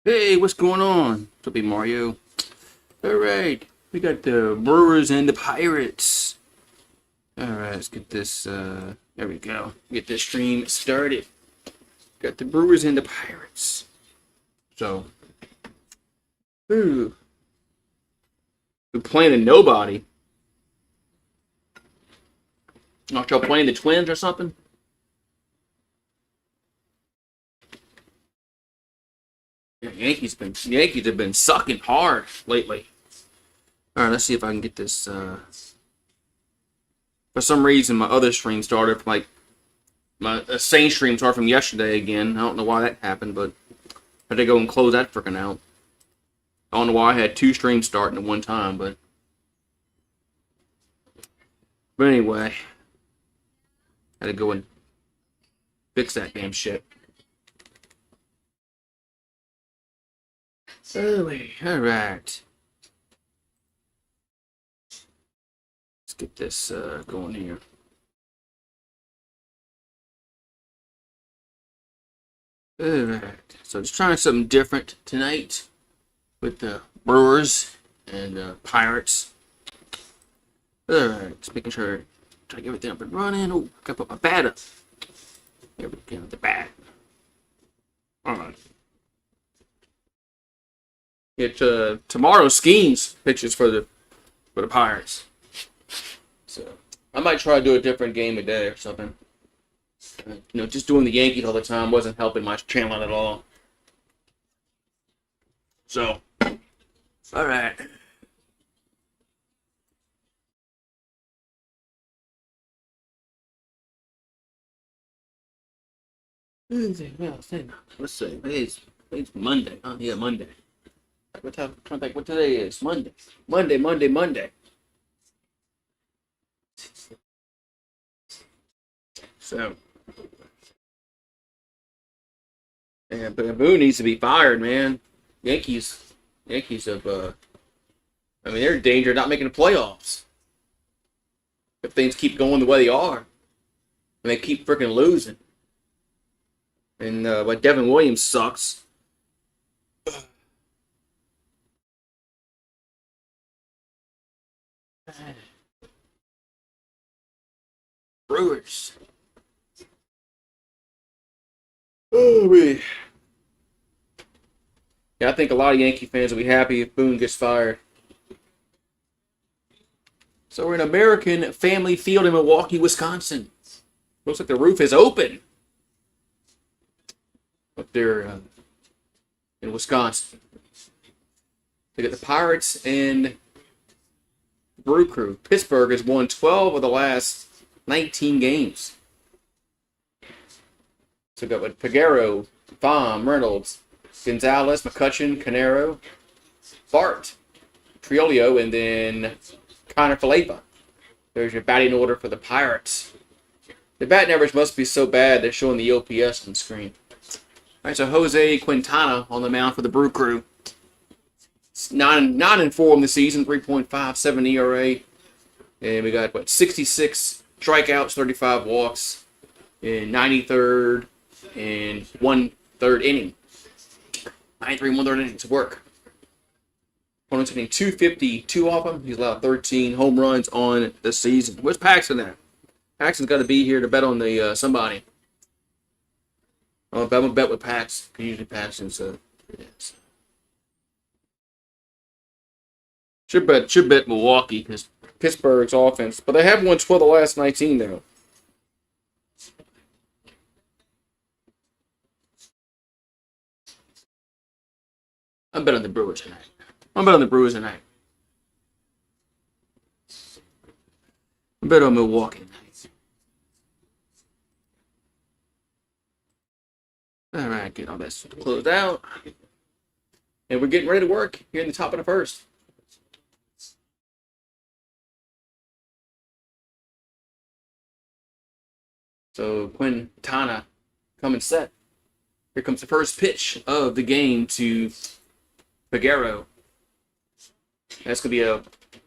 Hey, what's going on? What's up, Mario? Alright, we got the Brewers and the Pirates. Alright, let's get this, there we go. Get this stream started. Got the Brewers and the Pirates. So, ooh. We're playing a nobody. Aren't y'all playing the Twins or something? Yeah, Yankees have been sucking hard lately. All right, let's see if I can get this. For some reason, my other stream started from my same stream started from yesterday again. I don't know why that happened, but I had to go and close that freaking out. I don't know why I had two streams starting at one time, but anyway, had to go and fix that damn shit. All right. Let's get this going here. All right. So just trying something different tonight with the Brewers and Pirates. All right. Just making sure, try to get everything up and running. Oh, gotta put my bat up. There we go, the bat. All right. Get tomorrow's schemes pitches for the Pirates. So I might try to do a different game a day or something. Just doing the Yankees all the time wasn't helping my channel at all. So, all right. Let's see. It's Monday. Oh, yeah, Monday. What time? I'm trying to think what today is. Monday. Monday. So, yeah, but Boone needs to be fired, man. Yankees have, they're in danger of not making the playoffs if things keep going the way they are, and they keep freaking losing. And Devin Williams sucks. Brewers. Oh, man. Yeah, I think a lot of Yankee fans will be happy if Boone gets fired. So we're in American Family Field in Milwaukee, Wisconsin. Looks like the roof is open up there in Wisconsin. They got the Pirates and Brew Crew. Pittsburgh has won 12 of the last 19 games. So we got with Pagero, Baum, Reynolds, Gonzalez, McCutchen, Canero, Bart, Triolio, and then Connor Faleva. There's your batting order for the Pirates. The batting average must be so bad they're showing the OPS on the screen. All right, so Jose Quintana on the mound for the Brew Crew. 9-4 in the season, 3.57 ERA. And we got, 66 strikeouts, 35 walks, in 93rd and 1/3 inning. 93 and 1/3 innings of work. Opponent's hitting 252 off him. He's allowed 13 home runs on the season. Where's Paxton at? Paxton's got to be here to bet on the somebody. I'm gonna bet with Pax. Usually Paxton's yes. Should bet Milwaukee because Pittsburgh's offense, but they have won 12 of the last 19 though. I'm betting the Brewers tonight. I'm betting on Milwaukee tonight. All right, get all this closed out, and we're getting ready to work here in the top of the first. So Quintana coming set. Here comes the first pitch of the game to Pagero. That's going to be a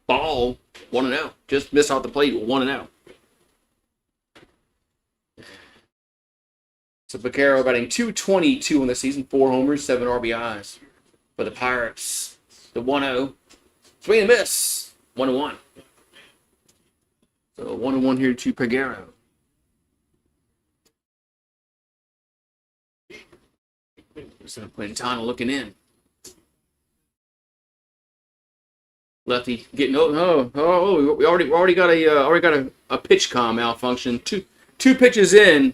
ball, 1-0. Just missed off the plate, 1-0. So Pagero batting .222 in the season, 4 homers, 7 RBIs. for the Pirates. The 1-0. Swing and miss. 1-1. So 1-1 here to Peguero. So Quintana looking in. Lefty getting we already got a pitch comm malfunction. Two pitches in,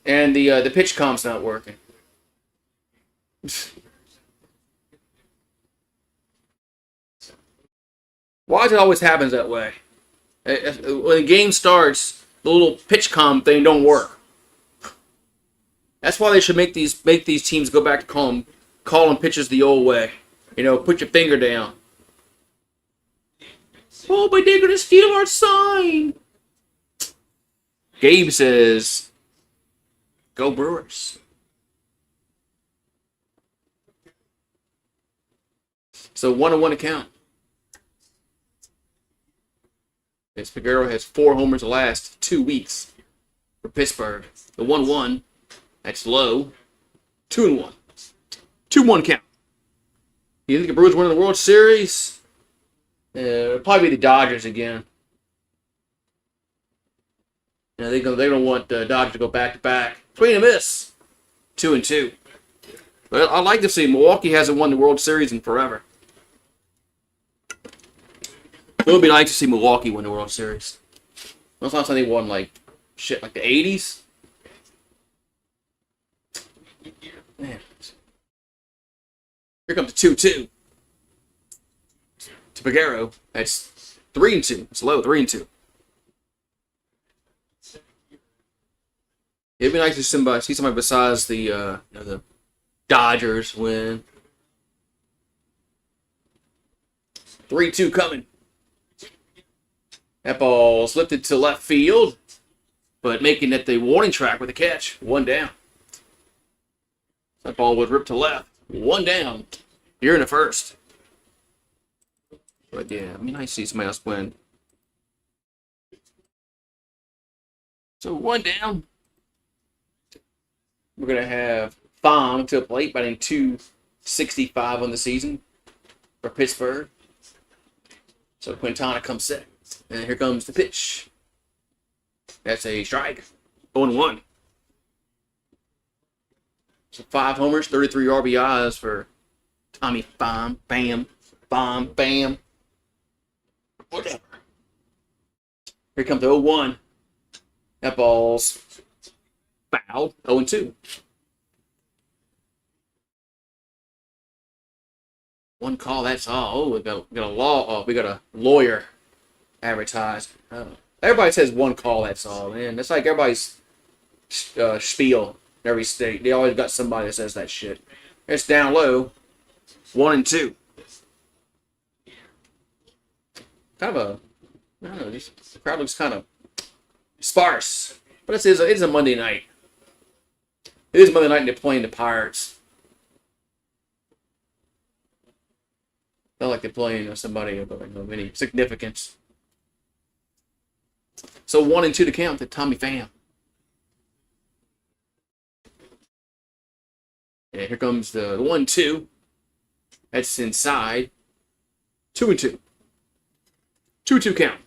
and the pitch comm's not working. Why does it always happens that way? When the game starts, the little pitch comm thing don't work. That's why they should make these teams go back to calling pitches the old way. Put your finger down. Oh, but they're gonna steal our sign. Gabe says, "Go Brewers." So 1-1 account. As Peguero has 4 homers the last 2 weeks for Pittsburgh. The 1-1, that's low. 2-1. 2-1 count. You think the Brewers win the World Series? Probably the Dodgers again. They're gonna want the Dodgers to go back to back. Swing and miss. 2-2. But I'd like to see Milwaukee hasn't won the World Series in forever. It would be nice to see Milwaukee win the World Series. That's not something they won like the 80s. Man. Here comes the 2-2. To Peguero. That's 3-2. It's low, 3-2. It'd be nice to see somebody besides the Dodgers win. 3-2 coming. That ball's lifted to left field, but making it the warning track with a catch. 1 down. That ball was ripped to left. 1 down. Here in the first. But yeah, I see somebody else win. So 1 down. We're going to have Pham to the plate, batting .265 on the season for Pittsburgh. So Quintana comes set. And here comes the pitch. That's a strike. 0-1. So 5 homers, 33 RBIs for Tommy Pham. Bam, Pham, bam. Whatever. Here comes the 0-1. That ball's fouled. 0-2. One call, that's all. Oh, we got a lawyer advertised. Oh. Everybody says 1 call, that's all, man. That's like everybody's spiel in every state. They always got somebody that says that shit. It's down low. 1-2. Kind of I don't know, the crowd looks kind of sparse. But it's a Monday night. It is Monday night and they're playing the Pirates. Not like they're playing somebody of any significance. So 1-2 to count to Tommy Pham. And here comes the 1-2. That's inside. 2-2. 2-2 count.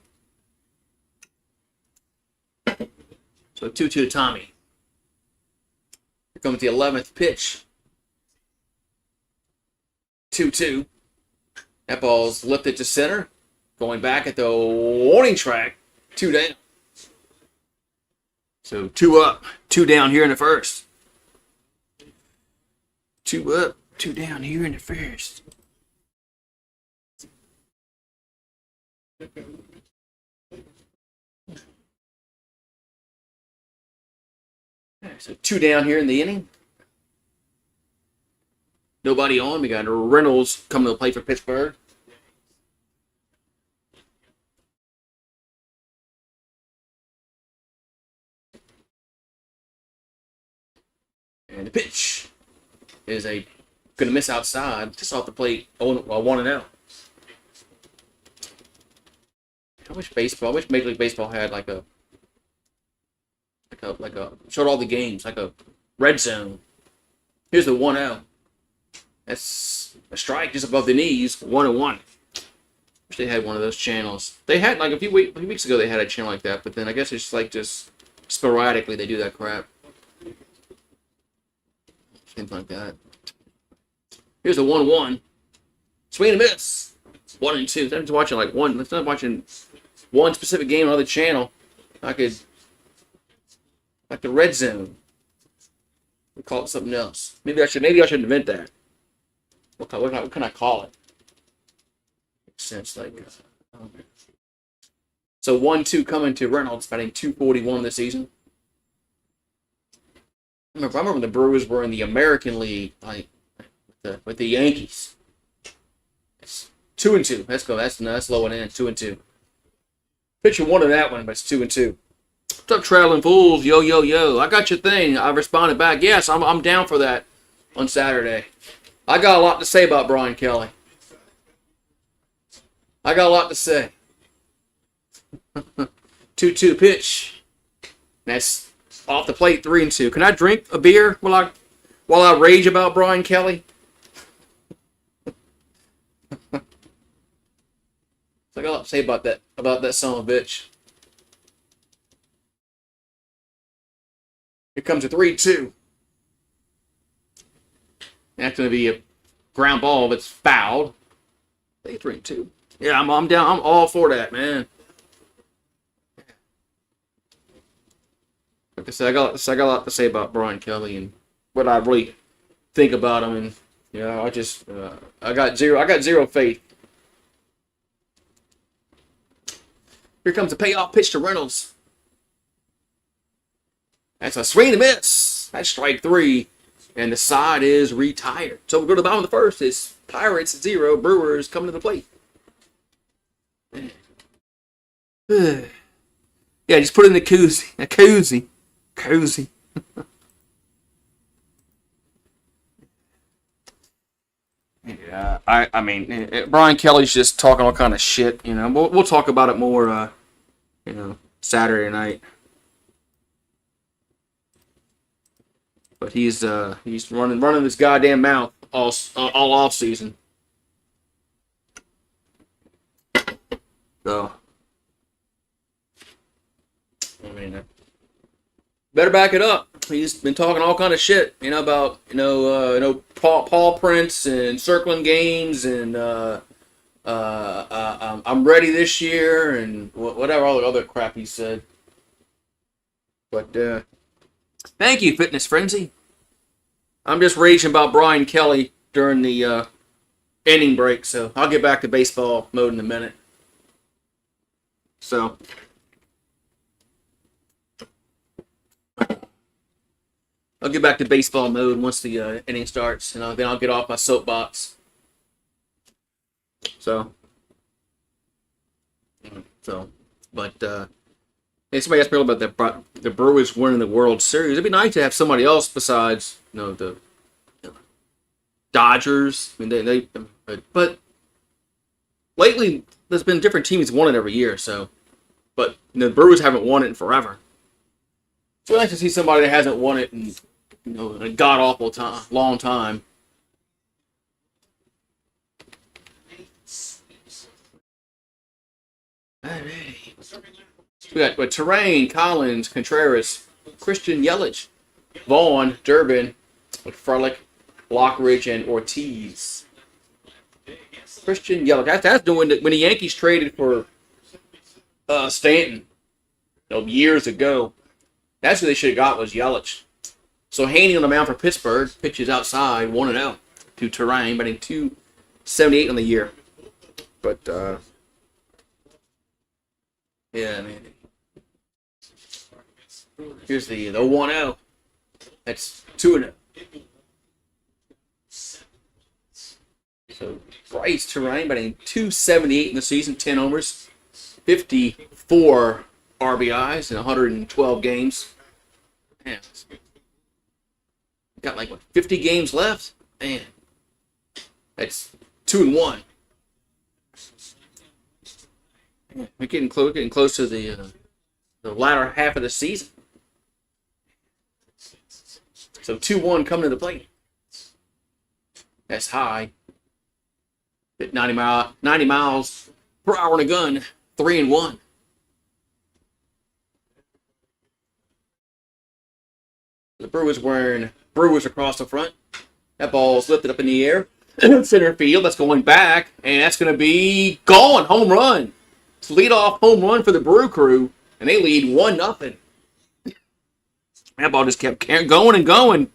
So 2-2 to Tommy. Here comes the 11th pitch. 2-2. That ball's lifted to center. Going back at the warning track. 2 down. So 2 up, 2 down here in the first. 2 up, 2 down here in the first. So 2 down here in the inning. Nobody on. We got Reynolds coming to the plate for Pittsburgh. And the pitch is going to miss outside, just off the plate, 1-0. I wish Major League Baseball had like a showed all the games, like a red zone. Here's the 1-0. That's a strike just above the knees, 1-1. Wish they had one of those channels. They had like a few weeks ago. They had a channel like that, but then I guess it's like just sporadically they do that crap. Things like that. Here's a 1-1. Swing and a miss. 1-2. Instead of watching like one. Instead of watching one specific game on another channel, I could like the red zone. We call it something else. Maybe I should invent that. What can I call it? Makes sense. Like so 1-2 coming to Reynolds, batting .241 this season. I remember when the Brewers were in the American League, like with the Yankees. It's 2-2. Let's go. That's low and in. 2-2. Pitcher wanted that one, but it's 2-2. What's up, traveling fools? Yo, yo, yo. I got your thing. I responded back. Yes, I'm down for that on Saturday. I got a lot to say about Brian Kelly. I got a lot to say. 2-2 pitch. That's off the plate, 3-2. Can I drink a beer while I rage about Brian Kelly? I got a lot to say about that son of a bitch. Here comes a 3-2. That's going to be a ground ball that's fouled. 3-2. Yeah, I'm down. I'm all for that, man. Like I said, I got a lot to say about Brian Kelly and what I really think about him, and you know, I got zero faith. Here comes a payoff pitch to Reynolds. That's a swing and a miss. That's strike 3. And the side is retired. So we go to the bottom of the first. It's Pirates 0, Brewers coming to the plate. Yeah, just put in the koozie. A koozie. Cozy. Yeah, I mean, Brian Kelly's just talking all kind of shit. You know, we'll talk about it more. You know, Saturday night. But he's running his goddamn mouth all off season. So, I mean, better back it up. He's been talking all kind of shit, you know, about Paul Prince and circling games and I'm ready this year and whatever all the other crap he said. But thank you, Fitness Frenzy. I'm just raging about Brian Kelly during the inning break, so I'll get back to baseball mode in a minute. So, I'll get back to baseball mode once the inning starts, and then I'll get off my soapbox. So, but hey, somebody asked me about the Brewers winning the World Series. It'd be nice to have somebody else besides the Dodgers. I mean, but lately there's been different teams won it every year. So, but the Brewers haven't won it in forever. It's really nice to see somebody that hasn't won it in a god awful long time. Alrighty. We got Terrain, Collins, Contreras, Christian Yelich, Vaughn, Durbin, with Frelick, Lockridge, and Ortiz. Christian Yelich. That's doing when the Yankees traded for Stanton years ago. That's what they should have got was Yelich. So Haney on the mound for Pittsburgh pitches outside 1-0 to Terrain, batting .278 on the year. But yeah, I mean, here's the 1-0. That's 2-0. So Bryce Terrain batting .278 in the season, 10 homers, 54 RBIs in 112 games. Man, got like 50 games left. Man, that's 2-1. We're getting close to the latter half of the season. So 2-1 coming to the plate. That's high. Hit 90 miles per hour in a gun. 3-1. The Brewers wearing Brewers across the front. That ball's lifted up in the air. Center field. That's going back. And that's going to be gone. Home run. It's leadoff home run for the Brew Crew. And they lead 1-0. That ball just kept going and going.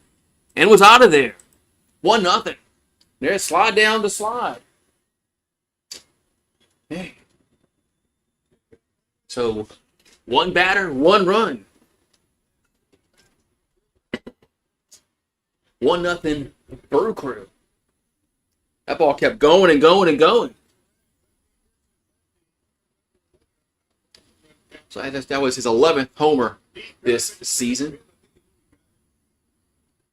And was out of there. 1-0. There's slide down to slide. Hey. So, one batter, one run. 1-0 Brew Crew. That ball kept going and going and going. So that was his 11th homer this season.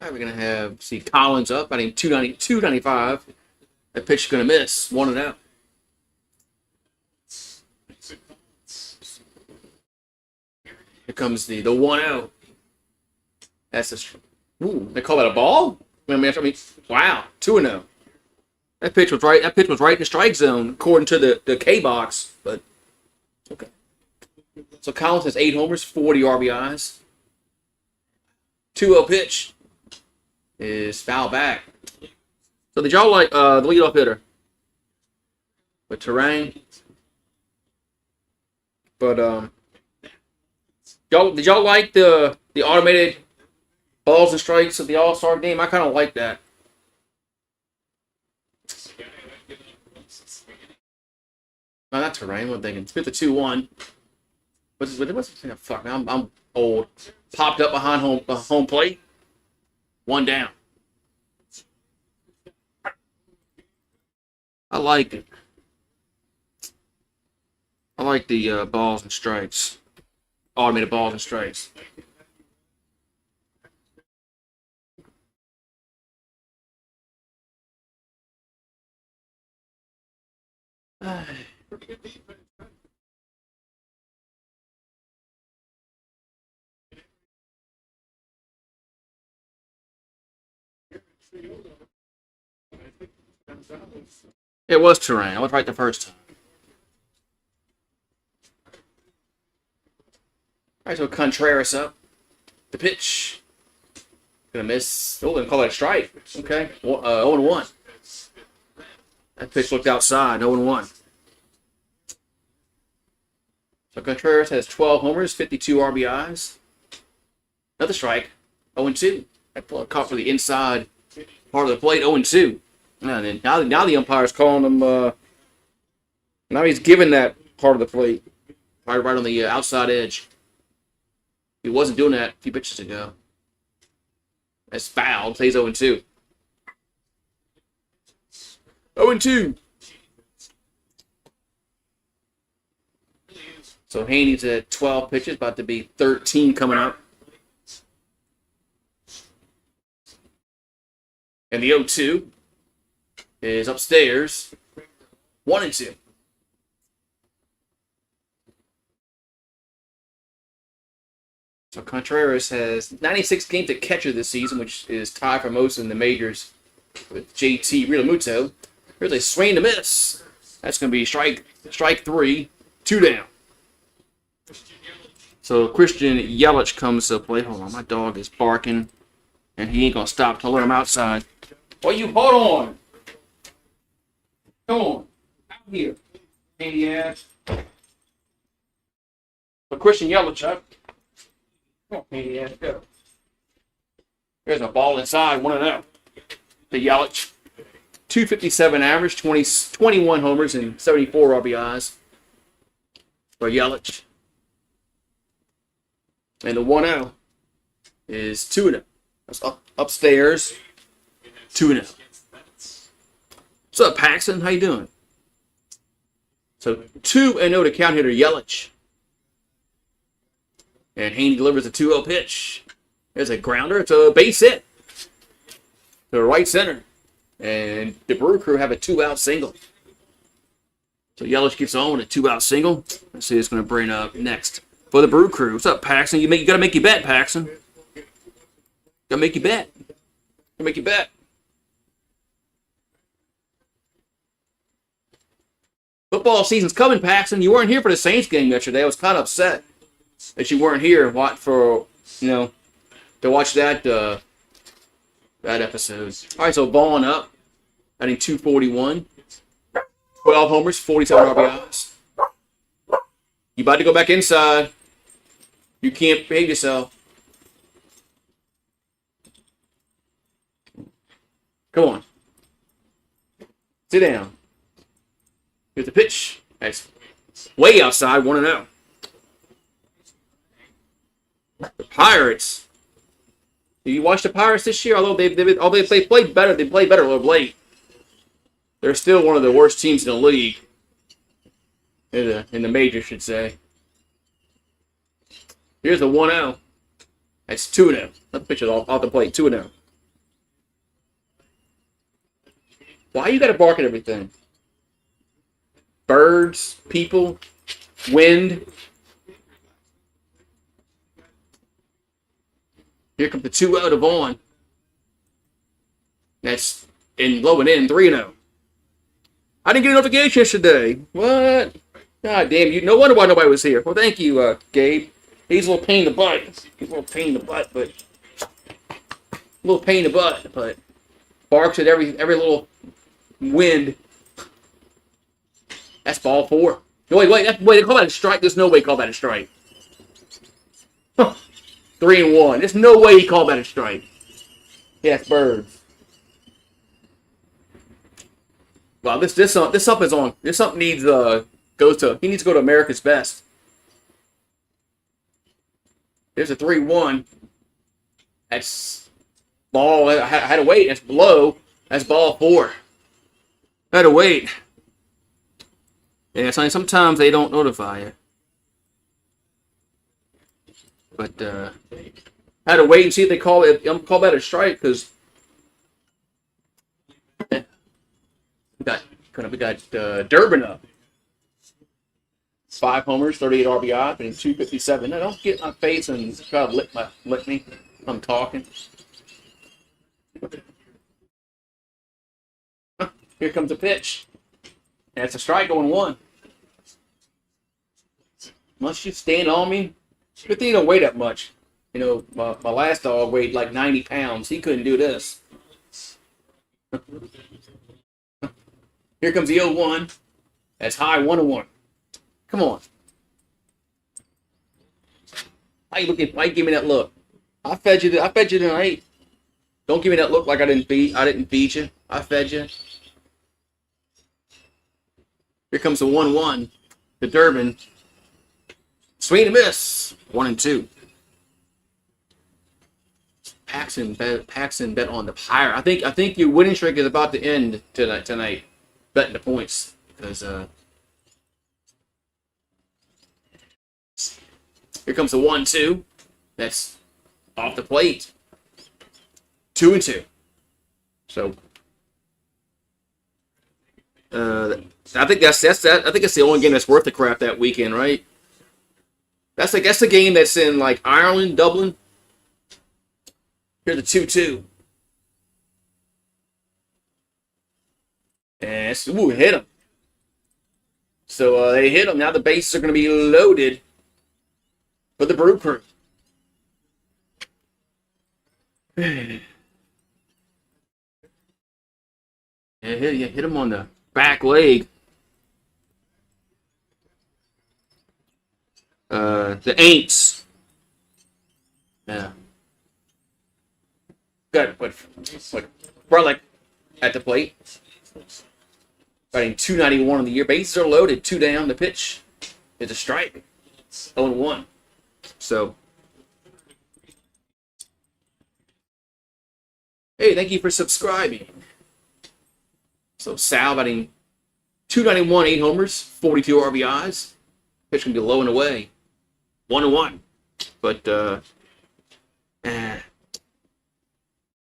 All right, we're going to have, Collins up, batting 295. That pitch is going to miss, 1-0. Here comes the 1-0. That's they call that a ball? I mean, wow, 2-0. That pitch was right. That pitch was right in the strike zone, according to the K box. But okay. So Collins has 8 homers, 40 RBIs. 2-0 pitch is foul back. So did y'all like the leadoff hitter with Terrain? But did y'all like the automated balls and strikes of the All-Star game? I kind of like that. No, not Terrain. What I'm thinking? It's 2-1. What's fuck? I'm old. Popped up behind home plate. 1 down. I like it. I like the balls and strikes. Automated balls and strikes. It was Terrain. I was right the first time. All right, so Contreras up. The pitch. Gonna miss. Oh, gonna call that a strike. Okay. 0-1. That pitch looked outside. 0-1. So Contreras has 12 homers, 52 RBIs. Another strike. 0-2. That ball caught for the inside part of the plate. 0-2. Now the umpire's calling him. Now he's giving that part of the plate right on the outside edge. He wasn't doing that a few pitches ago. That's foul. Plays 0-2. 0-2. So Haney's at 12 pitches, about to be 13 coming up. And the 0-2 is upstairs. 1-2. So Contreras has 96 games at catcher this season, which is tied for most in the majors with JT Realmuto. Here's a swing to miss. That's going to be strike 3, 2 down. So Christian Yelich comes to play. Hold on, my dog is barking, and he ain't going to stop till I'm outside. Oh, you hold on. Come on. Out here. Handy ass. So Christian Yelich up. Come on, handy ass. Go. There's a ball inside. 1-0. The Yelich. 257 average, 21 homers, and 74 RBIs for Yelich. And the 1-0 is 2-0. That's upstairs. 2-0. What's up, Paxton? How you doing? So 2-0 to count hitter Yelich. And Haney delivers a 2-0 pitch. There's a grounder. It's a base hit to the right center. And the Brew Crew have a 2-out single. So Yelich gets on with a 2-out single. Let's see who's going to bring up next for the Brew Crew. What's up, Paxton? You got to make your bet, Paxton. Got to make your bet. Got to make your bet. Football season's coming, Paxton. You weren't here for the Saints game yesterday. I was kind of upset that you weren't here to watch that that episode. All right, so Vaughn up, batting 241, 12 homers, 47 RBIs. You about to go back inside? You can't behave yourself. Come on, sit down. Here's the pitch. That's way outside, 1-0. The Pirates. Did you watch the Pirates this year? Although they played better, they played better of late. They're still one of the worst teams in the league. In the major, should say. Here's the 1-0. That's 2-0. That pitch is off the plate, 2-0. Why you gotta bark at everything? Birds, people, wind. Here comes the 2-0 to Vaughn. That's low and in, 3-0. I didn't get a notification yesterday. What? God damn you. No wonder why nobody was here. Well, thank you, Gabe. He's a little pain in the butt. He's a little pain in the butt, but... barks at every little wind. That's ball 4. No, wait, they call that a strike? There's no way he called that a strike. 3-1. There's no way he called that a strike. Yes, birds. Wow, this ump is on. This ump needs he needs to go to America's Best. There's a 3-1. That's ball. I had to wait. That's below. That's ball 4. I had to wait. Yeah, sometimes they don't notify you. But I had to wait and see if they call that a strike, because we got Durbin up. 5 homers, 38 RBI, and 257. Now don't get in my face and try to lick me. I'm talking. Here comes the pitch. And it's a strike going 1. Must you stand on me? Good thing you don't weigh that much. You know, my last dog weighed like 90 pounds. He couldn't do this. Here comes the 0-1. That's high, 1-1. Come on. Why you give me that look? I fed you tonight. Don't give me that look like I didn't feed you. I fed you. Here comes the 1-1. The Durbin. Swing and miss. 1-2. Paxton bet on the Pirates. I think your winning streak is about to end tonight. Betting the points, because here comes the 1-2. That's off the plate. 2-2. So I think that's the only game that's worth the crap that weekend, right? That's the game that's in like Ireland, Dublin. Here's the 2-2. And hit him. So they hit him. Now the bases are going to be loaded for the Brew Crew. Yeah, hit him on the back leg. The Aints. Yeah. Got like at the plate. Batting 291 on the year. Bases are loaded. 2 down. The pitch is a strike. 0-1. So, hey, thank you for subscribing. So Sal batting 291, 8 homers, 42 RBIs. Pitch can be low and away. 1-1. But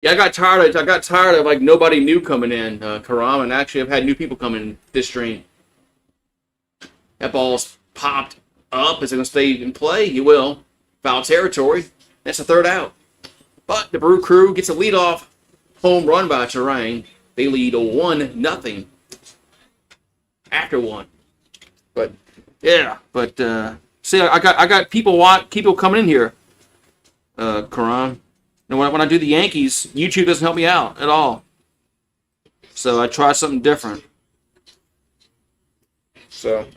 yeah, I got tired of like nobody new coming in, Karam, and actually I've had new people come in this stream. That ball's popped up. Is it going to stay in play? He will. Foul territory. That's the 3rd out. But the Brew Crew gets a leadoff home run by Terrain. They lead 1-0 after 1. But yeah, but see, I got people coming in here, Karan. And when I do the Yankees, YouTube doesn't help me out at all. So I try something different. So,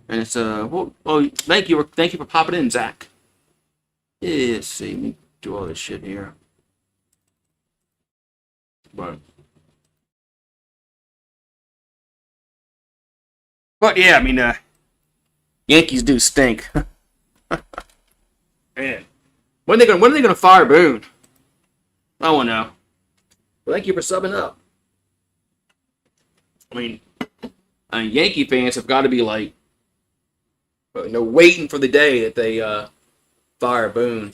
and it's well, thank you for popping in, Zach. Yeah, let's see, let me do all this shit here. But yeah, I mean, Yankees do stink. Man, when are they gonna fire Boone? I don't know. Well, thank you for subbing up. I mean, Yankee fans have got to be like, waiting for the day that they fire Boone.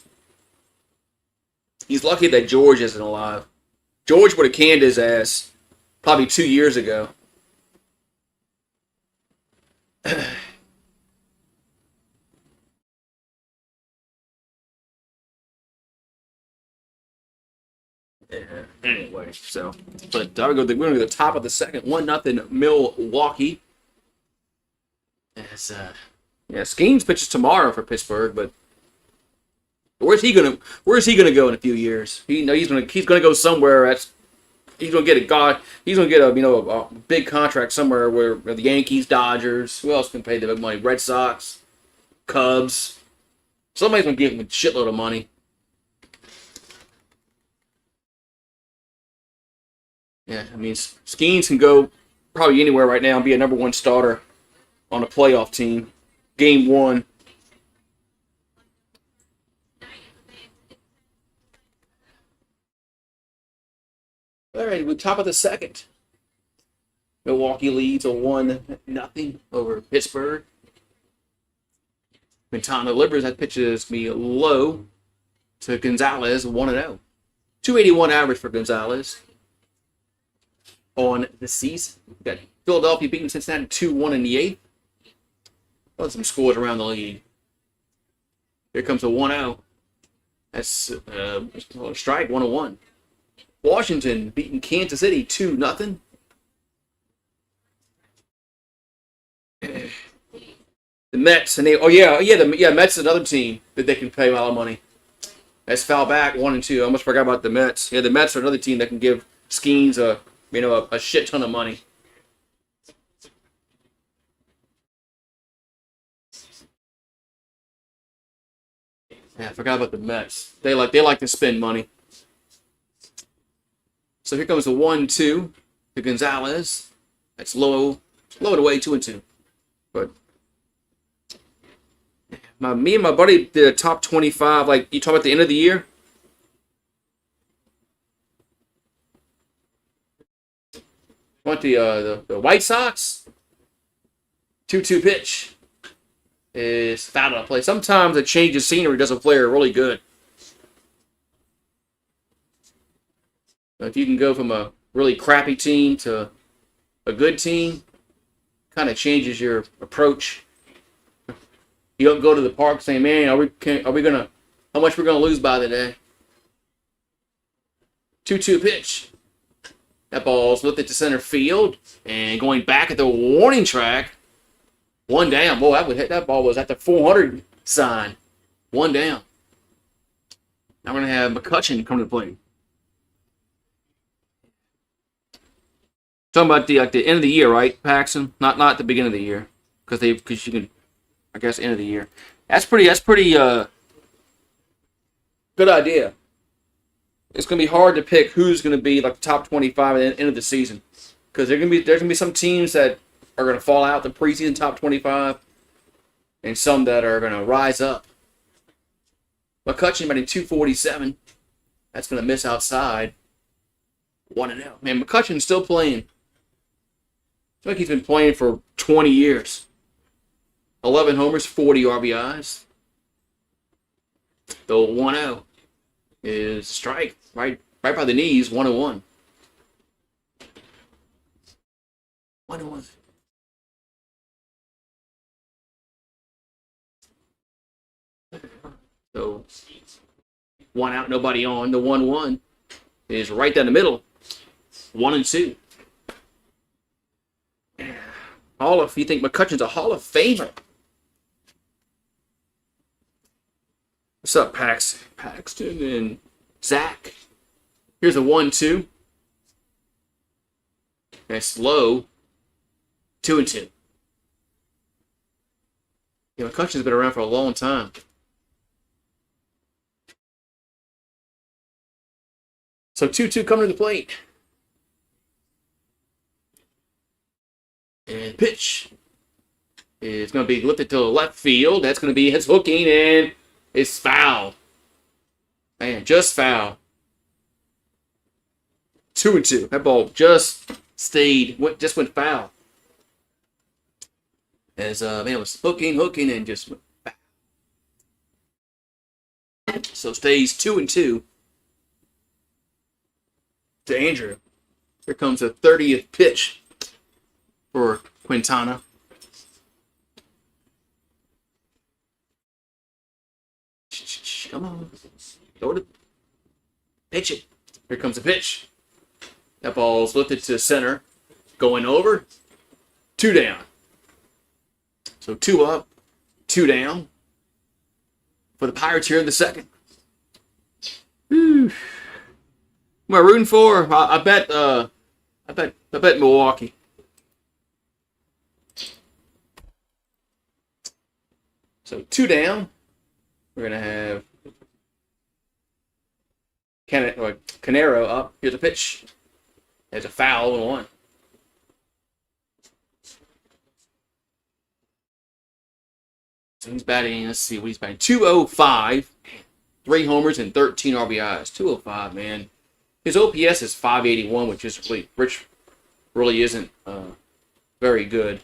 He's lucky that George isn't alive. George would have canned his ass probably 2 years ago. Anyway, so but we're going to go to the top of the second, 1-0 Milwaukee. As Skeens pitches tomorrow for Pittsburgh, but where's he gonna go in a few years? He's gonna go somewhere. He's gonna get a big contract somewhere where the Yankees, Dodgers, who else can pay the big money? Red Sox, Cubs. Somebody's gonna give him a shitload of money. Yeah, I mean, Skeens can go probably anywhere right now and be a number one starter on a playoff team. Game 1. All right, we're top of the second. Milwaukee leads a 1-0 over Pittsburgh. Quintana delivers. That pitch is going to be low to Gonzalez, 1-0. 281 average for Gonzalez on the season. We got Philadelphia beating Cincinnati 2-1 in the 8th. Well, some scores around the league. Here comes a 1-0. That's a strike, 1-1. Washington beating Kansas City 2-0. The Mets and the Mets is another team that they can pay a lot of money. That's foul back 1-2. I almost forgot about the Mets. Yeah, the Mets are another team that can give Skeens a shit ton of money. Yeah, I forgot about the Mets. They like to spend money. So here comes the 1-2 to Gonzalez. That's low and away, 2-2. But me and my buddy did a top 25. Like you talk about the end of the year. Want the White Sox? 2-2 pitch is foul out of play. Sometimes a change of scenery does a player really good. If you can go from a really crappy team to a good team, kind of changes your approach. You don't go to the park saying, "Man, how much we're gonna lose by today?" 2-2 pitch. That ball's lifted to center field and going back at the warning track. 1 down. Boy, that ball was at the 400 sign. 1 down. Now we're gonna have McCutchen come to the plate. Talking about the end of the year, right, Paxton? Not the beginning of the year, because you can, I guess, end of the year. That's pretty good idea. It's gonna be hard to pick who's gonna be like the top 25 at the end of the season, because there's gonna be some teams that are gonna fall out the preseason top 25, and some that are gonna rise up. McCutchen batting 247. That's gonna miss outside. 1-0. Man, McCutchen's still playing. I feel like he's been playing for 20 years. 11 homers, 40 RBIs. The 1-0 is strike right by the knees, 1-1. 1-1. So 1 out, nobody on. The 1-1 is right down the middle. 1-2. You think McCutchen's a Hall of Famer? What's up, Paxton and Zach? Here's a 1-2. That's low. 2-2. Yeah, McCutchen's been around for a long time. So 2-2 coming to the plate. And pitch is going to be lifted to the left field. That's going to be his hooking, and it's foul. Man, just foul. 2-2. That ball just went foul. As man was hooking, and just went foul. So stays 2-2 to Andrew. Here comes the 30th pitch for Quintana. Come on. Go to pitch it. Here comes the pitch. That ball's lifted to center. Going over. 2 down. So 2 up, 2 down for the Pirates here in the second. Whew. Who am I rooting for? I bet Milwaukee. So 2 down. We're gonna have Canero up. Here's a pitch. There's a foul and 1. So he's batting, let's see what he's batting. 205, 3 homers and 13 RBIs. 205, man. His OPS is 581, which is really isn't very good.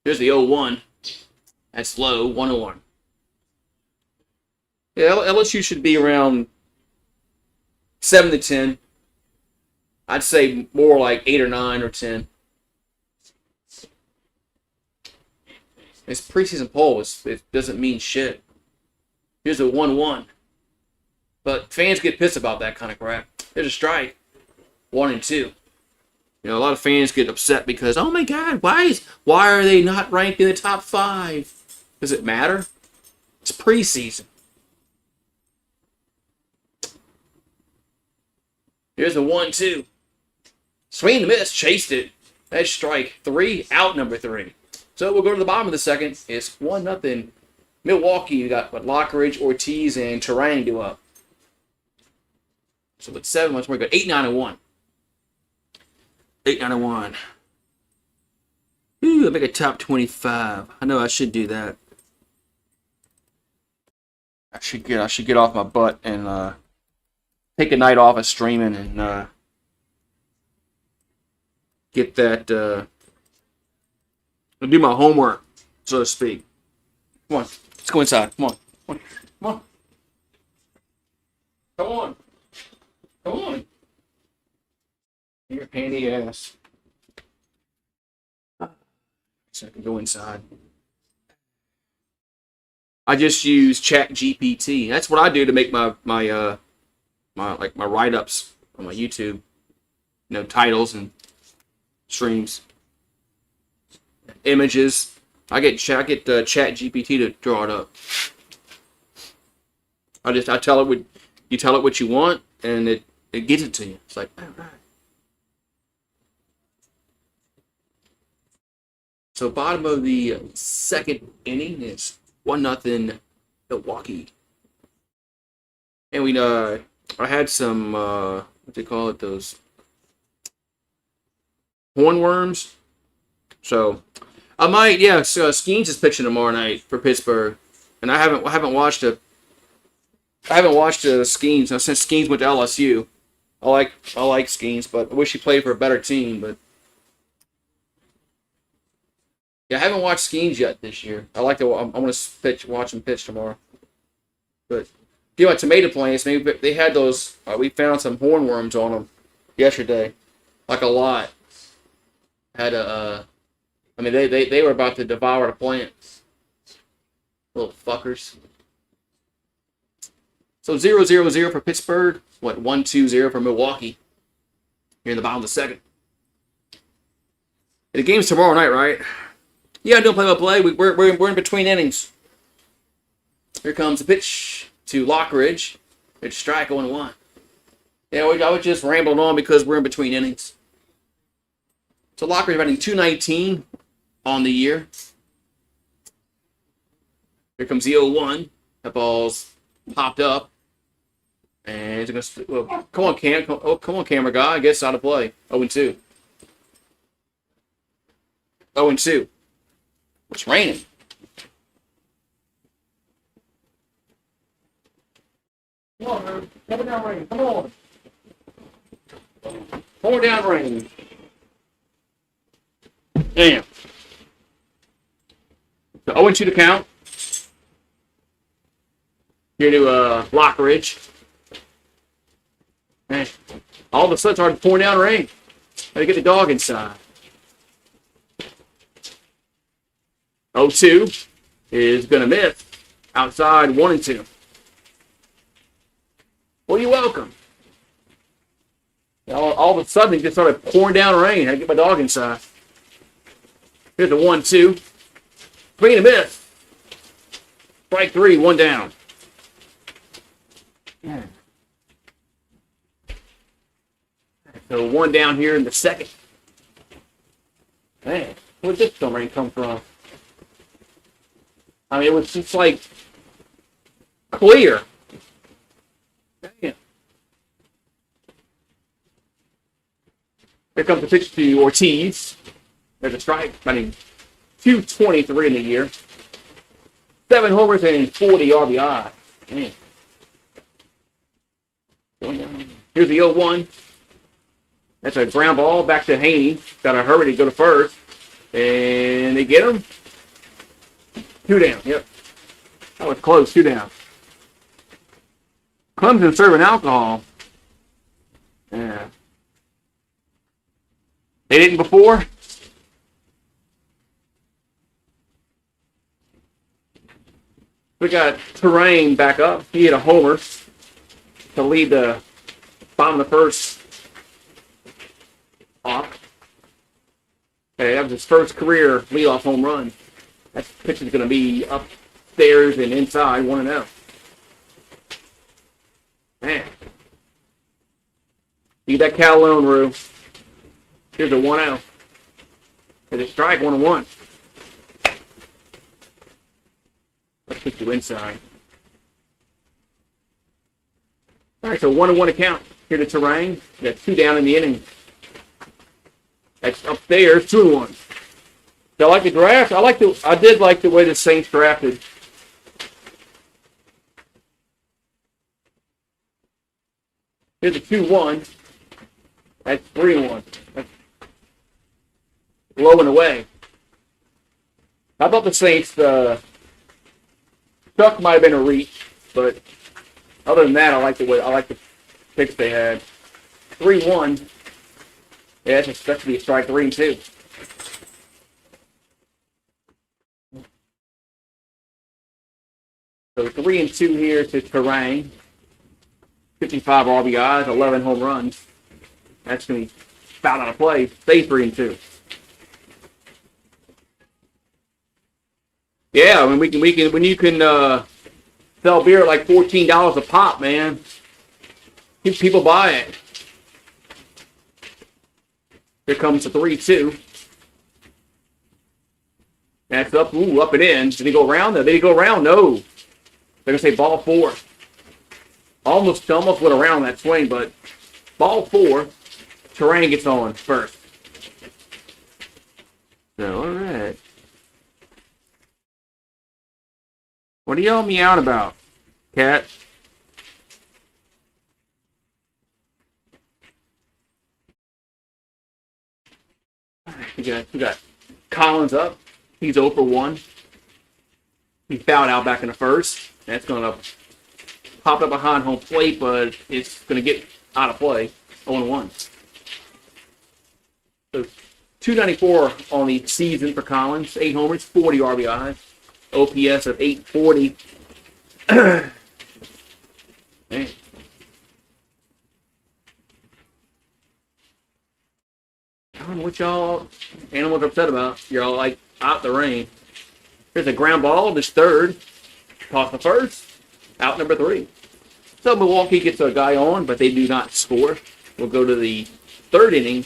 Here's the 0-1. That's low, 101. Yeah, LSU should be around 7 to 10. I'd say more like 8 or 9 or 10. This preseason poll it doesn't mean shit. Here's a 1-1. But fans get pissed about that kind of crap. There's a strike. 1-2. You know, a lot of fans get upset because, oh my God, why are they not ranked in the top 5? Does it matter? It's preseason. Here's a 1-2. Swing and miss, chased it. That's strike 3, out number 3. So we'll go to the bottom of the second. It's 1-0. Milwaukee, you got Lockridge, Ortiz, and Terang do up. So with 7 months more, we got 8-9-1. 8-9-1. Ooh, I make a top 25. I know I should do that. I should get off my butt and take a night off of streaming and get that. I'll do my homework, so to speak. Come on, let's go inside. Come on, come on, come on. Come on. Come on. You're a pain in the ass. So I can go inside. I just use ChatGPT. That's what I do to make my write-ups on my YouTube. You know, titles and streams. Images. I get ChatGPT to draw it up. I tell it you tell it what you want, and it gives it to you. It's like, all right. So bottom of the second inning is 1-0 Milwaukee. And I had some what do they call it? Those hornworms. So I might, yeah. So Skeens is pitching tomorrow night for Pittsburgh, and I haven't watched a. I haven't watched Skeens since Skeens went to LSU. I like Skeens, but I wish he played for a better team. But yeah, I haven't watched Skeens yet this year. I want to watch him pitch tomorrow. But give my tomato plants. Maybe they had those. We found some hornworms on them yesterday, like a lot. Had a. I mean, they were about to devour the plants. Little fuckers. So 0-0-0 for Pittsburgh. 1-2-0 for Milwaukee. Here in the bottom of the second. The game's tomorrow night, right? Yeah, I'm doing play-by-play. We're in between innings. Here comes the pitch to Lockridge. It's strike 0-1. Yeah, I was just rambling on because we're in between innings. So Lockridge batting 219 on the year. Here comes the 0-1. That ball's popped up. And it's gonna. Well, come on, come on, camera guy. I guess out of play. 0-2. 0-2. It's raining. Come on, man. Coming down rain. Come on. Pouring down rain. Damn. So 0-2 to count. Here to Lockridge. Man, all of a sudden started pouring down rain. Gotta get the dog inside. 0-2 is gonna miss. Outside 1-2. Well, you're welcome. All of a sudden, it just started pouring down rain. I had to get my dog inside. Here's the 1-2. Swing and a miss. Strike 3, 1 down. Yeah. So 1 down here in the second. Man, where'd this storm rain come from? I mean, it was just like clear. Damn. Here comes the pitch to Ortiz. There's a strike. I mean, 223 in the year. 7 homers and 40 RBI. Man. Here's the 0-1. That's a ground ball back to Haney. Got to hurry to go to first. And they get him. 2 down. Yep. That was close. 2 down. Clemson serving alcohol. Yeah. They didn't before. We got Terrain back up. He hit a homer to lead the bottom of the first off. Okay, that was his first career leadoff home run. That pitch is going to be upstairs and inside, 1-0. Man. Need that Calhoun, Rue. Here's a 1-0. Here's a strike, 1-1. Let's put you inside. All right, so 1-1 to count. Here to Terrain. Got 2 down in the inning. That's upstairs, 2-1. So I like the draft. I did like the way the Saints drafted. Here's a 2-1. That's 3-1. That's low and away. I thought the Saints, Chuck might have been a reach, but other than that, I like the picks they had. 3-1. Yeah, that's expected to be a strike 3-2. So 3-2 here to Terrain. 55 RBIs, 11 home runs. That's going to be fouled out of play. Stay 3-2. Yeah, I mean, we can when you can sell beer at like $14 a pop, man. People buy it. Here comes the 3-2. That's up, up and in. Did he go around? Did he go around? No. They're gonna say ball 4. Almost went around that swing, but ball 4. Terrain gets on first. So, all right. What are y'all meowing about, cat? We got Collins up. He's 0 for 1. He fouled out back in the first. That's going to pop up behind home plate, but it's going to get out of play. 0-1. So 294 on the season for Collins. 8 homers, 40 RBIs. OPS of 840. Man. I don't know what y'all animals are upset about. You're all like out the rain. Here's a ground ball, this third. Toss the first. Out number 3. So Milwaukee gets a guy on, but they do not score. We'll go to the third inning.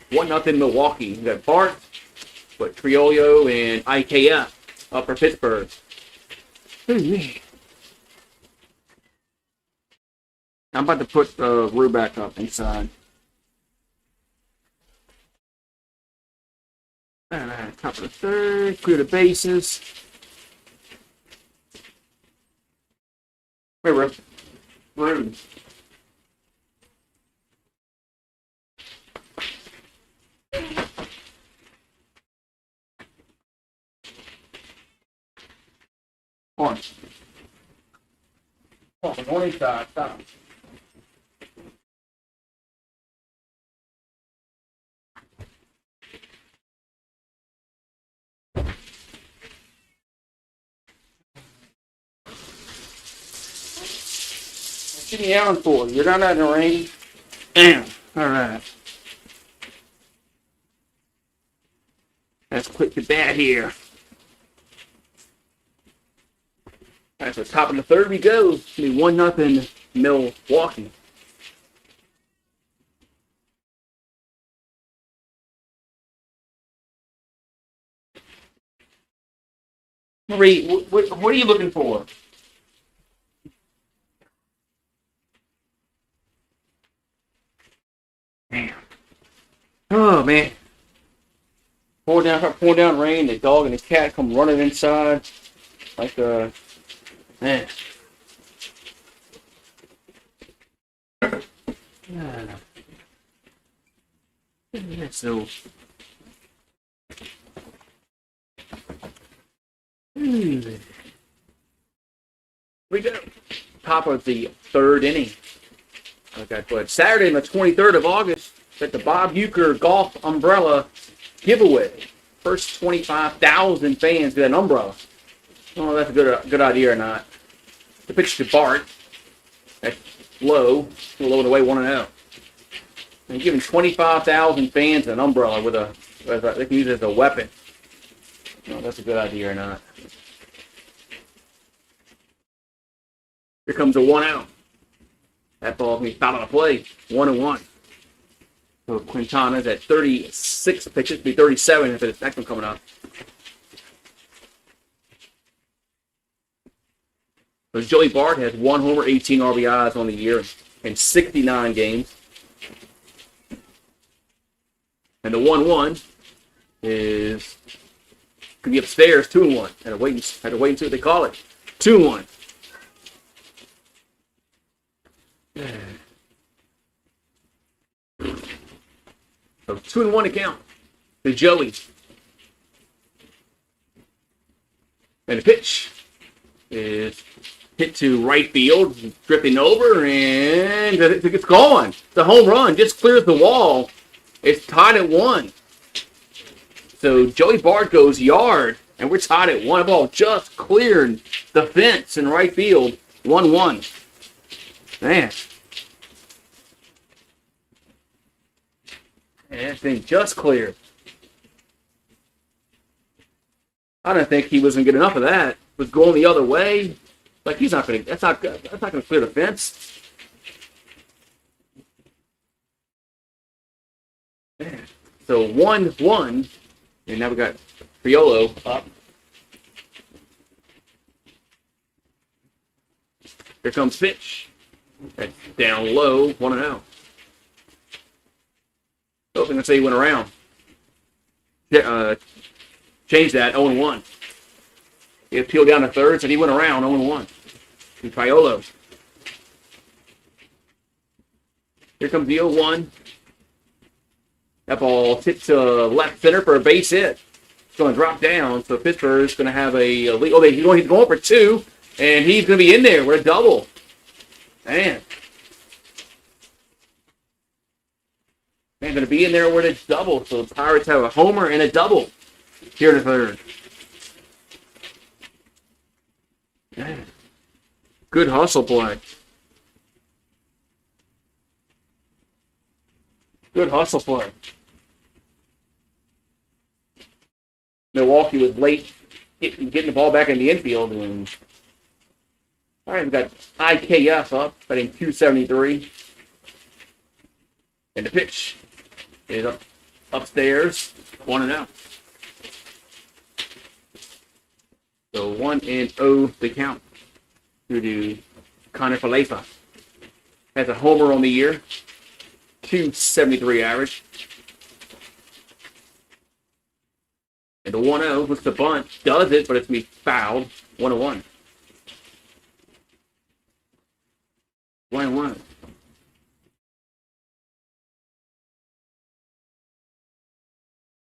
1-0 Milwaukee. We got Bart, Triolio, and IKF up for Pittsburgh. I'm about to put Rue back up inside. Top of the third. Clear the bases. Hey, Rue. Rue. On. On inside. Stop. What are you yelling for? You're not out in the rain? Damn. All right. Let's click the bat here. All right, so top of the third we go. It's going to be 1-0 Milwaukee. Marie, what are you looking for? Damn. Oh, man. Pouring down rain. The dog and the cat come running inside. Like, man. Yeah, so. We go. Top of the third inning. Okay, but Saturday, the 23rd of August, at the Bob Uecker Golf Umbrella giveaway. First 25,000 fans get an umbrella. I don't know if that's a good idea or not. The pitch to Bart. That's low. Low and away 1-0. And giving 25,000 fans an umbrella they can use it as a weapon. I don't know if that's a good idea or not. Here comes a 1-out. That ball can be fouled on the play. 1-1. So Quintana's at 36 pitches. Be 37 if it's next one coming up. So Joey Bart has 1 homer, 18 RBIs on the year in 69 games. And the 1-1 is could be upstairs 2-1. Had to wait and see what they call it. 2-1. So 2-1 to count to Joey. And the pitch is hit to right field, drifting over, and it's gone. The home run just clears the wall. It's tied at 1. So Joey Bart goes yard, and we're tied at 1. The ball just cleared the fence in right field. 1-1. Man. And that thing just cleared. I don't think he was going to get enough of that. It was going the other way. Like that's not going to clear the fence. Man. So 1-1. And now we got Triolo up. Here comes pitch. That's down low, 1-0. I was going to say he went around. Change that, 0-1. He peeled down to third, so he went around, 0-1. To Triolo. Here comes the 0-1. That ball hit to left center for a base hit. It's going to drop down, so Pittsburgh's going to have a lead. Oh, he's going for 2, and he's going to be in there with a double. Man, going to be in there with a double. So the Pirates have a homer and a double here in the third. Man. Good hustle play. Good hustle play. Milwaukee was late getting the ball back in the infield. And all right, we got IKF up, batting 273. And the pitch is upstairs, 1-0. So 1-0 the count due to Connor Falefa. Has a homer on the year, 273 average. And the 1-0 with the bunt does it, but it's going to be fouled. 1-1. 1-1.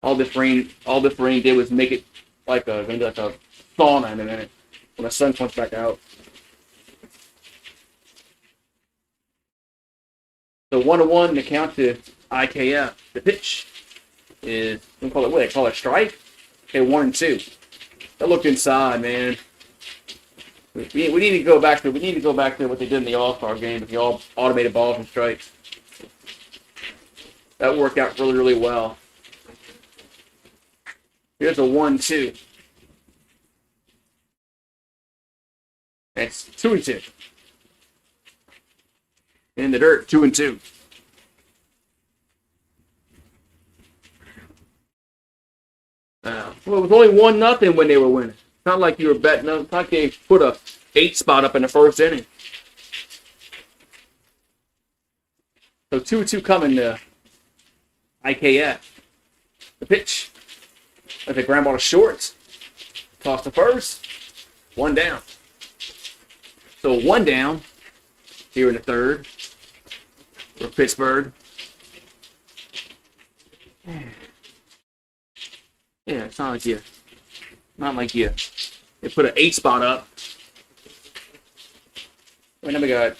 All this rain did was make it like a sauna in a minute when the sun comes back out. So 1-1 the count to IKF. The pitch is what they call it strike. Okay, 1-2. That looked inside, man. We need to go back to what they did in the All-Star game with the all automated balls and strikes. That worked out really, really well. Here's a 1-2. That's 2-2. In the dirt, 2-2. Well, it was only 1-0 when they were winning. It's not like you were betting. It's not like they put a 8 spot up in the first inning. So 2-2 coming to IKF. The pitch. Let the ground ball to short. Toss to first. 1 down. So 1 down here in the third for Pittsburgh. Yeah, it's not like you put an 8 spot up. And then we got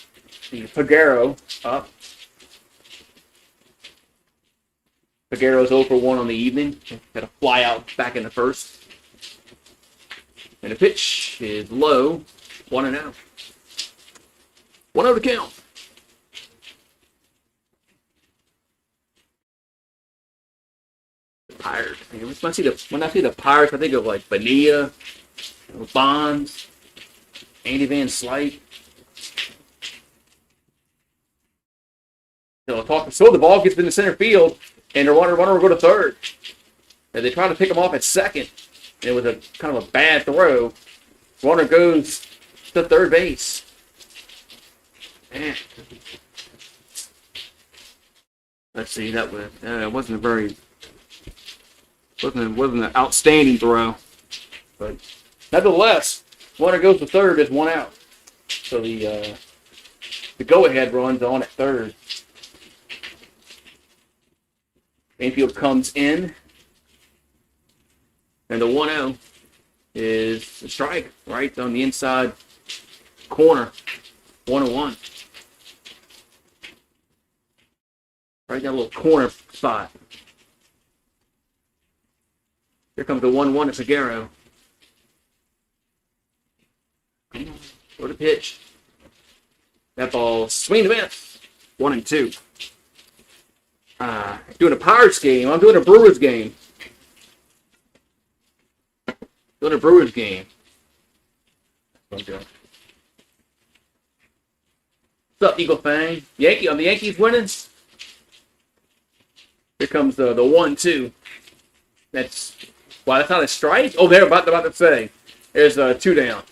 Pagero up. Pagero's 0 for 1 on the evening. Got a fly out back in the first. And the pitch is low. 1-0. 1-0 to count. Pirates. When I see the Pirates, I think of like Bonilla, Bonds, Andy Van Slyke. So the ball gets in the center field, and the runner will go to third. And they try to pick him off at second. And it was a kind of a bad throw. Runner goes to third base. Man. Let's see, that wasn't an outstanding throw, but nevertheless, runner goes to third is 1 out. So the go-ahead run's on at third. Infield comes in, and the 1-0 is a strike right on the inside corner. 1-1. Right in that little corner spot. Here comes the 1-1 to Figueroa. What a pitch. That ball swing to miss. 1-2. Doing a Pirates game. I'm doing a Brewers game. What's up, Eagle Fang? The Yankees winning. Here comes the 1-2. That's not a strike. Oh, they're about to say. There's 2 down.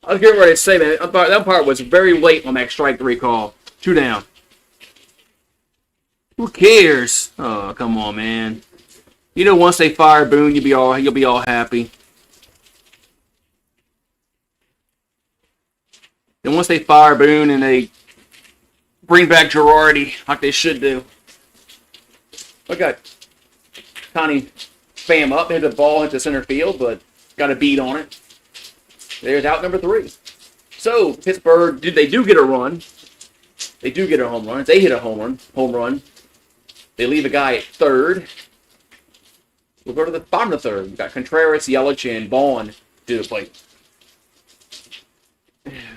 I was getting ready to say that part was very late on that strike 3 call. 2 down. Who cares? Oh, come on, man. You know, once they fire Boone, you'll be all happy. And once they fire Boone and they bring back Girardi like they should do. I got Connie Pham up, hit the ball into center field, but got a beat on it. There's out number 3. So Pittsburgh, they do get a run. They do get a home run. They hit a home run. They leave a guy at third. We'll go to the bottom of the third. We've got Contreras, Yelich, and Vaughn to the plate.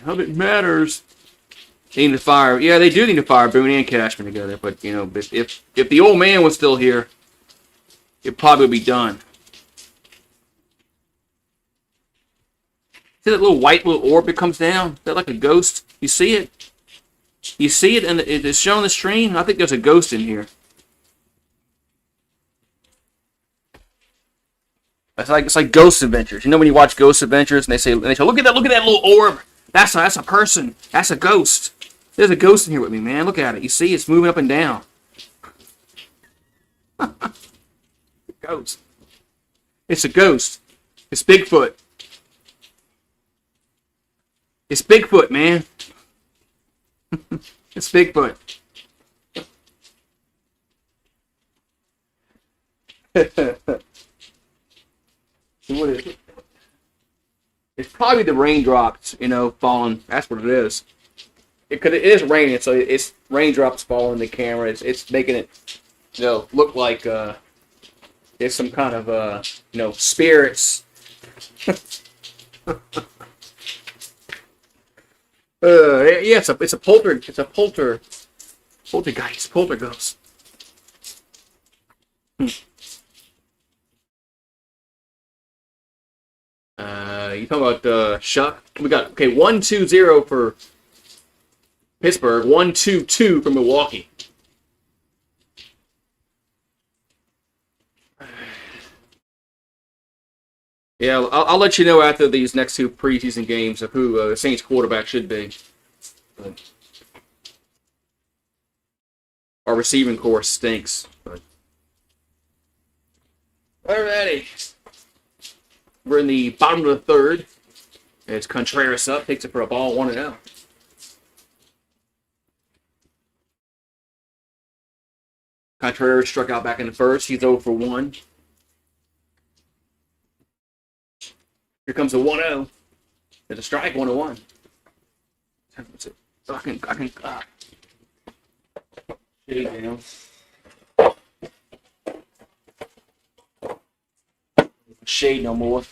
Hope it matters. They need to fire. Yeah, they do need to fire Boone and Cashman together. But if the old man was still here, it probably would be done. See that little white little orb that comes down? Is that like a ghost? You see it? You see it, and it's shown on the stream? I think there's a ghost in here. It's like Ghost Adventures. You know when you watch Ghost Adventures and they say, look at that little orb. That's a person. That's a ghost. There's a ghost in here with me, man. Look at it. You see, it's moving up and down. Ghost. It's a ghost. It's Bigfoot. It's Bigfoot, man. It's Bigfoot. What is it? It's probably the raindrops, falling. That's what it is. It is raining, so it's raindrops falling in the camera. It's making it, look like there's some kind of spirits. Yeah, it's a poltergeist. You talking about Shuck? We got 1-2-0 for Pittsburgh, 1-2-2 for Milwaukee. Yeah, I'll let you know after these next two preseason games of who the Saints quarterback should be. But our receiving core stinks. But alrighty. We're in the bottom of the third. It's Contreras up, takes it for a ball 1-0. Contreras struck out back in the first. He's 0 for 1. Here comes a 1-0. There's a strike, 1-1. I can shade down. Shade no more.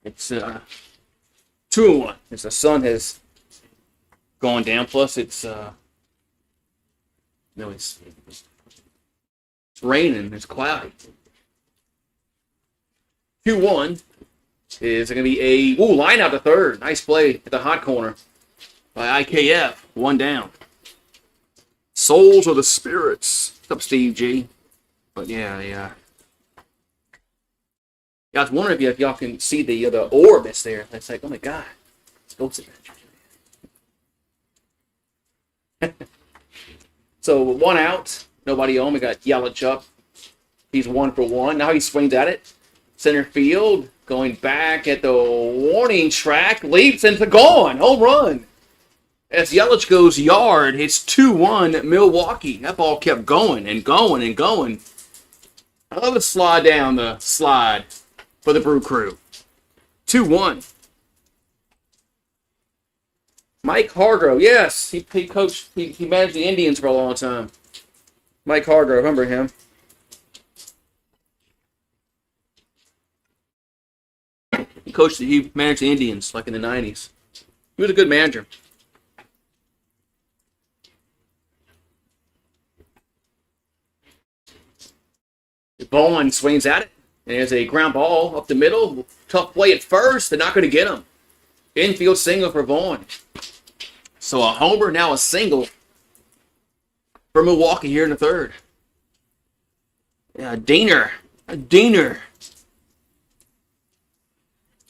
It's 2-1. As the sun has gone down. Plus, it's raining. It's cloudy. 2-1 is going to be a line out to third. Nice play at the hot corner by IKF. 1 down. Souls of the spirits. What's up, Steve G? But yeah. I was wondering if y'all can see the orb that's there. It's like, oh my god, it's Ghost Adventures. So 1 out, nobody on. We got Yelich up. He's 1 for 1. Now he swings at it. Center field, going back at the warning track, leaps into gone. Home run. As Yelich goes yard, it's 2-1 Milwaukee. That ball kept going and going and going. I love to slide down the slide for the Brew Crew. 2-1. Mike Hargrove, yes, he coached, he managed the Indians for a long time. Mike Hargrove, remember him? He managed the Indians like in the 90s. He was a good manager. Vaughn swings at it. And there's a ground ball up the middle. Tough play at first. They're not going to get him. Infield single for Vaughn. So a homer, now a single for Milwaukee here in the third. Yeah, Diener.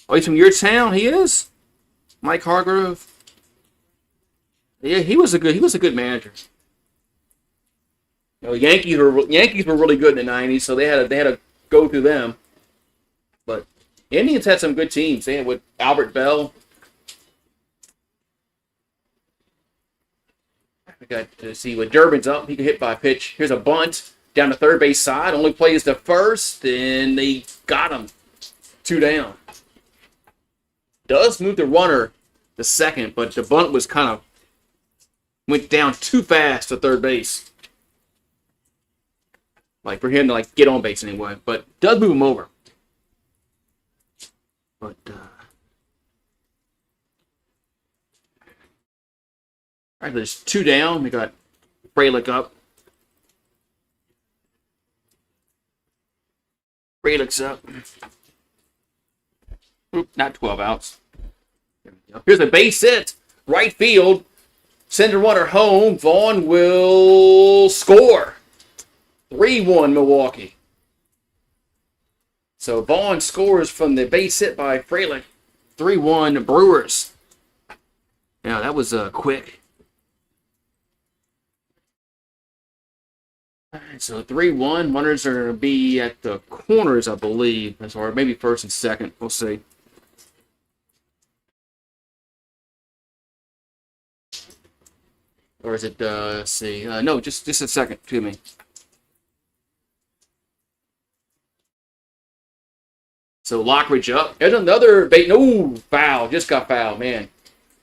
Oh, he's from your town? He is? Mike Hargrove. Yeah, he was a good manager. Yankees were really good in the 90s, so they had to go through them. But Indians had some good teams. They had with Albert Bell. We got to see what Durbin's up. He can hit by a pitch. Here's a bunt down the third base side. Only plays the first, and they got him. 2 down. Does move the runner to second, but the bunt was went down too fast to third base. Like for him to get on base anyway, but does move him over. But all right, there's 2 down. We got Fralick up. Fralick's up. Oop, not 12 outs. Here's a base hit. Right field. Send a runner home. Vaughn will score. 3-1 Milwaukee. So Vaughn scores from the base hit by Frelick. 3-1 Brewers. Now that was quick. All right, so 3-1. Runners are going to be at the corners, I believe. Or maybe first and second. We'll see. Or is it, let's see. No, just a second. To me. So Lockridge up. There's another bait. No, foul. Just got fouled, man.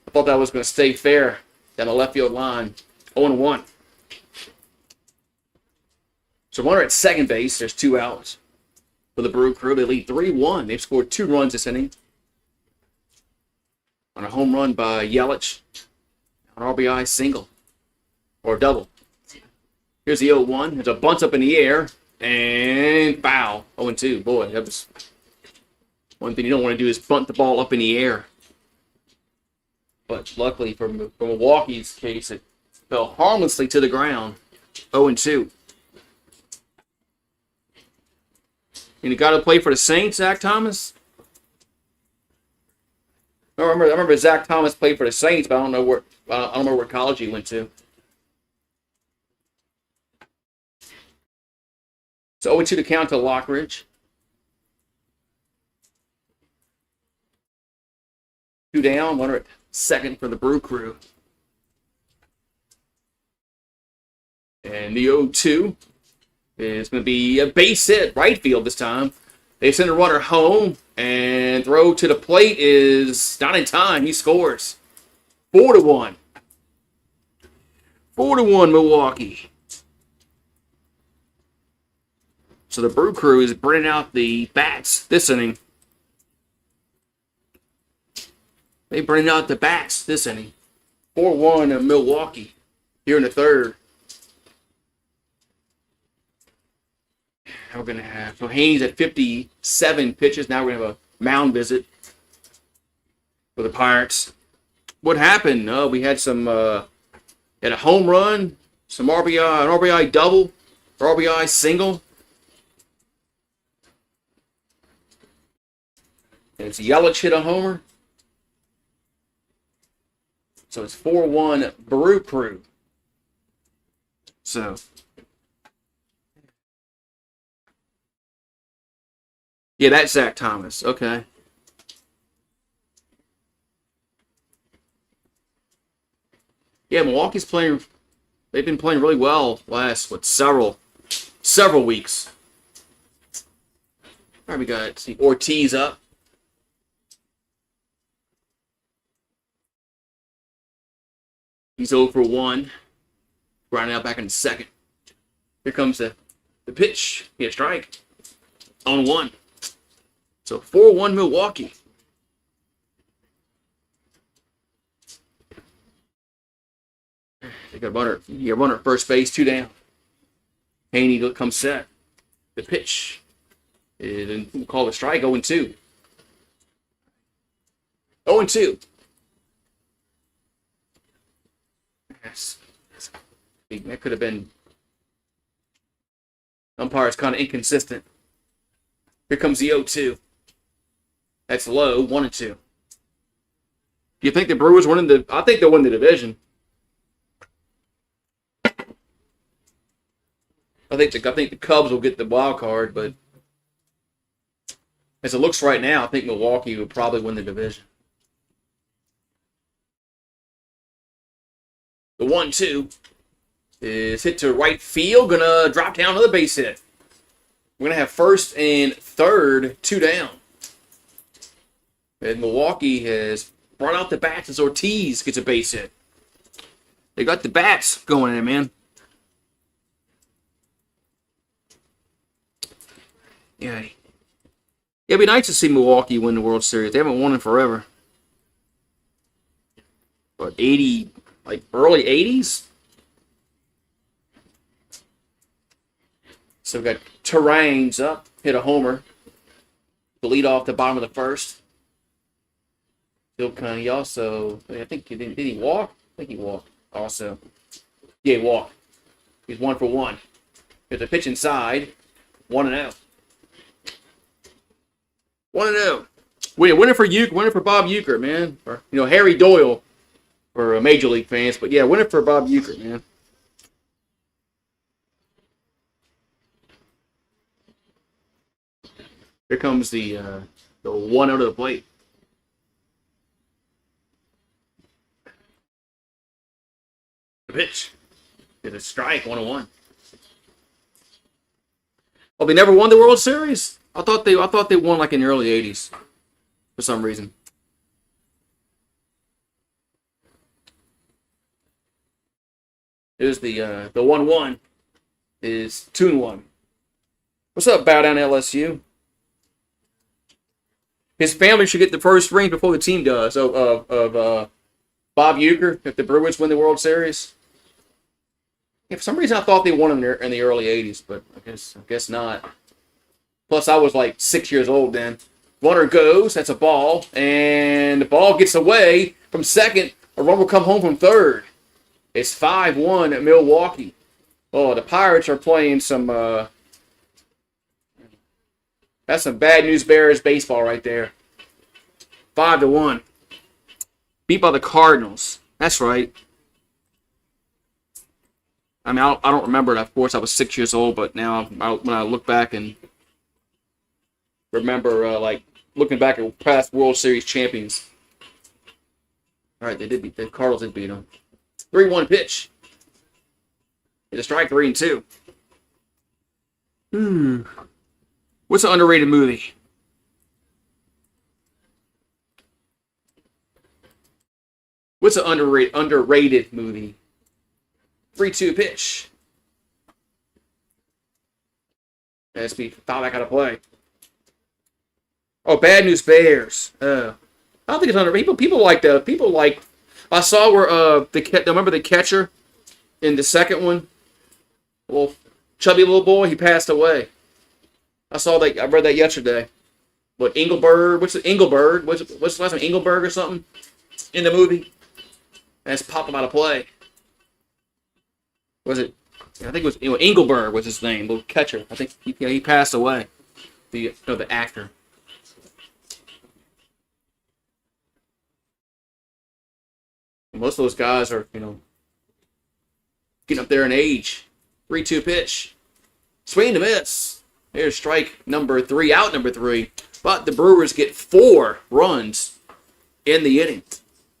I thought that was going to stay fair down the left field line. 0-1. So runner at second base. There's 2 outs for the Brew Crew. They lead 3-1. They've scored 2 runs this inning. On a home run by Yelich. An RBI single. Or double. Here's the 0-1. There's a bunt up in the air. And foul. 0-2. Boy, that was one thing you don't want to do is bunt the ball up in the air. But luckily for Milwaukee's case, it fell harmlessly to the ground. 0-2. And you got to play for the Saints, Zach Thomas? I remember Zach Thomas played for the Saints, but I don't know where college he went to. So 0-2 to count to Lockridge. 2 down, runner at second for the Brew Crew. And the 0-2 is going to be a base hit, right field this time. They send a runner home, and throw to the plate is not in time. He scores. 4-1. 4-1 Milwaukee. So the Brew Crew is bringing out the bats this inning. They bring out the bats this inning. 4-1 of Milwaukee here in the third. Now we're going to have, so Haney's at 57 pitches. Now we're going to have a mound visit for the Pirates. What happened? We had had a home run, some RBI, an RBI double, RBI single. And it's Yelich hit a homer. So it's 4-1 Brew Crew. So yeah, that's Zach Thomas. Okay. Yeah, Milwaukee's playing. They've been playing really well last several weeks. All right, we got Ortiz up. He's 0-for-1. Grinding out back in the second. Here comes the pitch. He had a strike. 0-1. So 4-1 Milwaukee. They got a runner at first base, 2 down. Haney comes set. The pitch. And we'll call it a strike, 0-2. 0-2. Yes. That could have been. Umpire's kind of inconsistent. Here comes the 0-2. That's low, 1-2. Do you think the Brewers winning the? I think they'll win the division. I think the Cubs will get the wild card, but as it looks right now, I think Milwaukee will probably win the division. The 1-2 is hit to right field. Gonna drop down another base hit. We're gonna have first and third, 2 down. And Milwaukee has brought out the bats as Ortiz gets a base hit. They got the bats going in, man. Yeah. It'd be nice to see Milwaukee win the World Series. They haven't won in forever. But 80, like early 80s? So we got Terrains up, hit a homer. The lead off the bottom of the first. Bill Conn, he also, I think, did he walk? I think he walked also. Yeah, he walked. He's 1 for 1. Here's a pitch inside. 1-0. 1-0. Winner for Bob Uecker, man. Or, Harry Doyle for Major League fans. But yeah, winner for Bob Uecker, man. Here comes the 1 out of the plate. The pitch. It's a strike, 1-1. Oh, they never won the World Series? I thought they won like in the early 80s for some reason. Here's the 1-1 is 2-1. What's up, Bow Down LSU? His family should get the first ring before the team does. Of Bob Uecker, if the Brewers win the World Series. Yeah, for some reason, I thought they won in the early 80s, but I guess not. Plus, I was like 6 years old then. Runner goes, that's a ball, and the ball gets away from second. A run will come home from third. It's 5-1 at Milwaukee. Oh, the Pirates are playing some... that's some bad news Bears baseball right there. 5-1. Beat by the Cardinals. That's right. I mean, I don't remember it. Of course, I was 6 years old, but now when I look back and remember, looking back at past World Series champions. All right, the Cardinals did beat them. 3-1 pitch. It's a strike, 3-2. What's an underrated movie? What's an underrated movie? 3-2 pitch. That's me. Thought I gotta play. Oh, Bad News Bears. I don't think it's underrated. People like. I saw where remember the catcher in the second one, little chubby little boy. He passed away. I saw that. I read that yesterday. What Engelberg? What's Engelberg? What's the last name? Engelberg or something in the movie? That's popped him out of play. Was it? I think it was Engelberg was his name, little catcher. I think he passed away. The actor. Most of those guys are getting up there in age. 3-2 pitch, swing to miss. Here's strike number 3, out number 3. But the Brewers get 4 runs in the inning.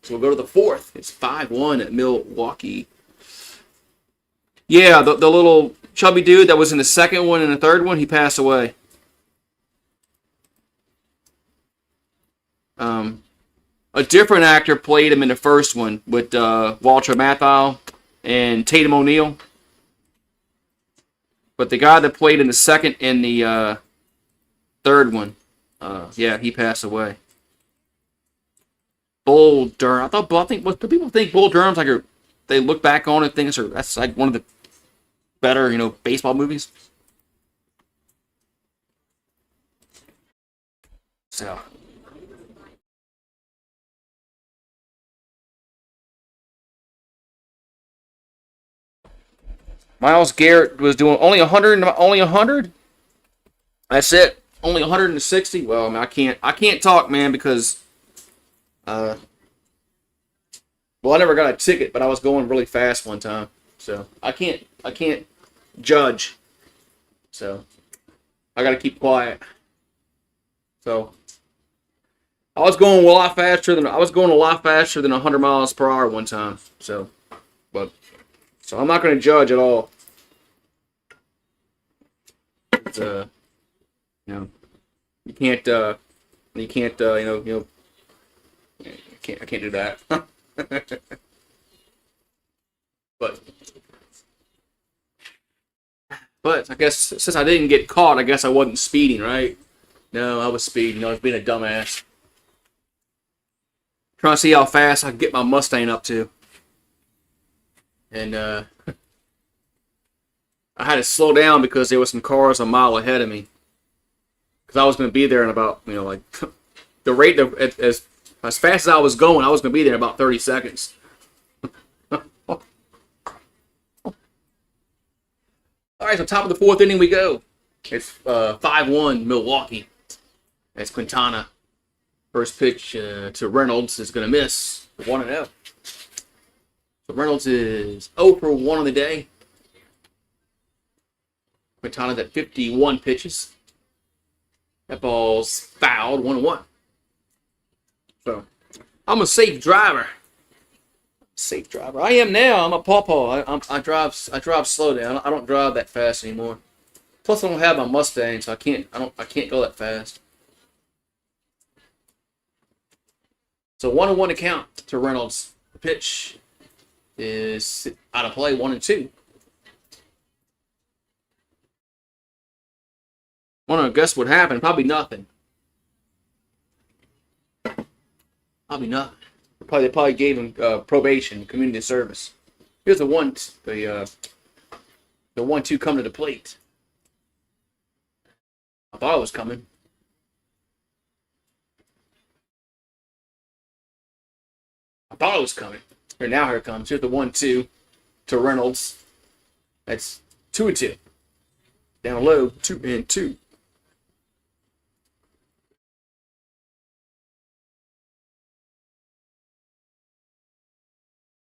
So we'll go to the 4th. It's 5-1 at Milwaukee. Yeah, the little chubby dude that was in the second one and the third one, he passed away. A different actor played him in the first one with Walter Matthau and Tatum O'Neal. But the guy that played in the second and the third one, he passed away. Bull Durham. I think people think Bull Durham's like they look back on it and think that's like one of the better, baseball movies. So. Myles Garrett was doing only 100. That's it. Only 160. Well, I mean, I can't talk, man, because I never got a ticket, but I was going really fast one time. So, I can't judge. So, I got to keep quiet. So, I was going a lot faster than 100 miles per hour one time. So I'm not going to judge at all. It's, you can't I can't do that. But I guess since I didn't get caught, I guess I wasn't speeding, right? No, I was speeding. I was being a dumbass. Trying to see how fast I can get my Mustang up to. And I had to slow down because there were some cars a mile ahead of me. Because I was going to be there in about, the rate of, as As fast as I was going to be there in about 30 seconds. All right, so top of the fourth inning we go. It's 5-1 Milwaukee. That's Quintana. First pitch to Reynolds is going to miss 1-0. So Reynolds is 0 for 1 on the day. Quintana's at 51 pitches. That ball's fouled 1-1. So I'm a safe driver. I am now. I'm a pawpaw. I drive slow down. I don't drive that fast anymore. Plus, I don't have my Mustang, so I can't go that fast. So 1-1 to count to Reynolds. The pitch is out of play, 1-2. Want to guess what happened? Probably nothing. They probably gave him probation, community service. Here's the 1-2 coming to the plate. I thought it was coming. Here it comes. Here's the 1-2 to Reynolds. That's 2-2. Down low, 2-2.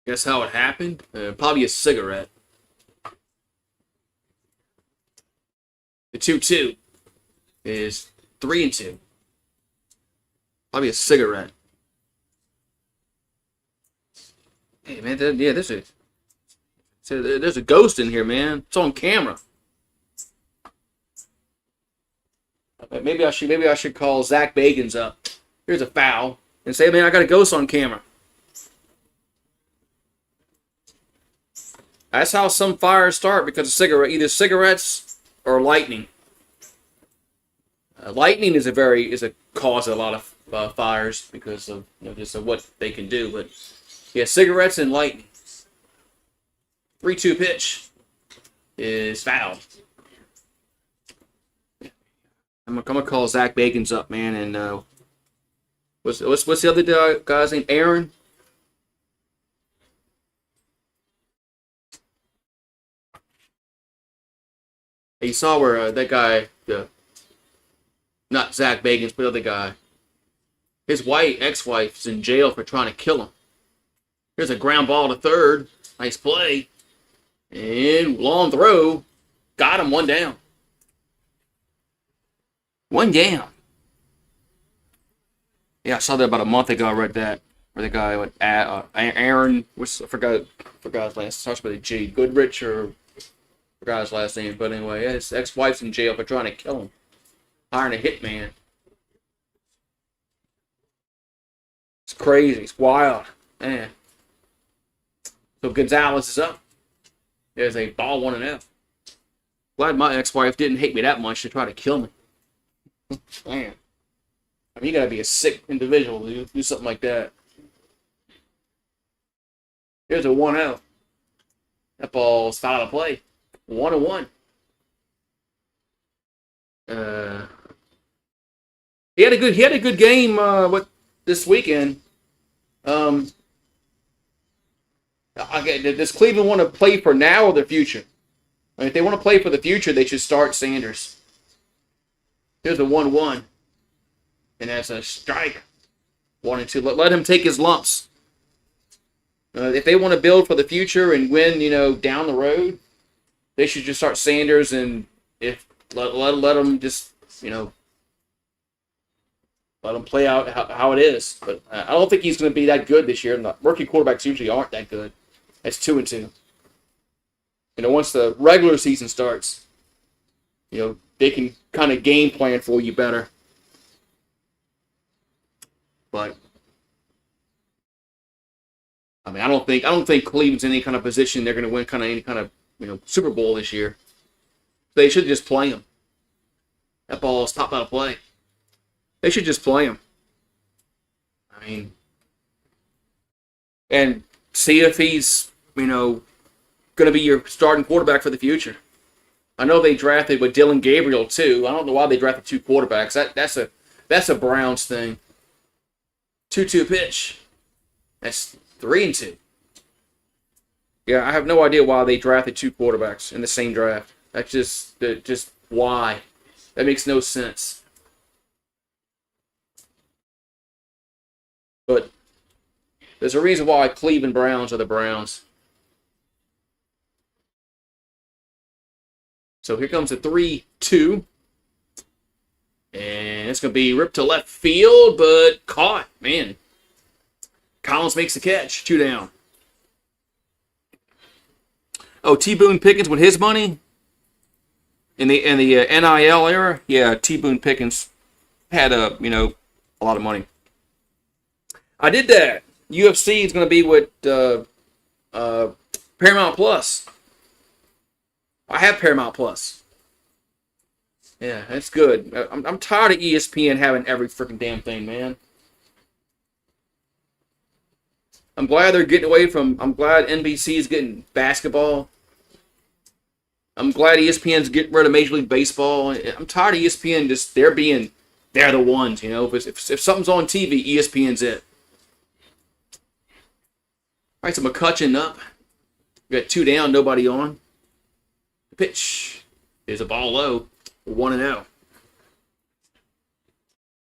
Guess how it happened? Probably a cigarette. The 2-2 is 3-2. Probably a cigarette. Hey man, there's a ghost in here, man. It's on camera. Maybe I should call Zach Bagans up. Here's a foul and say, man, I got a ghost on camera. That's how some fires start, because of either cigarettes or lightning. Lightning is a cause of a lot of fires because of just of what they can do. But yeah, cigarettes and lightning. 3-2 pitch is fouled. I'm gonna call Zach Bagans up, man, and what's the other guy's name? Aaron. You saw where that guy, not Zach Bagans, but the other guy, his ex-wife, is in jail for trying to kill him. Here's a ground ball to third. Nice play. And long throw. Got him, 1 down. 1 down. Yeah, I saw that about a month ago. I read that. Where the guy went, Aaron, I forgot his last name. Starts with a G. Goodrich or... forgot his last name, but anyway, his ex-wife's in jail for trying to kill him. Hiring a hitman. It's crazy. It's wild. Man. So Gonzalez is up. There's a ball 1-0. Glad my ex-wife didn't hate me that much to try to kill me. Man. I mean, you gotta be a sick individual to do something like that. Here's a 1-0. That ball's foul of play. 1-1. He had a good game this weekend. Does Cleveland want to play for now or the future? I mean, if they want to play for the future, they should start Sanders. Here's a 1-1. And that's a strike. 1-2. Let him take his lumps. If they want to build for the future and win, down the road, they should just start Sanders, and if let them just, let him play out how it is. But I don't think he's going to be that good this year. And the rookie quarterbacks usually aren't that good. That's 2-2. Once the regular season starts, they can kind of game plan for you better. But I mean, I don't think Cleveland's in any kind of position they're going to win any kind of Super Bowl this year. They should just play him. That ball is popped out of play. They should just play him. I mean, and see if he's, going to be your starting quarterback for the future. I know they drafted with Dylan Gabriel too. I don't know why they drafted 2 quarterbacks. That's a Browns thing. 2-2 pitch. That's 3-2. Yeah, I have no idea why they drafted 2 quarterbacks in the same draft. That's just why. That makes no sense. But there's a reason why Cleveland Browns are the Browns. So here comes a 3-2. And it's going to be ripped to left field, but caught. Man. Collins makes the catch. 2 down. Oh, T. Boone Pickens with his money in the NIL era. Yeah, T. Boone Pickens had a lot of money. I did that. UFC is going to be with Paramount Plus. I have Paramount Plus. Yeah, that's good. I'm tired of ESPN having every freaking damn thing, man. I'm glad they're getting away from. I'm glad NBC is getting basketball. I'm glad ESPN's getting rid of Major League Baseball. I'm tired of ESPN just they're the ones, you know. If something's on TV, ESPN's it. All right, so McCutchen up. We got 2 down, nobody on. The pitch is a ball low. 1-0.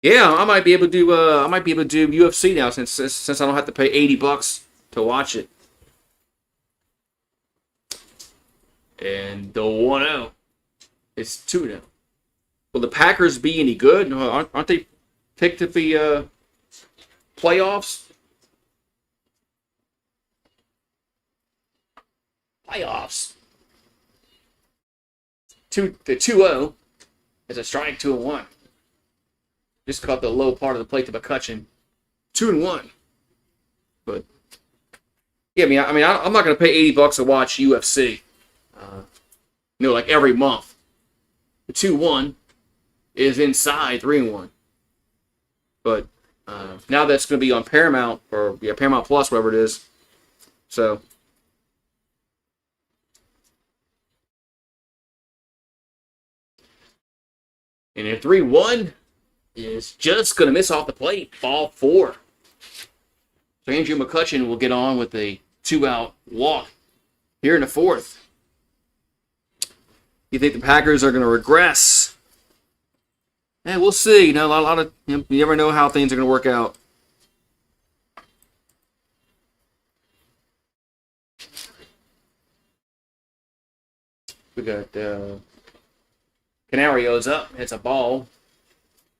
Yeah, I might be able to do. UFC now since I don't have to pay $80 to watch it. And the 1-0. It's 2-0. Will the Packers be any good? Aren't they picked to be playoffs? Playoffs. The 2-0 is a strike. 2-1. Just caught the low part of the plate to McCutchen. 2-1. But yeah, I'm not going to pay $80 to watch UFC. Like every month. The 2-1 is inside 3-1. But now that's going to be on Paramount or Paramount Plus, whatever it is. So. And a 3-1 is just going to miss off the plate. Ball 4. So Andrew McCutchen will get on with a 2-out walk here in the 4th. You think the Packers are going to regress? Yeah, we'll see. A lot of you never know how things are going to work out. We got Canario's up. It's a ball.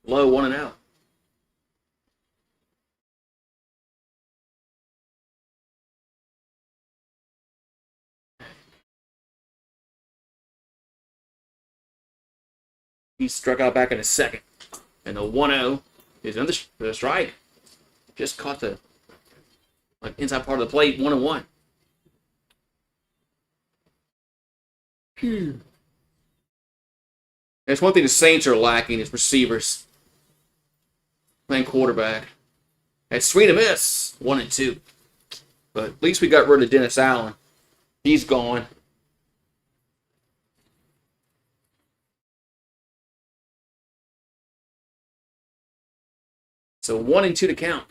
Low 1-0. He struck out back in a second. And the 1-0 is another strike. Just caught the inside part of the plate. 1-1. That's one thing the Saints are lacking is receivers. Playing quarterback. That's swing and miss. 1-2. But at least we got rid of Dennis Allen. He's gone. So 1-2 to count.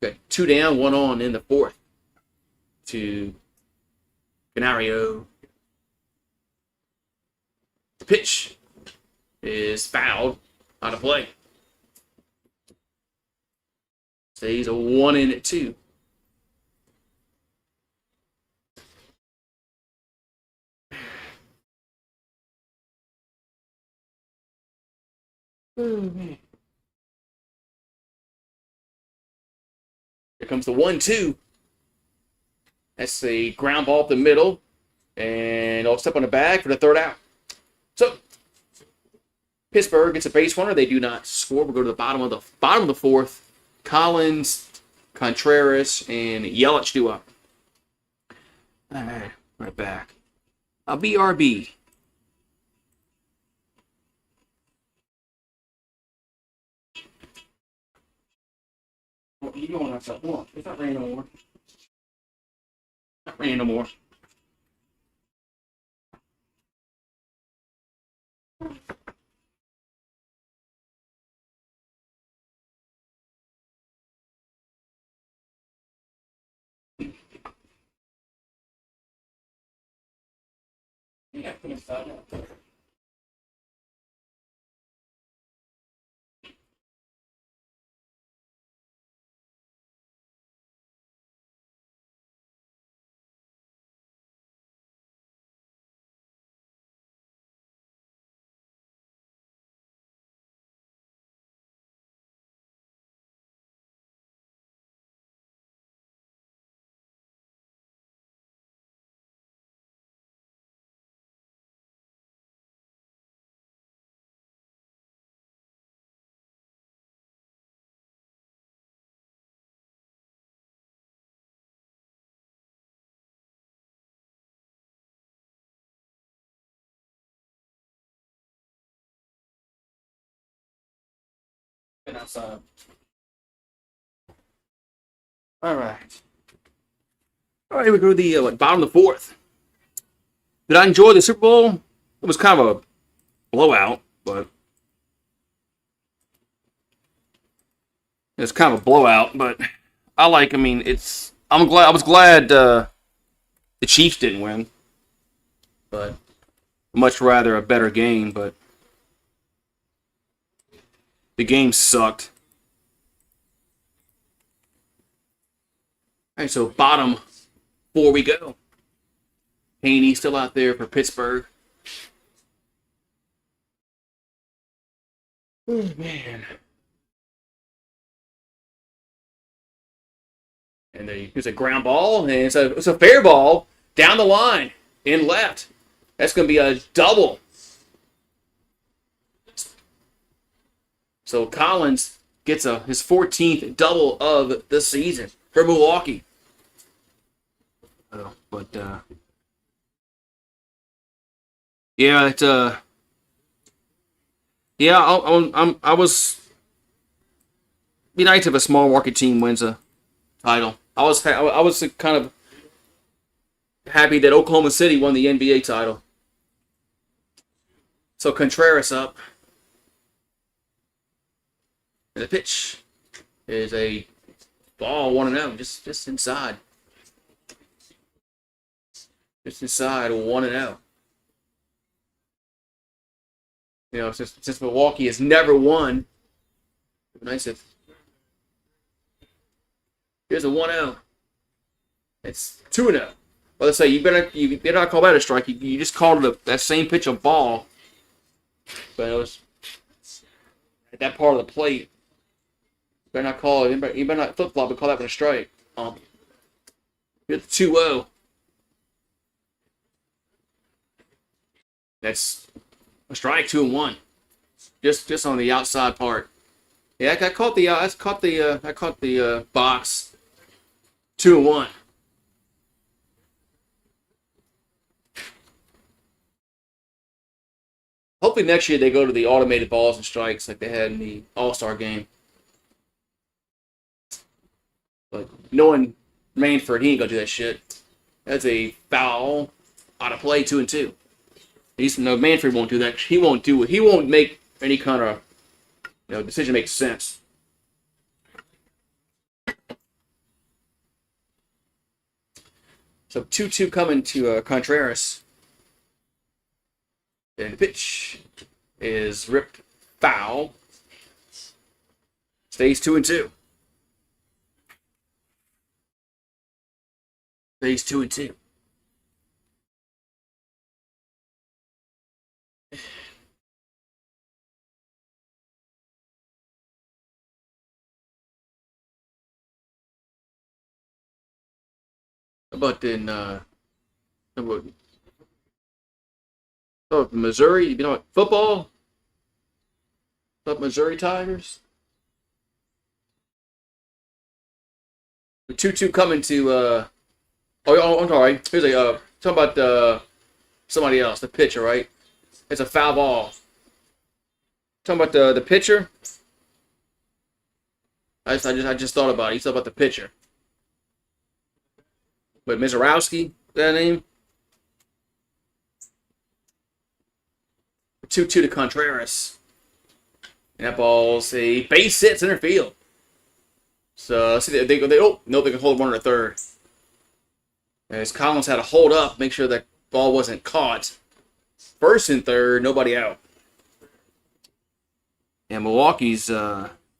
Got 2 down, 1 on in the 4th. To Canario. The pitch is fouled out of play. Stays a 1-2. Oh, man. Here comes the 1-2. That's the ground ball up the middle. And I'll step on the bag for the 3rd out. So, Pittsburgh gets a base runner. They do not score. We'll go to the bottom of the 4th. Collins, Contreras, and Yelich do up. All right back. A BRB. You don't have to. Hold on. It's not raining no more. Not raining no more. Been outside. All right. All right, we go to the bottom of the fourth. Did I enjoy the Super Bowl? It was kind of a blowout, but it's kind of a blowout. But I mean, I'm glad. I was glad the Chiefs didn't win, but much rather a better game. But the game sucked. All right, so bottom four we go. Haney still out there for Pittsburgh. Oh, man. And there's a ground ball, and it's a fair ball down the line in left. That's going to be a double. So Collins gets his 14th double of the season for Milwaukee. But yeah, yeah, I was be nice if a small market team wins a title. I was kind of happy that Oklahoma City won the NBA title. So Contreras up. And the pitch is a ball 1-0, just inside. Just inside 1-0. You know, since Milwaukee has never won. Nice if here's a 1-0. It's 2-0. Well, let's say you better not call that a strike. You just called that same pitch a ball. But it was at that part of the plate. You better not call it. You better not flip flop and call that one a strike. Here's the 2-0. That's a strike, 2-1. Just on the outside part. Yeah, I caught the box. 2-1. Hopefully next year they go to the automated balls and strikes like they had in the All-Star game. But knowing Manfred, he ain't gonna do that shit. That's a foul out of play, 2-2. Manfred won't do that. He won't make any kind of decision make sense. So 2-2 coming to Contreras. And the pitch is ripped foul. Stays 2-2. Stays 2-2. But then, Missouri, football? About Missouri Tigers? The 2-2 coming to, I'm sorry. Here's talking about somebody else, the pitcher, right? It's a foul ball. Talking about the pitcher? I just thought about it. You thought about the pitcher. But Mizorowski, is that name? 2-2 to Contreras. And that ball's a base hit center field. So see they can hold one in the third. As Collins had to hold up, make sure that ball wasn't caught. First and third, nobody out. And Milwaukee's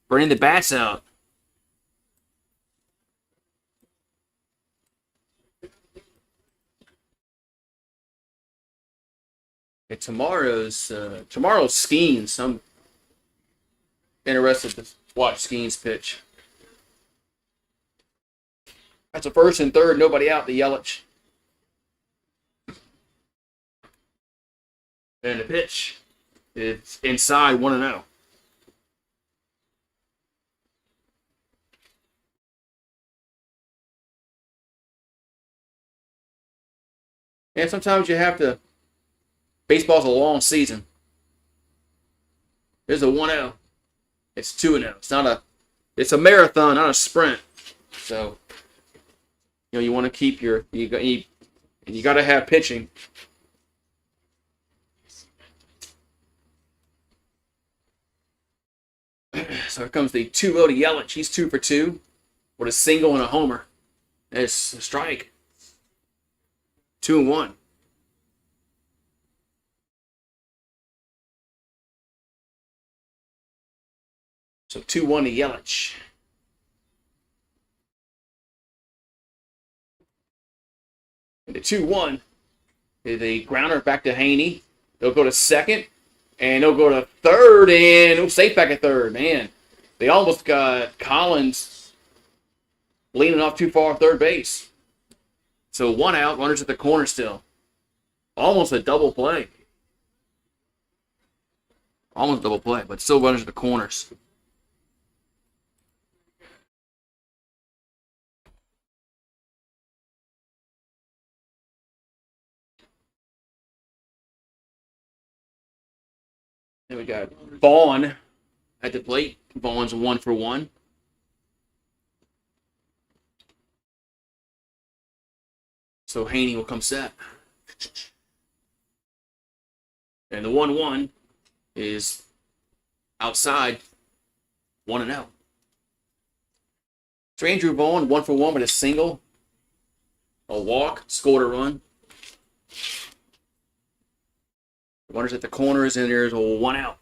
bringing the bats out. And tomorrow's Skeens. I'm interested to watch Skeens pitch. That's a first and third, nobody out. The Yelich. And the pitch is inside 1-0. And sometimes you have to. Baseball's a long season. There's a 1-0. It's 2-0. It's a marathon, not a sprint. So, you want to keep you got to have pitching. So here comes the 2-0 to Yelich. He's 2 for 2 with a single and a homer. It's a strike. 2-1. So 2-1 to Yelich. And the 2-1 is a grounder back to Haney. They'll go to second. And they'll go to third. And safe back at third. Man, they almost got Collins leaning off too far third base. So 1 out. Runners at the corner still. Almost a double play. Almost a double play. But still runners at the corners. Then we got Vaughn at the plate. Vaughn's 1 for 1. So Haney will come set. And the 1-1 is outside 1-0. So Andrew Vaughn 1 for 1 with a single, a walk, scored a run. Runners at the corners, and there's a 1 out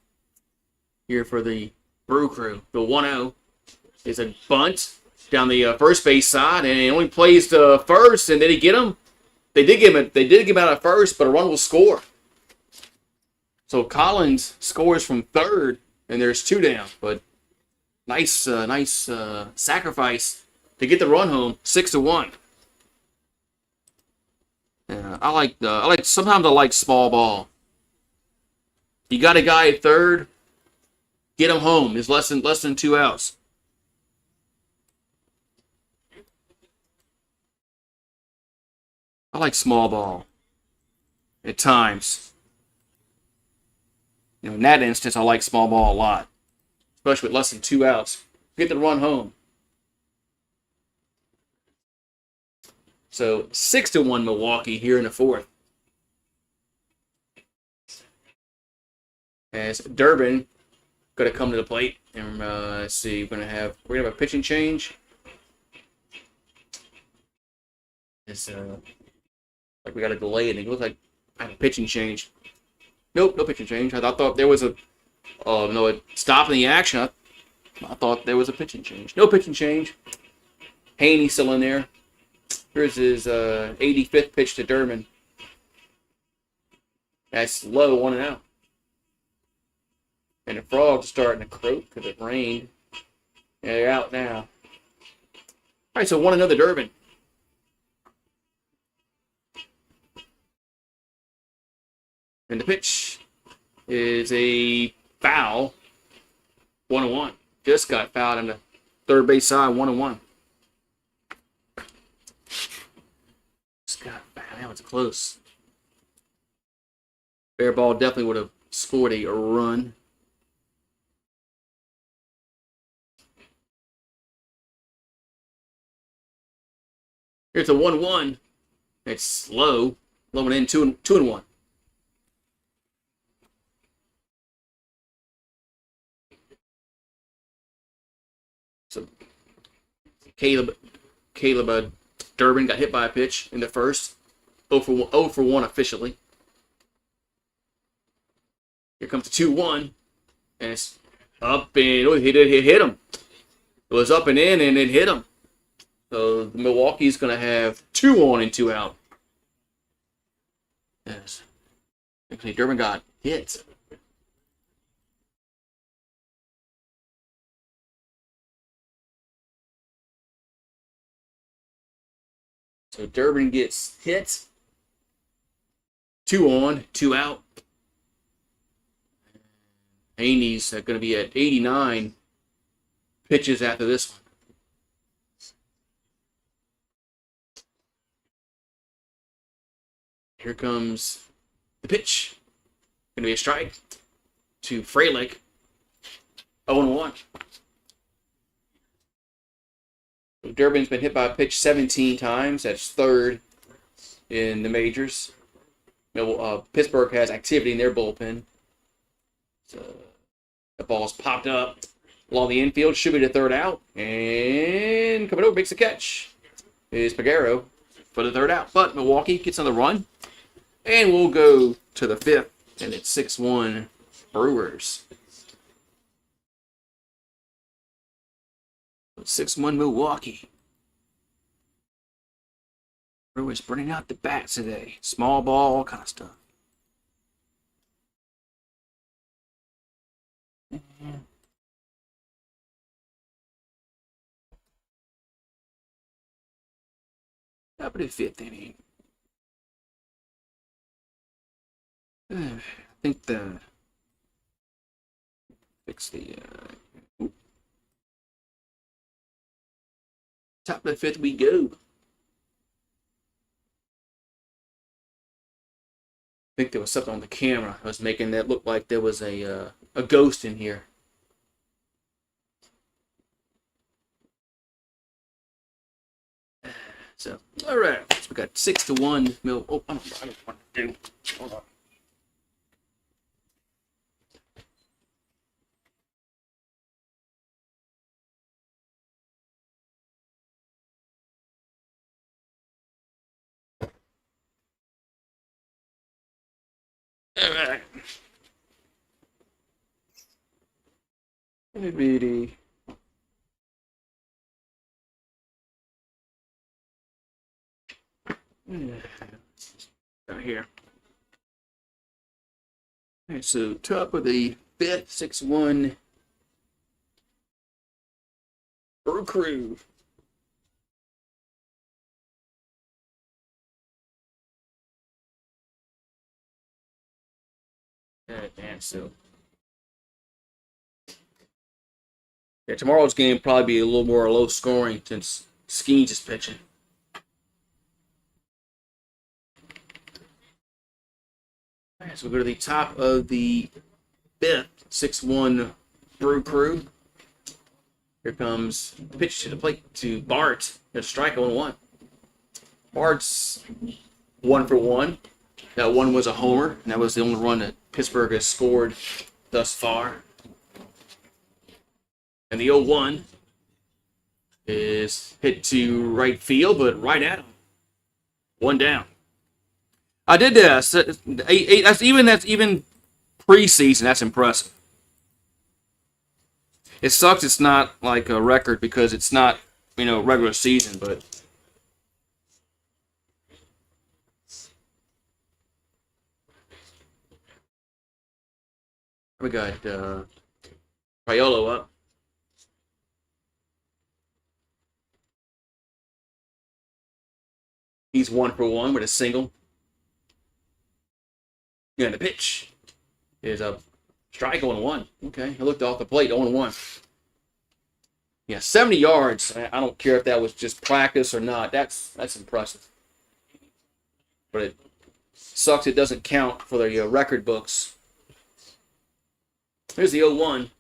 here for the Brew Crew. The 1-0 is a bunt down the first base side, and it only plays to first. And did he get him? They did give him out at first, but a run will score. So Collins scores from third, and there's 2 down. But nice sacrifice to get the run home, 6-1. Sometimes I like small ball. You got a guy at third, get him home. There's less than 2 outs. I like small ball at times. In that instance, I like small ball a lot, especially with less than 2 outs. Get the run home. So 6-1 Milwaukee here in the 4th. As Durbin going to come to the plate, and let's see, we're gonna have a pitching change. It's like we got a delay, and it looks like I have a pitching change. Nope, no pitching change. I thought there was a stop in the action. I thought there was a pitching change. No pitching change. Haney still in there. Here's his 85th pitch to Durbin. That's low, 1-0. And the frogs are starting to croak because it rained. Yeah, they're out now. All right, so 1-0 to Durbin. And the pitch is a foul. 1-1. Just got fouled on the third base side. 1-1. Just got fouled. That was close. Fair ball definitely would have scored a run. Here's a 1-1. It's slow. Low and in, 2-1. So Caleb Durbin got hit by a pitch in the first. 0 for 1 officially. Here comes the 2-1. And it's up and oh, it hit him. It was up and in and it hit him. So Milwaukee's going to have 2 on and 2 out. Yes. Actually, Durbin got hit. So Durbin gets hit. 2 on, 2 out. Haney's going to be at 89 pitches after this one. Here comes the pitch. Going to be a strike to Frelick. 0-1. Durbin's been hit by a pitch 17 times. That's third in the majors. Pittsburgh has activity in their bullpen. So the ball's popped up along the infield. Should be the third out. And coming over, makes the catch. Is Pagero for the third out. But Milwaukee gets on the run. And we'll go to the 5th. And it's 6-1 Brewers. 6-1 Milwaukee. Brewers bringing out the bats today. Small ball, all kind of stuff. Top of the 5th inning. I think fix the top of the 5th we go. I think there was something on the camera I was making that look like there was a ghost in here. So, all right, so we got 6-1 Mil. Oh, I don't want to do. Hold on. All right. Maybe right here. All right, so top of the 5th, 6-1 Brew Crew. Damn, so yeah, tomorrow's game probably be a little more low scoring since Skeens is pitching. All right, so we go to the top of the 5th, 6-1 Brew Crew. Here comes the pitch to the plate to Bart. There's a strike 0-1. Bart's 1 for 1. That one was a homer, and that was the only run that Pittsburgh has scored thus far. And the 0-1 is hit to right field, but right at him. 1 down. I did this. That's even preseason. That's impressive. It sucks it's not like a record because it's not, regular season, but we got Piolo up. He's 1 for 1 with a single. And the pitch is a strike 0-1. Okay, I looked off the plate 0-1. Yeah, 70 yards. I don't care if that was just practice or not. That's impressive. But it sucks it doesn't count for the record books. Here's the 0-1.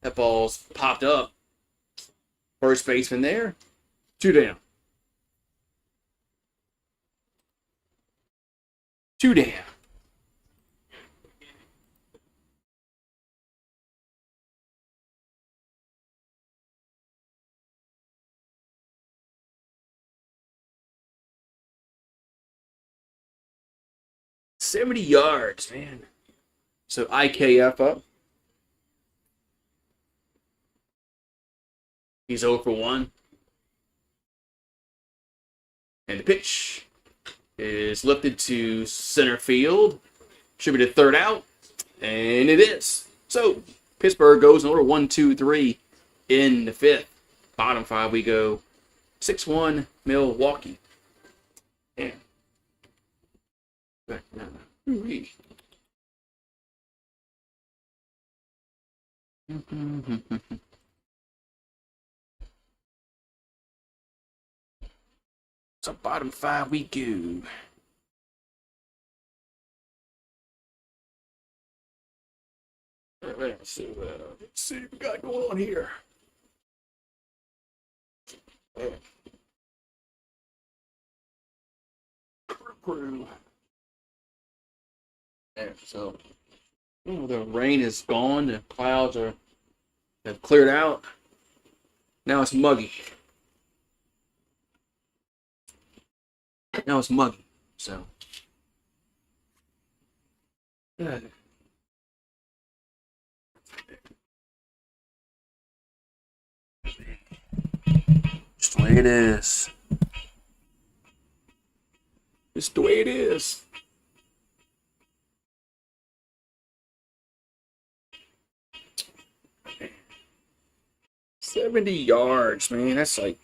That ball's popped up. First baseman there. 2 down. 2 down. "70 yards, man." So IKF up. He's 0 for 1. And the pitch is lifted to center field. Should be the third out. And it is. So Pittsburgh goes in order 1, 2, 3 in the fifth. Bottom 5 we go 6-1 Milwaukee. Yeah. So bottom 5 we go. Let's see what we got going on here. Crew. Yeah, so the rain is gone. The clouds have cleared out. Now it's muggy. So. Just the way it is. Just the way it is. Man. 70 yards, man. That's like.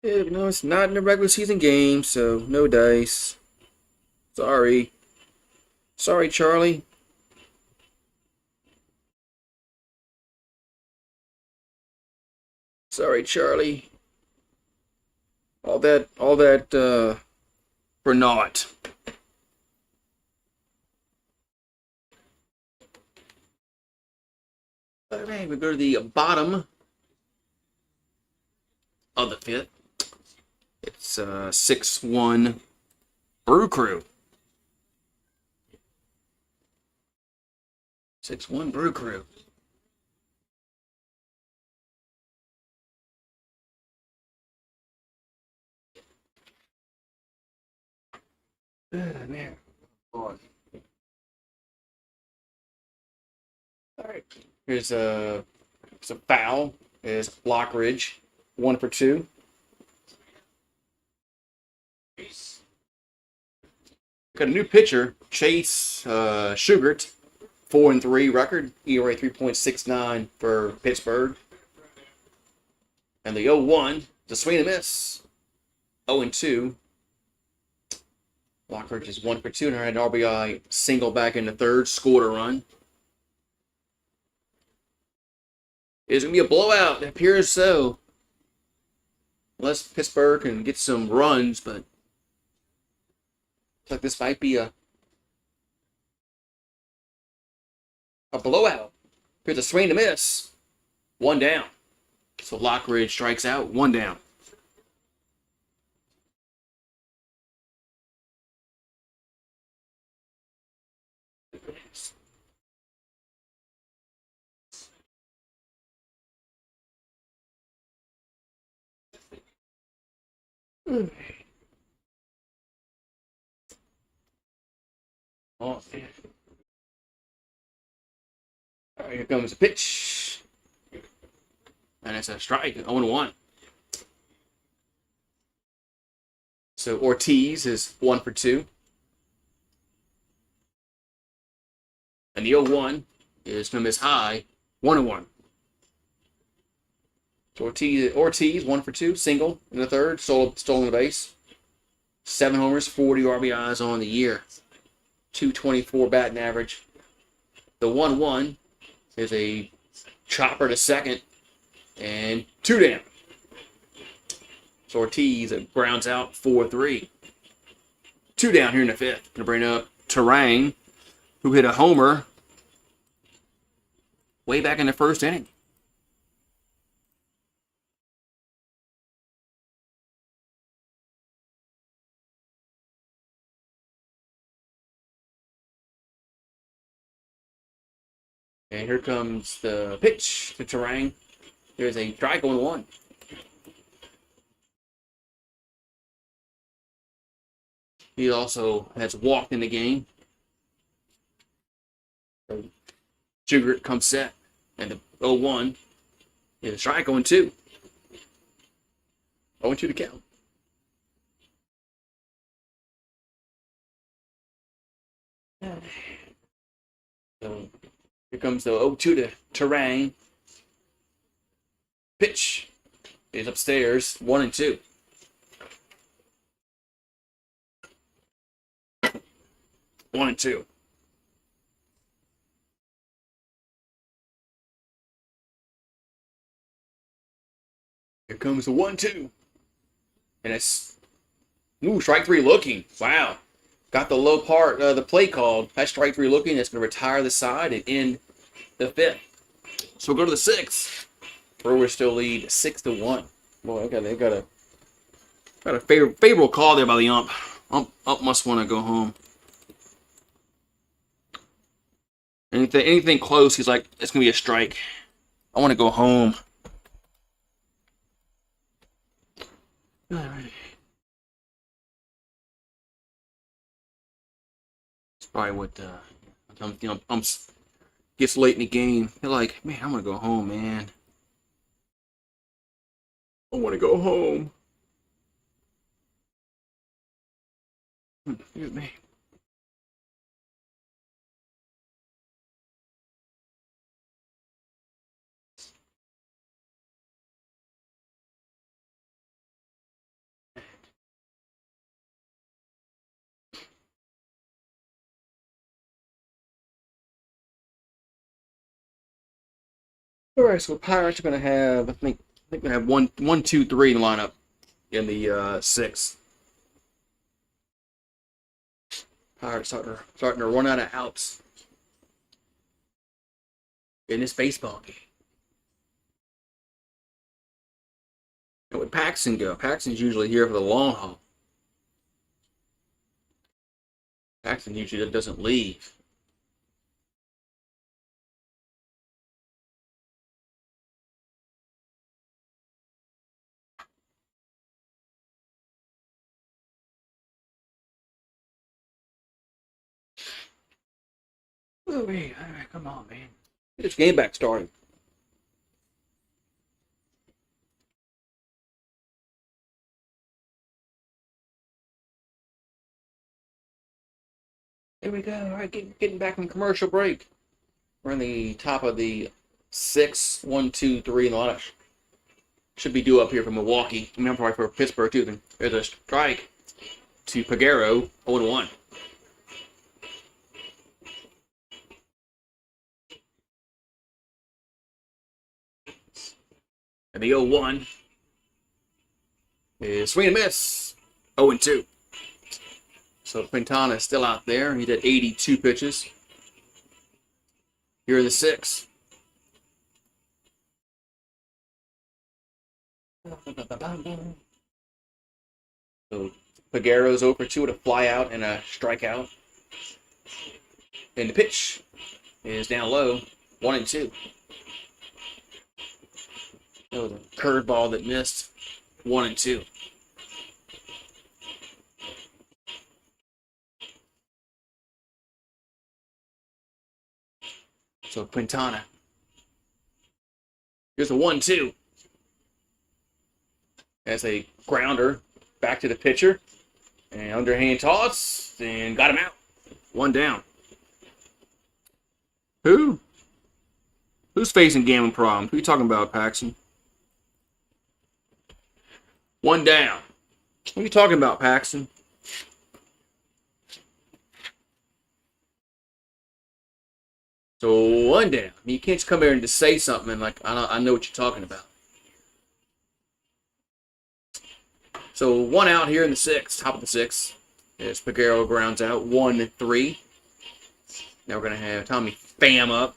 Yeah, no, it's not in a regular season game, so no dice. Sorry. Sorry, Charlie. Sorry, Charlie. All that for naught. Alright, we go to the bottom of the fifth. It's 6-1 Brew Crew. 6-1 Brew Crew. Man. All right. Here's a foul. Is Lockridge 1 for 2. Got a new pitcher, Chase Sugart, 4-3 record, ERA 3.69 for Pittsburgh. And the 0-1, the swing and miss, 0-2. Lockridge is 1 for 2 and had an RBI single back in the third, scored a run. It's going to be a blowout. It appears so. Unless Pittsburgh can get some runs, but looks like this might be a blowout. Here's a swing to miss. 1 down. So Lockridge strikes out, 1 down. Oh, man. All right, here comes a pitch. And it's a strike, 0-1. So Ortiz is 1 for 2. And the 0-1 is from his high, 1-1. So Ortiz 1 for 2, single in the third, stolen the base. 7 homers, 40 RBIs on the year. 224 batting average. The 1-1 is a chopper to second and 2 down. So Ortiz grounds out 4-3. 2 down here in the fifth. Gonna bring up Terang, who hit a homer way back in the first inning. And here comes the pitch to Terang. There's a strike on 1. He also has walked in the game. Sugar comes set. And the 0-1 is a strike on 2. 0-2 to count. So here comes the 0-2 to Terang. Pitch is upstairs. 1-2. One and two. Here comes the 1-2. And it's strike 3 looking. Wow. Got the low part the play called. That's strike 3 looking. That's going to retire the side and end the 5th. So we'll go to the 6th. Brewers still lead 6-1. Boy, they got a favorable call there by the ump. Ump must want to go home. Anything close, he's like, it's gonna be a strike. I want to go home. All right. It's probably what umps gets late in the game. They're like, man, I'm gonna go home, man. I want to go home. Excuse me. All right, so Pirates are gonna have, I think we're gonna have 1, 2, 3 in the lineup in the 6th. Pirates starting to run out of outs in this baseball game. And with Paxton go, Paxton's usually here for the long haul. Paxton usually doesn't leave. Oh, wait, all right, come on, man. Get this game back started. Here we go. All right, getting back from commercial break. We're in the top of the 6, 1, 2, 3 in the lineup. Should be due up here for Milwaukee. I mean, I'm probably for Pittsburgh too. Then there's a strike to Pagero, 0-1. And the 0-1 is swing and miss, 0-2. So Quintana is still out there. He did 82 pitches. Here in the 6th. So Paguero's 0-2 with a fly out and a strikeout. And the pitch is down low, 1-2. Oh, the curveball that missed, 1-2. So Quintana. Here's a 1-2. As a grounder back to the pitcher. And underhand toss. And got him out. 1 down. Who? Who's facing gambling problems? Who are you talking about, Paxton? 1 down. What are you talking about, Paxton? So 1 down. I mean, you can't just come here and just say something and like, I know what you're talking about. So 1 out here in the 6th, top of the 6th. As Pagero grounds out, 1-3. Now we're going to have Tommy Pham up.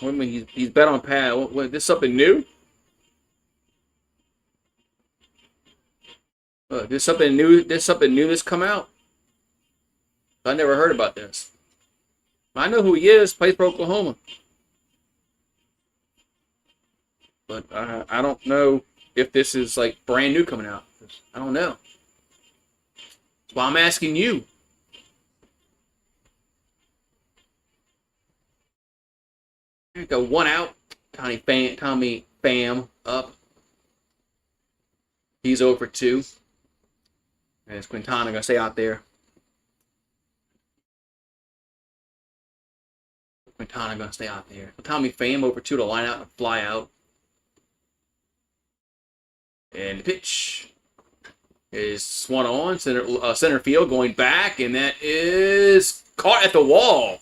He's bet on pad. What, this something new? There's something new. There's something new that's come out. I never heard about this. I know who he is. Plays for Oklahoma. But I don't know if this is like brand new coming out. I don't know. That's why I'm asking you. There you go. 1 out. Tommy Pham up. He's over 2. And it's Quintana going to stay out there. Quintana going to stay out there. Tommy Pham over 2 to line out and fly out. And the pitch is swung on. Center field going back. And that is caught at the wall.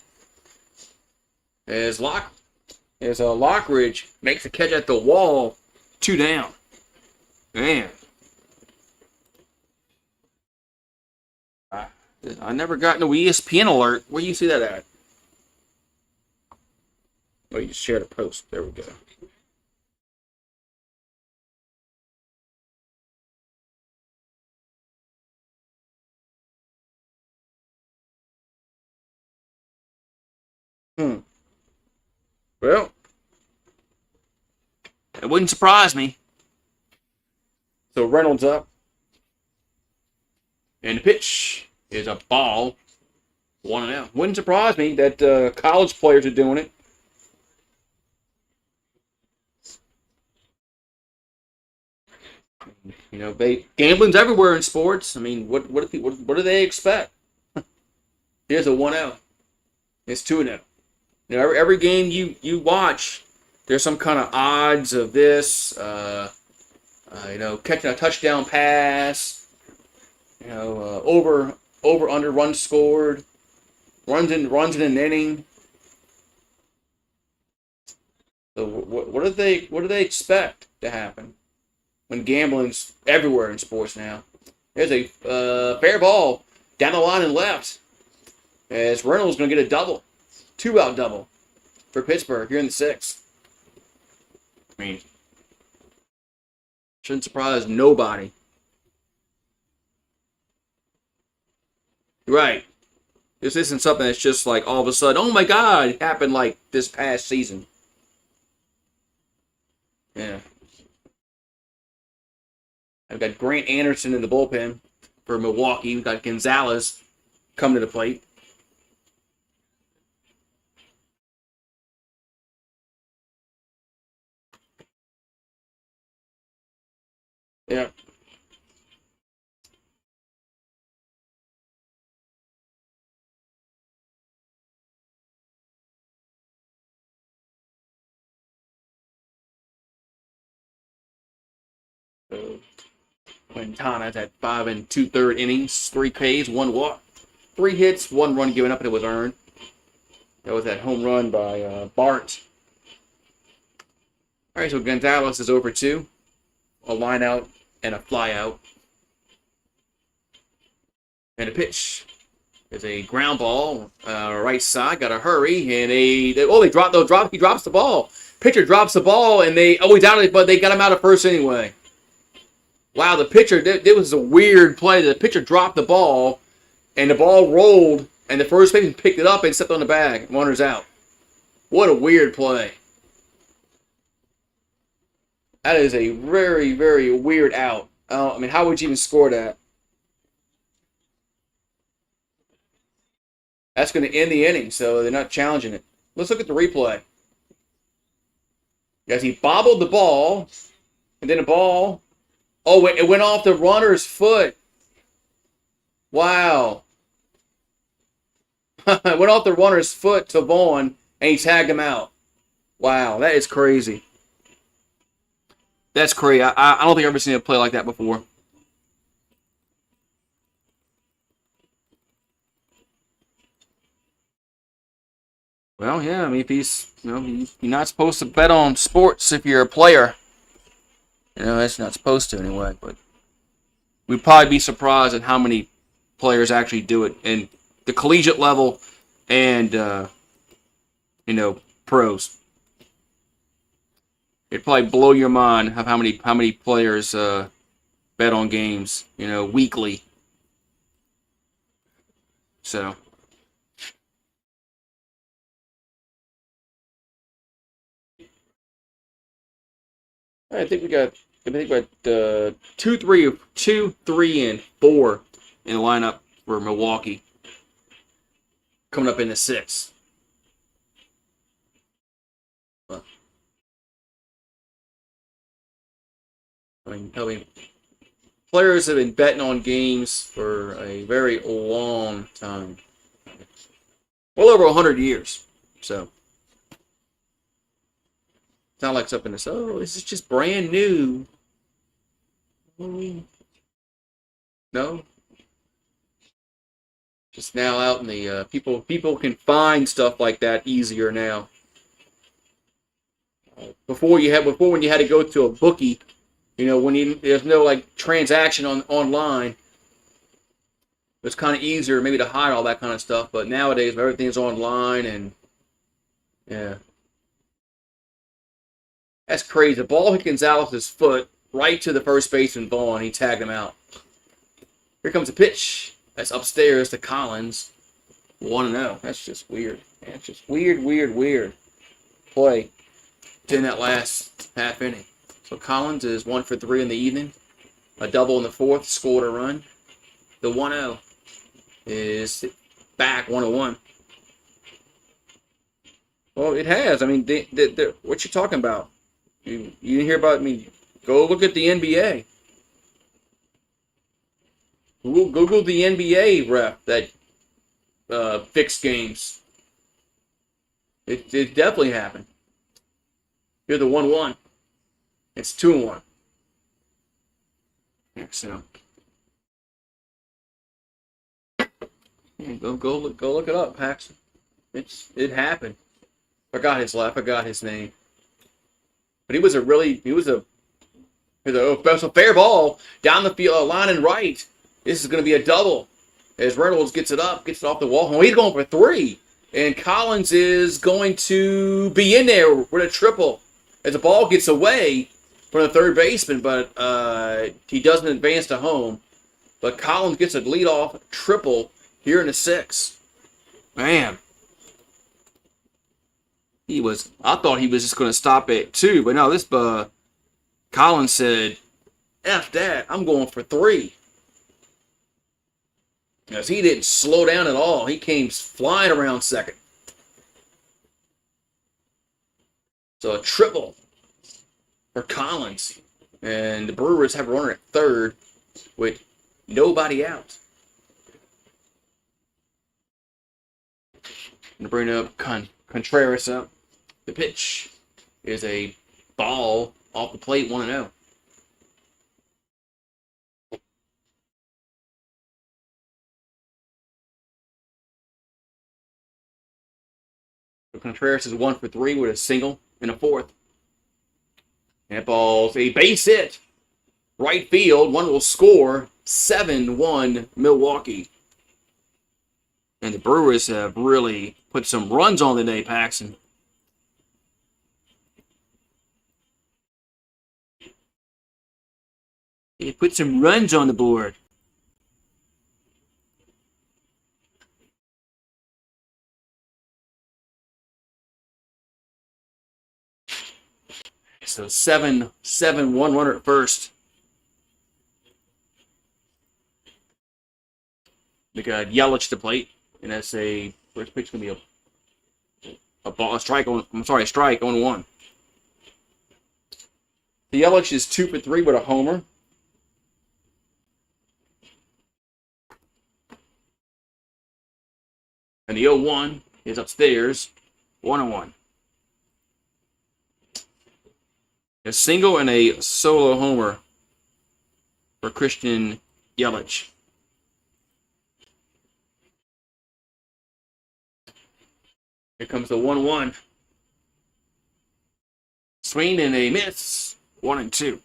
As Lockridge makes a catch at the wall. 2 down. Man. I never got no ESPN alert. Where do you see that at? Oh, you shared a post. There we go. Well, it wouldn't surprise me. So Reynolds up. And the pitch is a ball. 1-0. Wouldn't surprise me that college players are doing it. You know, gambling's everywhere in sports. I mean, what do they expect? Here's a 1-0. It's 2-0. You know, every game you watch, there's some kind of odds of this. You know, catching a touchdown pass. You know, over under runs scored, runs in an inning. So what do they expect to happen when gambling's everywhere in sports now? There's a fair ball down the line and left. As Reynolds going to get a double, 2-out double for Pittsburgh here in the 6th. I mean, shouldn't surprise nobody. Right. This isn't something that's just like all of a sudden, oh my God, it happened like this past season. Yeah. I've got Grant Anderson in the bullpen for Milwaukee. We've got Gonzalez coming to the plate. Yeah. Quintana's at 5 2/3 innings, 3 Ks, 1 walk, 3 hits, 1 run given up, and it was earned. That was that home run by Bart. All right, so Gonzalez is over 2, a line out and a fly out, and a pitch is a ground ball, right side. Got to hurry, and he drops the ball. Pitcher drops the ball, and he's out of it, but they got him out of first anyway. Wow, the pitcher, it was a weird play. The pitcher dropped the ball, and the ball rolled, and the first baseman picked it up and stepped on the bag. Runners out. What a weird play. That is a very, very weird out. I mean, how would you even score that? That's going to end the inning, so they're not challenging it. Let's look at the replay. Yes, he bobbled the ball, and then the ball... Oh, it went off the runner's foot. Wow. It went off the runner's foot to Vaughn, and he tagged him out. Wow, that is crazy. That's crazy. I don't think I've ever seen a play like that before. Well, yeah, I mean, if you're not supposed to bet on sports if you're a player. You know, that's not supposed to anyway, but we'd probably be surprised at how many players actually do it in the collegiate level and, pros. It'd probably blow your mind of how many players bet on games, weekly. So, I think we got 2, 3, and 4 in the lineup for Milwaukee coming up in the 6th. I mean, players have been betting on games for a very long time, well over 100 years. So it's not like something that's, oh, this is just brand new. No, just now out in the people can find stuff like that easier now. Before when you had to go to a bookie, there's no like transaction online. It's kind of easier maybe to hide all that kind of stuff. But nowadays everything's online, and yeah, that's crazy. The ball hit Gonzalez's foot right to the first baseman Vaughn. He tagged him out. Here comes a pitch. That's upstairs to Collins. 1-0. That's just weird. That's just weird play in that last half inning. So Collins is 1 for 3 in the evening. A double in the 4th, scored a run. The 1-0 is back 1-1. Well, it has. I mean, what you talking about? You didn't hear about me? Go look at the NBA. Google the NBA ref that fixed games. It definitely happened. You're the 1-1. It's 2-1. So go look it up, Paxton. It happened. Forgot his name. But he was a fair ball down the field, line and right. This is going to be a double. As Reynolds gets it off the wall. Oh, he's going for 3. And Collins is going to be in there with a triple. As the ball gets away from the third baseman, but he doesn't advance to home. But Collins gets a leadoff triple here in the 6th. Man. I thought he was just going to stop at 2, but no, this Collins said, F that, I'm going for 3. Because he didn't slow down at all. He came flying around second. So a triple for Collins. And the Brewers have a runner at third with nobody out. I'm going to bring up Contreras up. The pitch is a ball off the plate, 1-0. Contreras is 1 for 3 with a single in the 4th. That ball's a base hit. Right field. One will score. 7-1 Milwaukee. And the Brewers have really put some runs on today, Paxton. They put some runs on the board. So 7-1 runner at first. We got Yelich to plate, and that's a first pitch gonna be a strike on 1. The Yelich is 2 for 3 with a homer. And the 0-1 is upstairs, 1-1. A single and a solo homer for Christian Yelich. Here comes the 1-1. Swing and a miss. 1-2.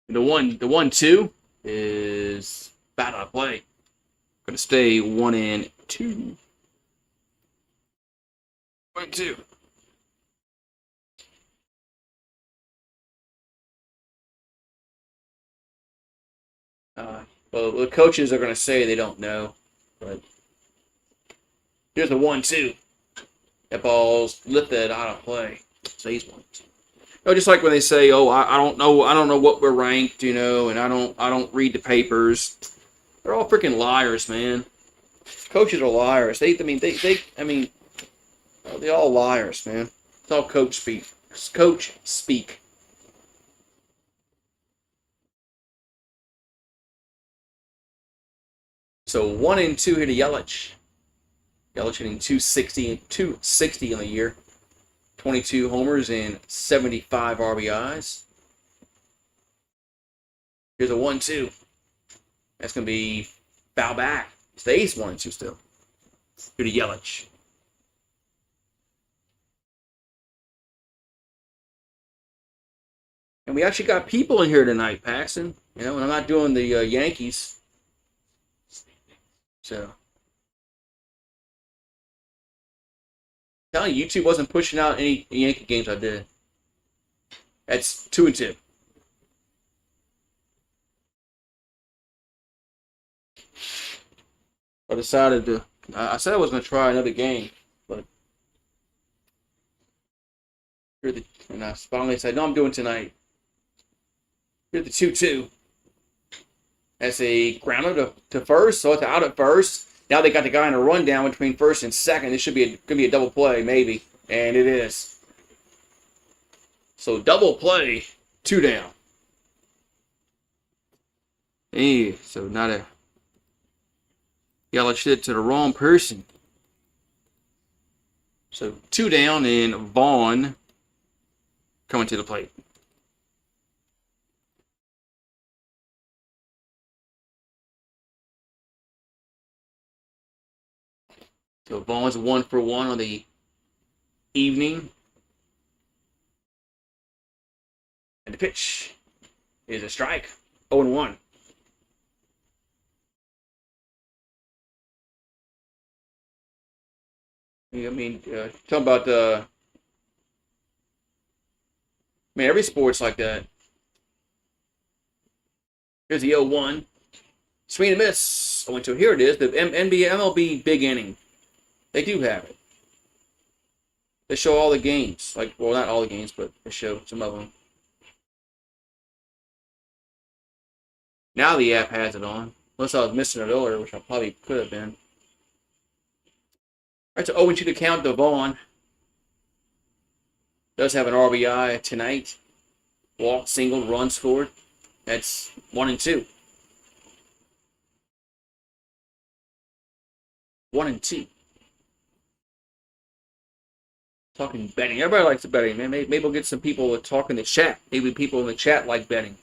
The 1-2 is bad on play. Going to stay 1-2. 1-2. Well, the coaches are going to say they don't know, but here's the 1-2. That ball's lifted out of play. So he's 1-2. Just like when they say, "Oh, I don't know what we're ranked," and I don't read the papers. They're all freaking liars, man. Coaches are liars. They're all liars, man. It's all coach speak. Coach speak. So 1-2 here to Yelich. Yelich hitting 260 in the year. 22 homers and 75 RBIs. Here's a 1-2. That's going to be foul back. Stays 1-2 still. Here to Yelich. And we actually got people in here tonight, Paxton. And I'm not doing the Yankees. So, telling you, YouTube wasn't pushing out any Yankee games I did. That's 2-2. I decided to. I said I was going to try another game, but and I finally said, "No, I'm doing tonight." Here's the 2-2. That's a grounder to first, so it's out at first. Now they got the guy in a rundown between first and second. This should be could be a double play, maybe, and it is. So double play, 2 down. Hey, so not a Yelich hit to the wrong person. So 2 down, and Vaughn coming to the plate. So Vaughn's 1 for 1 on the evening. And the pitch is a strike. 0-1. Talking about every sport's like that. Here's the 0-1. Swing and miss. 0-2. Here it is. The MLB big inning. They do have it. They show all the games. Not all the games, but they show some of them. Now the app has it on. Unless I was missing it earlier, which I probably could have been. All right, so 0-2 to count to Vaughn. Does have an RBI tonight. Walk, single, run scored. That's 1-2. 1-2. Talking betting. Everybody likes betting, man. Maybe we'll get some people to talk in the chat. Maybe people in the chat like betting.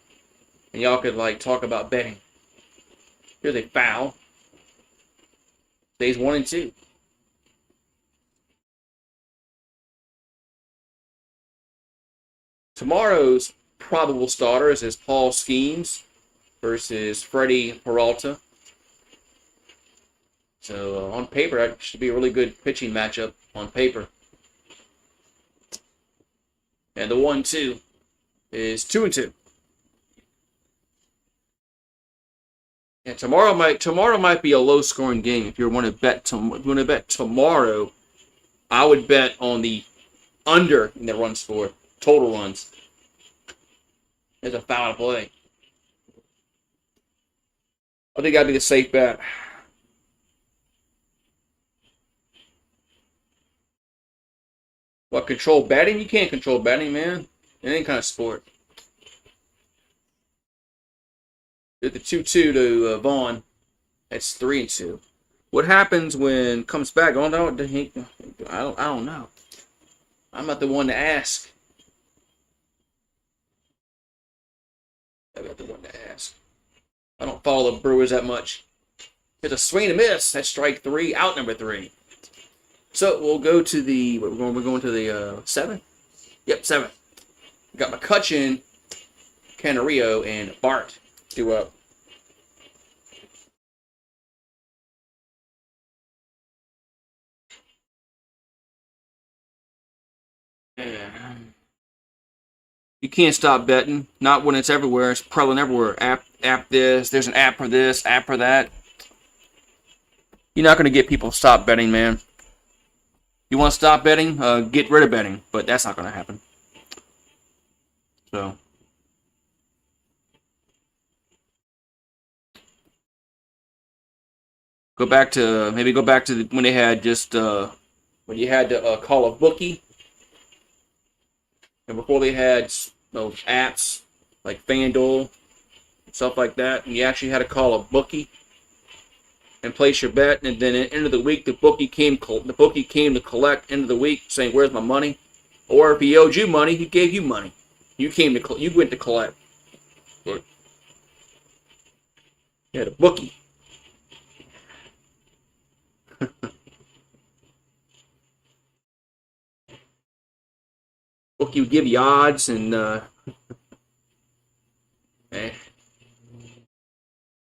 And y'all could talk about betting. Here's a foul. Stays 1-2. Tomorrow's probable starters is Paul Skeens versus Freddie Peralta. So on paper, that should be a really good pitching matchup on paper. And the 1-2 is 2-2. Yeah, tomorrow might be a low scoring game. If you want to bet tomorrow, I would bet on the under in the run score, total runs. There's a foul play. I think that'd be the safe bet. What, control betting? You can't control betting, man. In any kind of sport. Did the 2-2 to Vaughn. That's 3-2. What happens when comes back? I don't know. I'm not the one to ask. I'm not the one to ask. I don't follow the Brewers that much. It's a swing and a miss. That's strike 3, out number 3. So we'll go to the. We're going to the 7. Yep, 7. We got McCutchen, Canario, and Bart. 2 up. You can't stop betting. Not when it's everywhere. It's prevalent everywhere. app this. There's an app for this, app for that. You're not going to get people to stop betting, man. You want to stop betting? Get rid of betting, but that's not going to happen. So, go back to when they had just when you had to call a bookie, and before they had those apps like FanDuel, stuff like that, and you actually had to call a bookie and place your bet, and then at the end of the week, the bookie came to collect end of the week, saying, "Where's my money?" Or if he owed you money, he gave you money. You went to collect. But, yeah, the bookie. Bookie would give you odds and.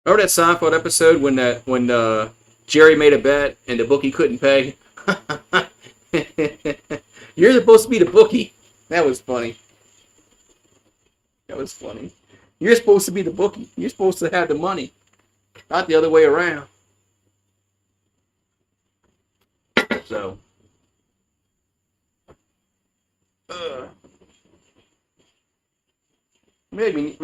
Remember that Seinfeld episode when Jerry made a bet and the bookie couldn't pay? You're supposed to be the bookie. That was funny. You're supposed to be the bookie. You're supposed to have the money, not the other way around. So, maybe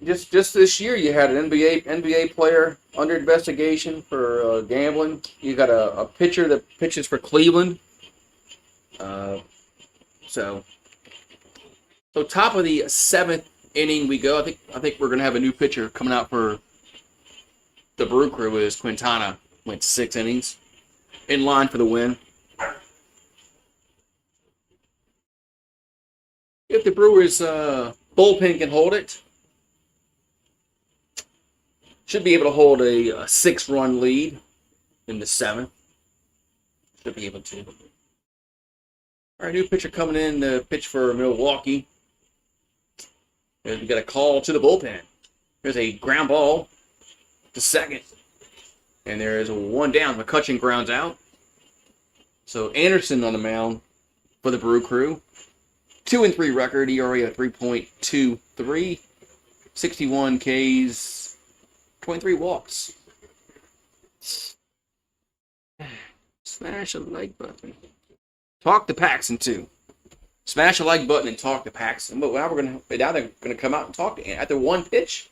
just this year you had an NBA player under investigation for gambling. You got a pitcher that pitches for Cleveland. So top of the 7th inning we go. I think we're gonna have a new pitcher coming out for the Brew Crew. Is Quintana. Went 6 innings, in line for the win. If the Brewers bullpen can hold it, should be able to hold a 6-run lead in the 7th. Should be able to. All right, new pitcher coming in to pitch for Milwaukee. And we got a call to the bullpen. There's a ground ball to second. And there is a 1 down. McCutchen grounds out. So Anderson on the mound for the Brew Crew. 2-3 record, ERA of 3.23, 61 Ks, 23 walks. Smash a like button. Talk to Paxton too. Smash a like button and talk to Paxton. But now they're gonna come out and talk to him after 1 pitch.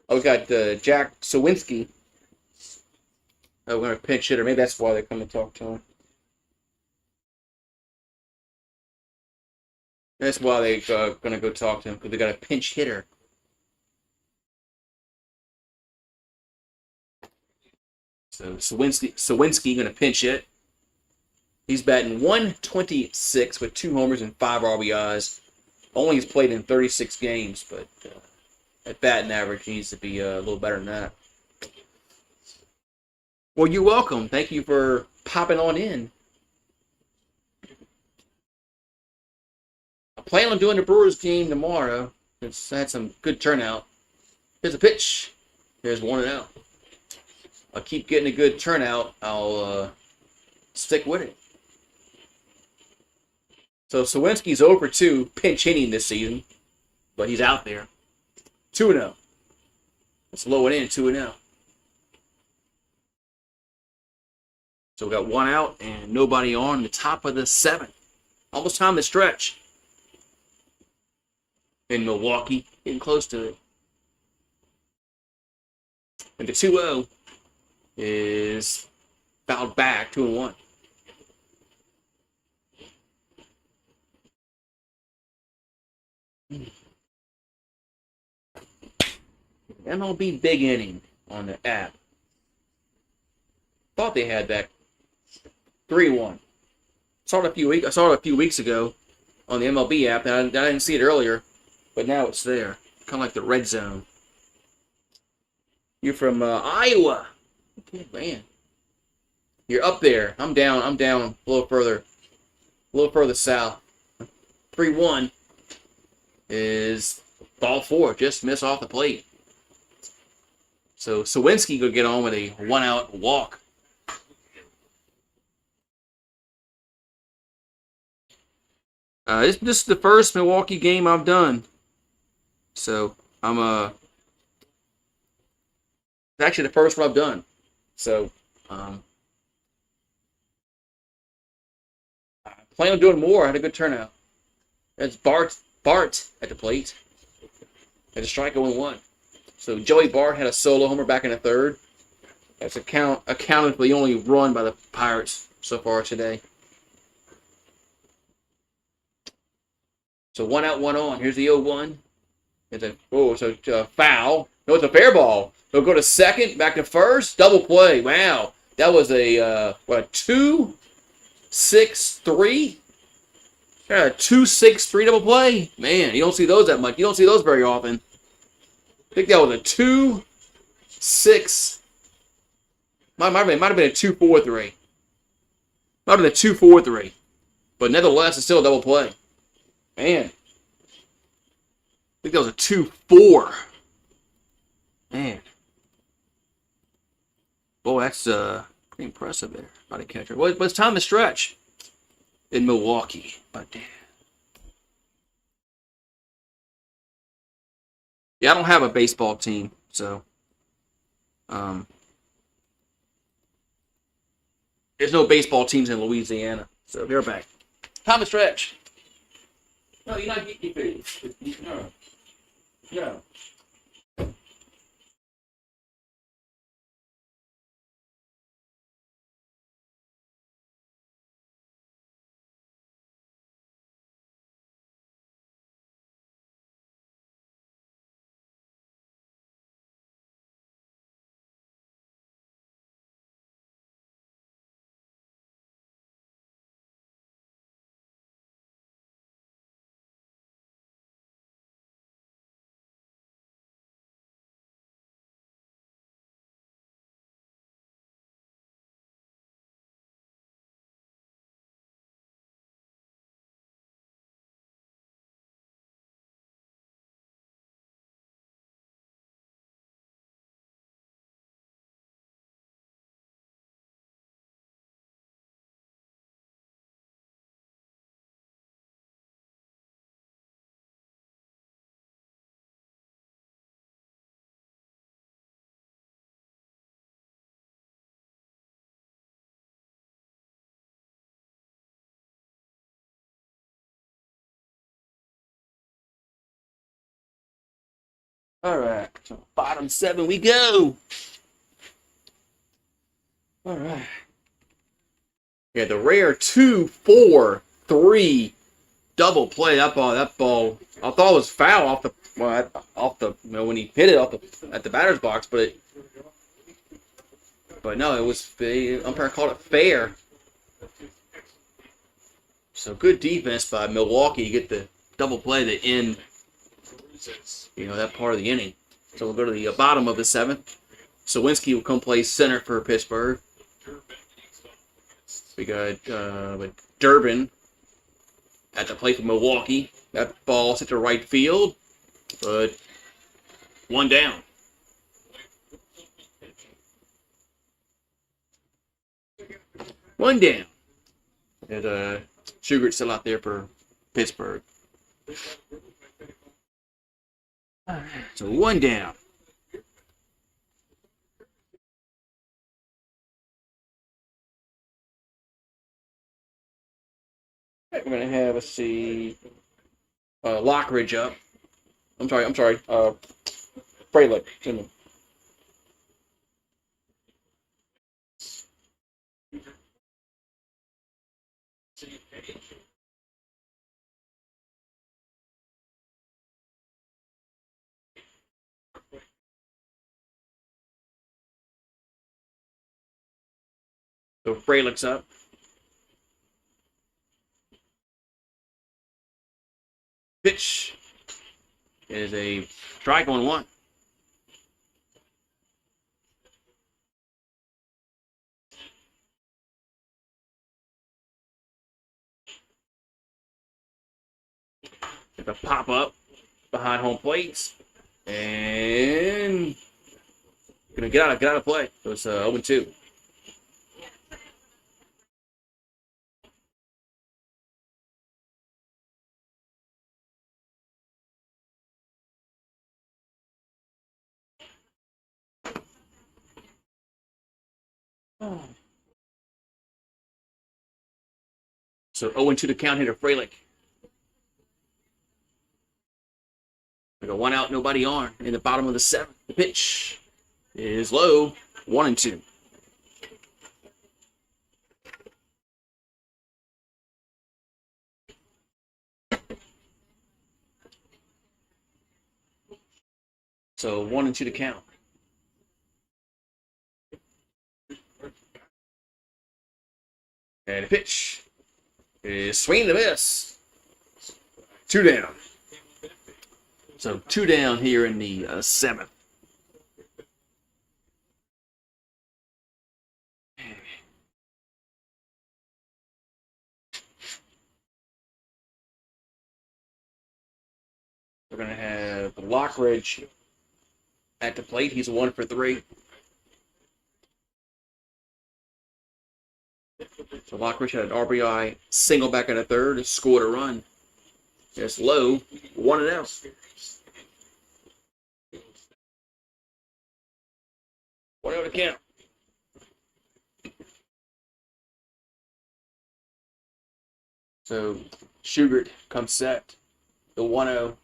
Oh, we got Jack Sawinski. Oh, we're gonna pinch hitter. Maybe that's why they come and talk to him. That's why they're going to go talk to him, because they got a pinch hitter. So Sawinski going to pinch hit. He's batting .126 with 2 homers and 5 RBIs. Only he's played in 36 games, but at batting average he needs to be a little better than that. Well, you're welcome. Thank you for popping on in. I plan on doing the Brewers game tomorrow. It's had some good turnout. Here's a pitch. Here's 1-0. I'll keep getting a good turnout. I'll stick with it. So Sawinski's over 2 pinch hitting this season, but he's out there. 2-0. Let's low it in, 2-0. So we got 1 out and nobody on the top of the 7th. Almost time to stretch. In Milwaukee, getting close to it. And the 2-0 is fouled back, 2-1. MLB big inning on the app. Thought they had that 3-1. Saw it a few weeks ago on the MLB app. I didn't see it earlier. But now it's there. Kind of like the red zone. You're from Iowa. Okay, man. You're up there. I'm down a little further south. 3-1 is ball 4. Just miss off the plate. So Sawinski could get on with a 1-out walk. This is the first Milwaukee game I've done. So it's actually the first one I've done. So I plan on doing more. I had a good turnout. That's Bart at the plate. Had a strikeout in one. So Joey Bart had a solo homer back in the third. That's accounted for the only run by the Pirates so far today. So 1 out, 1 on. Here's the 0-1. It's a foul. No, it's a fair ball. They'll go to second, back to first, double play. Wow, that was a 2-6-3. Yeah, 2-6-3 double play. Man, you don't see those that much. You don't see those very often. I think that was a 2-6. Might have been a 2-4-3. Might have been a 2-4-3. But nevertheless, it's still a double play. Man. I think that was a 2-4. Man. Boy, that's pretty impressive there by the catcher. Well, but it's time to stretch in Milwaukee. But damn. Yeah, I don't have a baseball team, so there's no baseball teams in Louisiana. So they're back. Time to stretch. No, you're not getting food. No. No. All right. So bottom 7 we go. All right. Yeah, the rare 2-4-3 double play. That ball. I thought it was foul off the when he hit it at the batter's box, but no, it was the umpire called it fair. So good defense by Milwaukee to get the double play to end, that part of the inning. So we'll go to the bottom of the 7th. Sawinski will come play center for Pittsburgh. We got Durbin at the plate for Milwaukee. That ball's hit to right field, but 1 down. One down. And Sugar's still out there for Pittsburgh. So 1 down. We're gonna have, let's see, Lockridge up. I'm sorry. Fralick. So Fralick's up. Pitch is a strike on 1. It's a pop up behind home plates, and gonna get out of play. So it's 0-2. So 0-2 to count here to Frelick. We got 1 out, nobody on in the bottom of the 7th. The pitch is low, 1-2. So 1-2 to count. And the pitch is swing to miss. 2 down. So 2 down here in the 7th. We're going to have Lockridge at the plate. He's 1 for 3. So Lockridge had an RBI single back in the 3rd, scored a run. It's low, 1-0. 1-0 to count. So Schugert comes set. The 1-0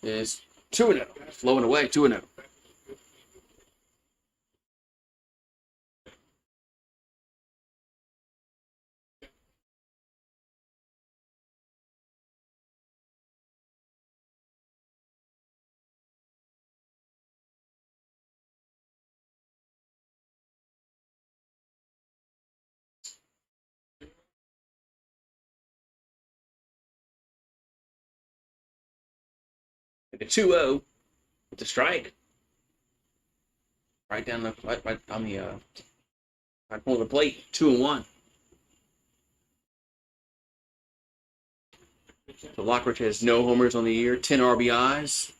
is 2-0. Low and away, 2-0. The 2-0 with the strike. Right down the right on the right corner of the plate. 2-1. So Lockridge has no homers on the year, 10 RBIs,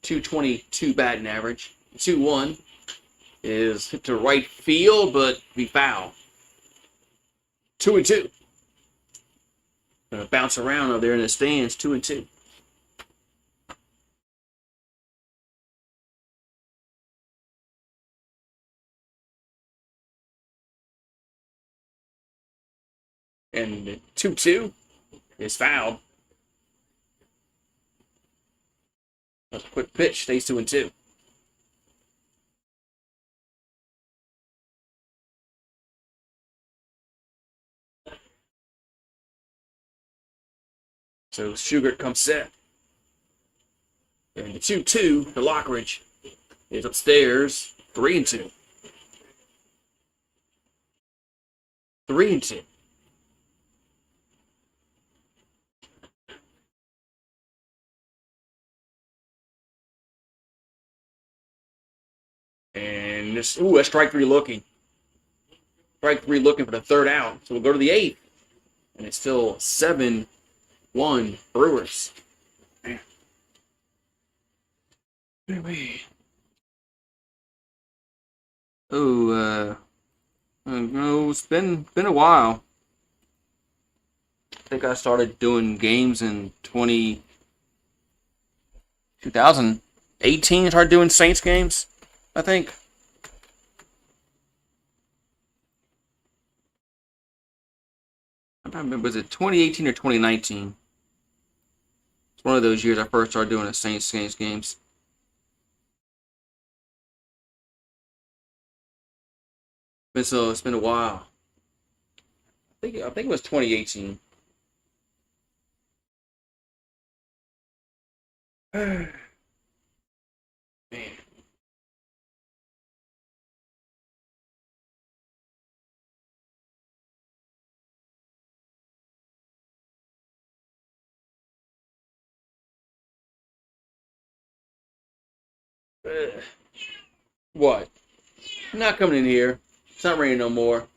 222 batting average. 2-1 is hit to right field, but be foul. 2-2. Gonna bounce around over there in the stands. 2-2. And 2-2 is fouled. That's a quick pitch, stays 2-2. So Schugert comes set. And the 2-2 to Lockridge is upstairs, 3-2. 3-2. And this, that's strike 3 looking. Strike 3 looking for the 3rd out. So we'll go to the 8th. And it's still 7-1 Brewers. Man. Oh, no, it's been a while. I think I started doing games in 2018. I started doing Saints games, I think. I don't remember, was it 2018 or 2019? It's one of those years I first started doing the Saints games. It's been a while. I think it was 2018. Man. What? I'm not coming in here. It's not raining no more.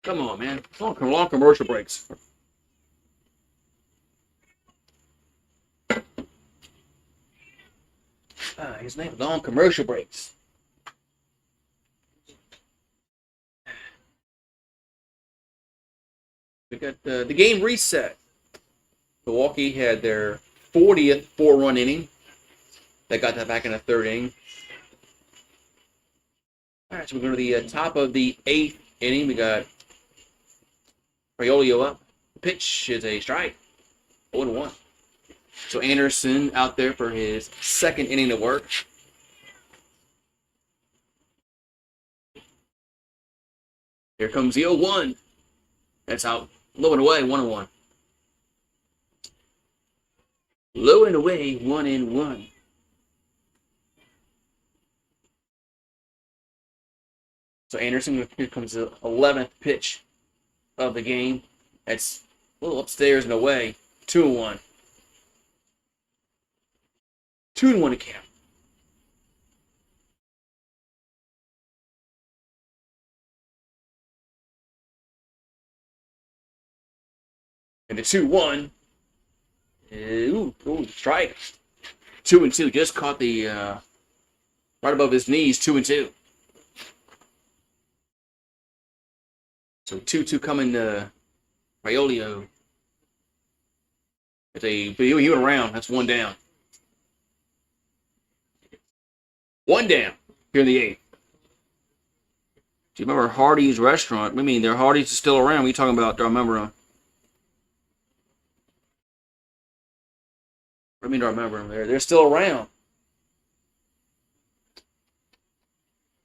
Come on, man. Long commercial breaks. His name long commercial breaks. We got the game reset. Milwaukee had their 40th 4-run inning. They got that back in the third inning. All right, so we're going to the top of the 8th inning. We got Riolio up. The pitch is a strike. 0-1. So Anderson out there for his second inning of work. Here comes the 0-1. That's out. Low and away, 1-1. Low and away, 1-1. So Anderson, here comes the 11th pitch of the game. That's a little upstairs and away, 2-1. 2-1 to count. And the 2-1. Strike. 2-2. Just caught the right above his knees. 2-2. So 2-2 coming to Riolio. But he went around. That's one down. One down here in the 8th. Do you remember Hardee's restaurant? I mean, their Hardee's is still around. What are you talking about? Do I remember them? I mean, do I remember them? They're still around.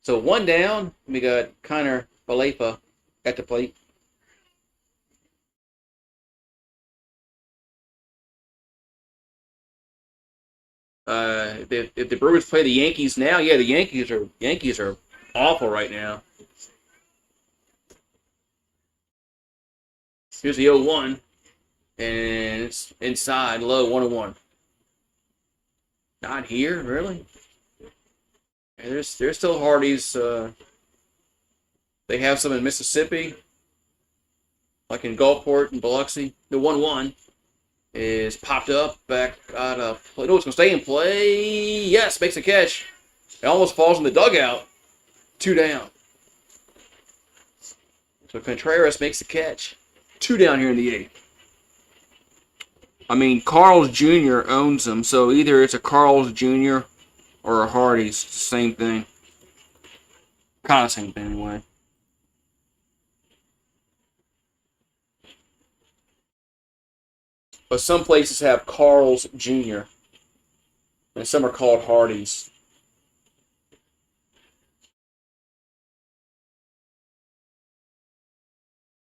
So one down. We got Connor Balefa at the plate. If the Brewers play the Yankees now, yeah, the Yankees are awful right now. Here's the 0-1, and it's inside, low, 1-1. Not here, really. And there's still Hardee's. They have some in Mississippi, like in Gulfport and Biloxi. The 1-1 is popped up back out of play. No, it's going to stay in play. Yes, makes a catch. It almost falls in the dugout. 2 down. So Contreras makes the catch. 2 down here in the 8th. I mean, Carl's Jr. owns them, so either it's a Carl's Jr. or a Hardee's. It's the same thing. Kind of same thing anyway. But some places have Carl's Jr. and some are called Hardee's.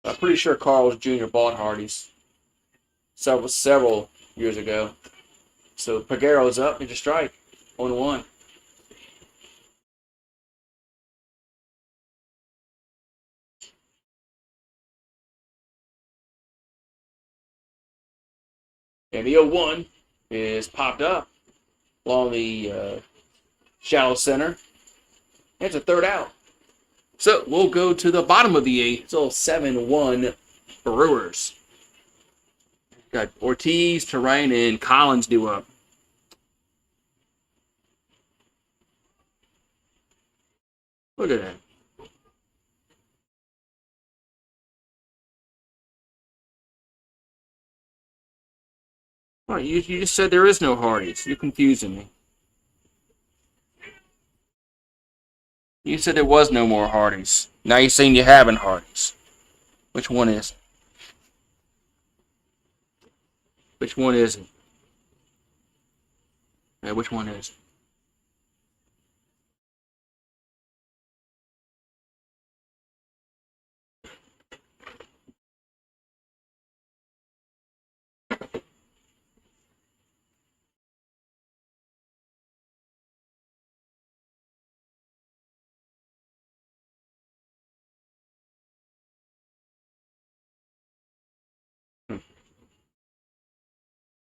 I'm pretty sure Carl's Jr. bought Hardee's several years ago. So Peguero's up, it's a strike, 1-1. And the 0-1 is popped up along the shallow center. It's a third out. So we'll go to the bottom of the 8th. It's all 7-1 Brewers. Got Ortiz, Terrain, and Collins due up. Look at that. Oh, you just said there is no Hardee's. You're confusing me. You said there was no more Hardee's. Now you're saying you have an Hardee's. Which one is it? Which one is it? Yeah, which one is it?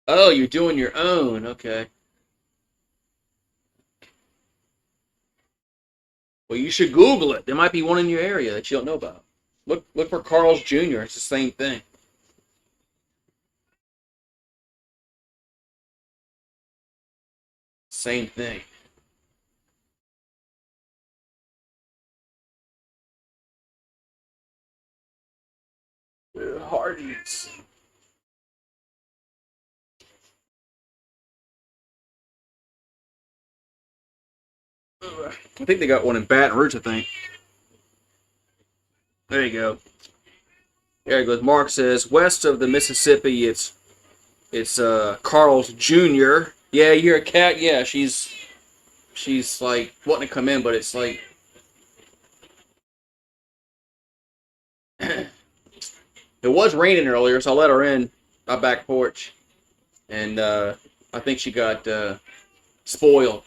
Oh, you're doing your own. Okay. Well, you should Google it. There might be one in your area that you don't know about. Look for Carl's Jr. It's the same thing. Same thing. Hardee's. I think they got one in Baton Rouge, I think. There you go. There it goes. Mark says, west of the Mississippi, it's Carl's Jr. Yeah, you're a cat. Yeah, she's like wanting to come in, but it's like it was raining earlier, so I let her in my back porch, and I think she got spoiled.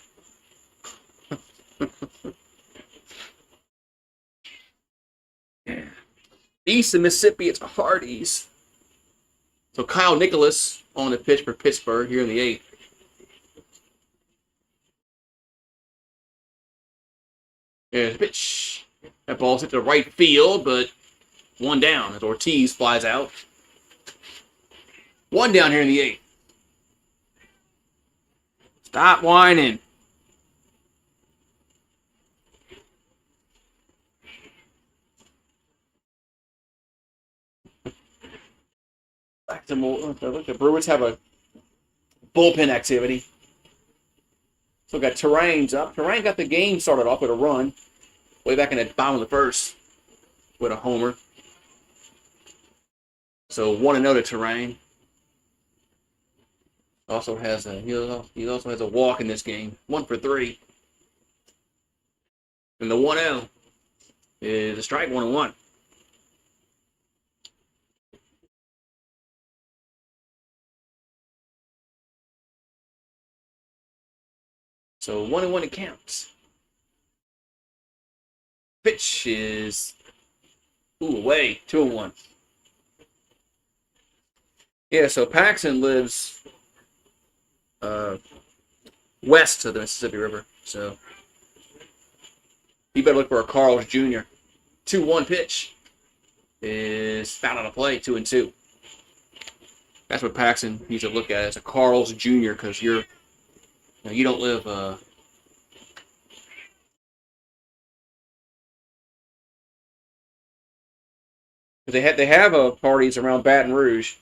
East of Mississippi, it's Hardee's. So Kyle Nicholas on the pitch for Pittsburgh here in the 8th. There's a pitch. That ball's hit to right field, but one down as Ortiz flies out. One down here in the 8th. Stop whining. Back to more. Look, the Brewers have a bullpen activity. So we got Terrain's up. Terrain got the game started off with a run way back in the bottom of the first with a homer. So 1-0 to Terrain. Also has he also has a walk in this game. 1 for 3. And the 1-0 is a strike, 1-1. So 1-1 it counts. Pitch is away, 2-1. Yeah, so Paxton lives west of the Mississippi River, so you better look for a Carl's Jr. 2-1 pitch is foul on a play, 2-2. That's what Paxton needs to look at as a Carl's Jr. because you don't live they have parties around Baton Rouge.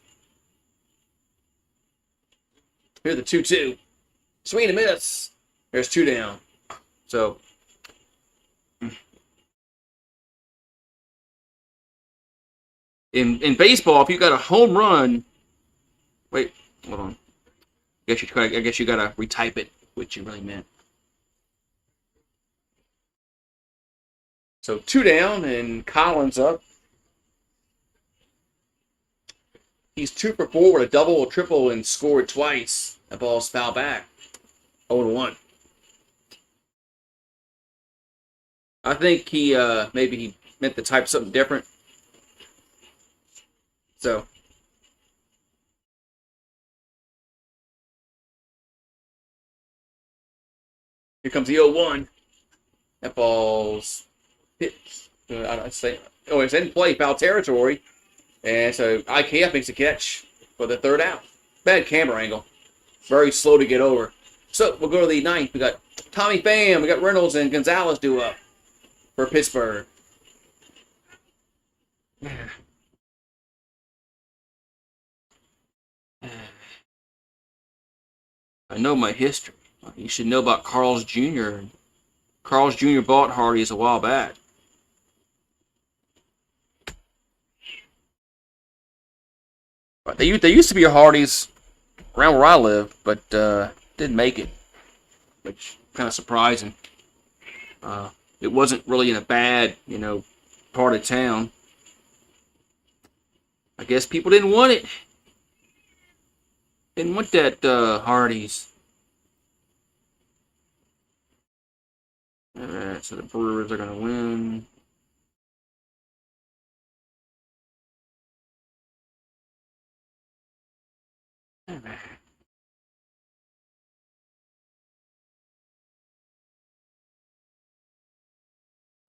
Here's the 2-2. Swing and a miss. There's 2 down. So in baseball, if you got a home run, wait, hold on. I guess you gotta retype it, which you really meant. So 2 down and Collins up. He's 2 for 4 with a double, a triple, and scored twice. That ball's foul back. 0-1. I think maybe he meant to type something different. So here comes the 0-1. That ball's hit. It's in play, foul territory. And so IKF makes a catch for the 3rd out. Bad camera angle. Very slow to get over. So we'll go to the 9th. We got Tommy Pham. We got Reynolds and Gonzalez due up for Pittsburgh. I know my history. You should know about Carl's Jr. Carl's Jr. bought Hardee's a while back. They used to be a Hardee's around where I live, but didn't make it, which kind of surprising. It wasn't really in a bad, part of town. I guess people didn't want it. Didn't want that Hardee's. All right, so the Brewers are gonna win. All right.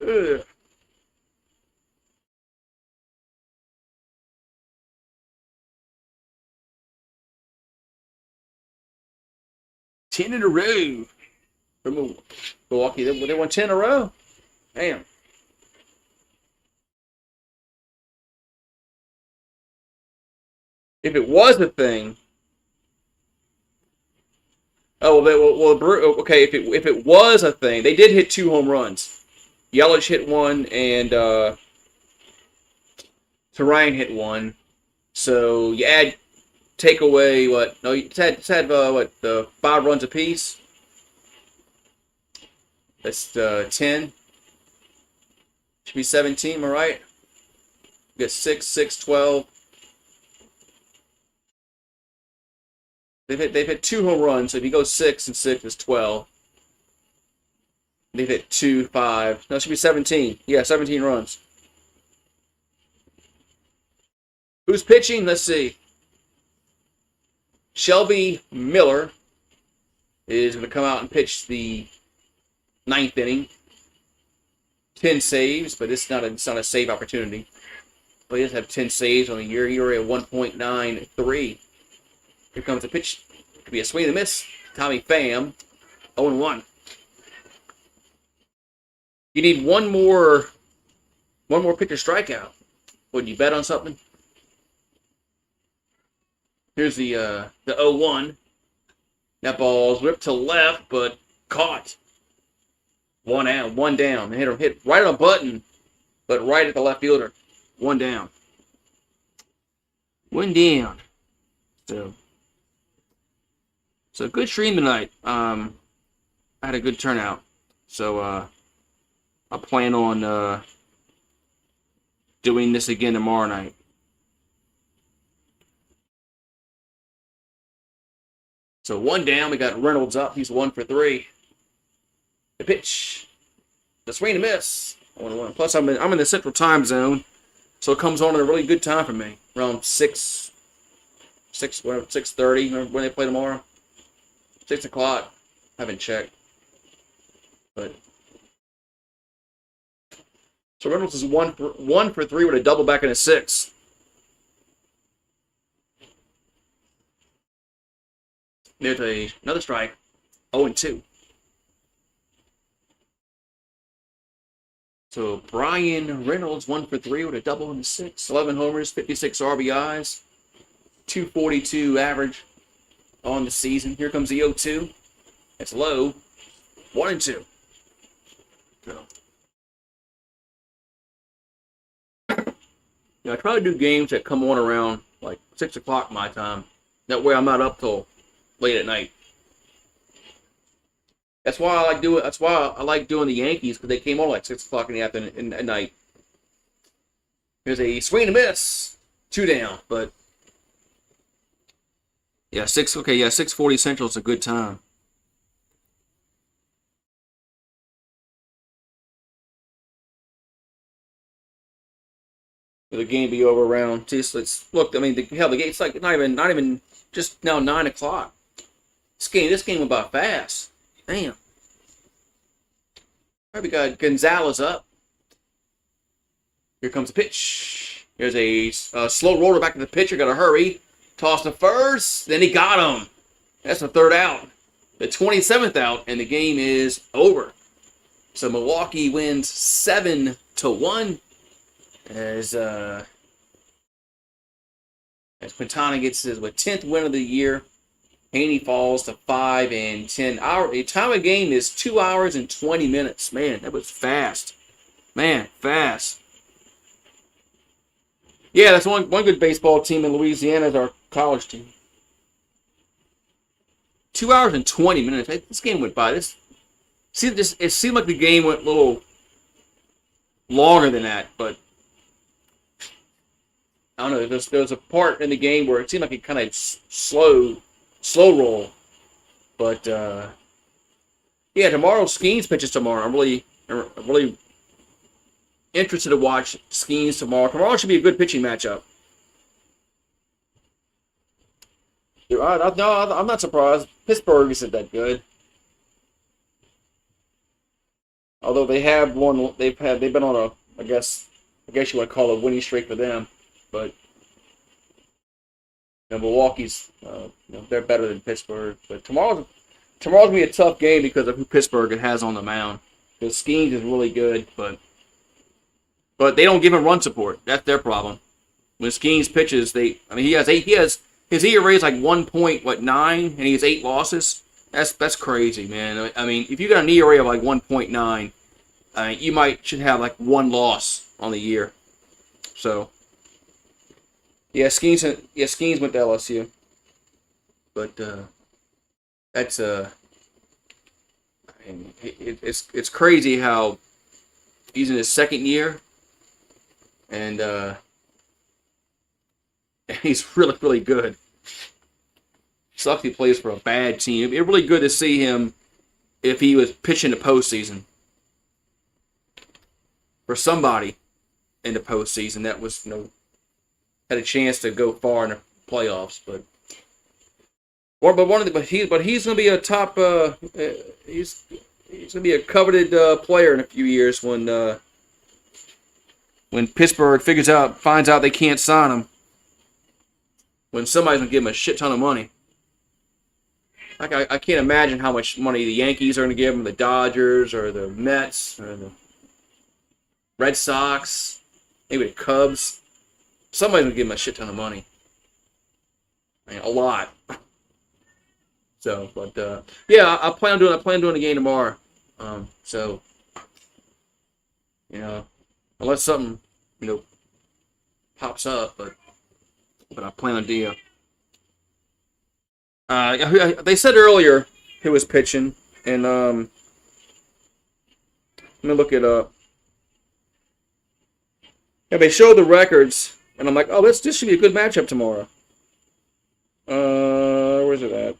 Ugh. Ten in a row for Milwaukee. They won 10 in a row. Damn. If it was a thing, okay. If it was a thing, they did hit 2 home runs. Yelich hit one, and Terrain hit one. So you take away what? No, you had what? 5 runs apiece. That's 10. Should be 17. Am I right? You got 6, 12. They've hit 2 home runs. So if you go 6 and 6 is 12. They've hit 2, 5. No, it should be 17. Yeah, 17 runs. Who's pitching? Let's see. Shelby Miller is going to come out and pitch the 9th inning. 10 saves, but it's not a save opportunity. But he does have 10 saves on the year. He already at 1.93. Here comes a pitch. Could be a swing and a miss. Tommy Pham, 0-1. You need one more pitcher strikeout. Would you bet on something? Here's the 0-1. That ball's whipped to left, but caught. One out, one down. They hit right on a button, but right at the left fielder. One down. One down. So good stream tonight. I had a good turnout. So I plan on doing this again tomorrow night. So one down, we got Reynolds up. He's 1 for 3. The pitch, the swing and miss. 1-1. Plus, I'm in the Central Time Zone, so it comes on at a really good time for me. Around 6:30 when they play tomorrow. 6 o'clock. I haven't checked, but so Reynolds is 1 for 3 with a double back and a 6. There's another strike. 0-2. So Brian Reynolds 1 for 3 with a double and a 6. 11 homers, 56 RBIs, 242 average on the season. Here comes the 0-2. It's low. 1-2. So, I try to do games that come on around like 6 o'clock my time. That way I'm not up till late at night. That's why I like doing. That's why I like doing the Yankees, because they came on like 6 o'clock in the afternoon at night. Here's a swing and a miss, 2 down. But yeah, 6. Okay, yeah, 6:40 Central is a good time. Will the game be over around? Let's look. I mean, the game's like not even just now 9 o'clock. This game went by fast. Damn. All right, we got Gonzalez up. Here comes the pitch. Here's a slow roller back to the pitcher. Got to hurry. Toss to first. Then he got him. That's the 3rd out. The 27th out, and the game is over. So Milwaukee wins 7-1. As Quintana gets his 10th win of the year. Haney falls to 5-10. The time of game is 2 hours and 20 minutes. Man, that was fast. Man, fast. Yeah, that's one good baseball team in Louisiana is our college team. 2 hours and 20 minutes. This game went by. It seemed like the game went a little longer than that, but I don't know. There was a part in the game where it seemed like it kind of slow roll. But yeah, tomorrow Skeens pitches tomorrow. I'm really interested to watch Skeens tomorrow. Tomorrow should be a good pitching matchup. I'm not surprised. Pittsburgh isn't that good. Although they have won, they've been on a I guess you want to call it a winning streak for them. But Milwaukee's they're better than Pittsburgh. But tomorrow's gonna be a tough game because of who Pittsburgh has on the mound. Because Skeens is really good, but they don't give him run support. That's their problem. when Skeens pitches, he has his ERA is like 1.9, and he has 8 losses. That's crazy, man. I mean, if you got an ERA of like 1.9, you should have like 1 loss on the year. So, yeah, Skeens went to LSU, but that's it's crazy how he's in his second year, and he's really, really good. Sucks he plays for a bad team. It'd be really good to see him if he was pitching the postseason for somebody in the postseason that was, had a chance to go far in the playoffs. But he's going to be a top. He's going to be a coveted player in a few years when Pittsburgh finds out they can't sign him. When somebody's going to give him a shit ton of money. I can't imagine how much money the Yankees are going to give him, the Dodgers, or the Mets, or the Red Sox, maybe the Cubs. Somebody's going to give him a shit ton of money. I mean, a lot. So, but, yeah, I plan on doing the game tomorrow. So, unless something, pops up, but I plan on doing. They said earlier who was pitching, and let me look it up. Yeah, they showed the records, and I'm like, oh, this should be a good matchup tomorrow. Where's it at?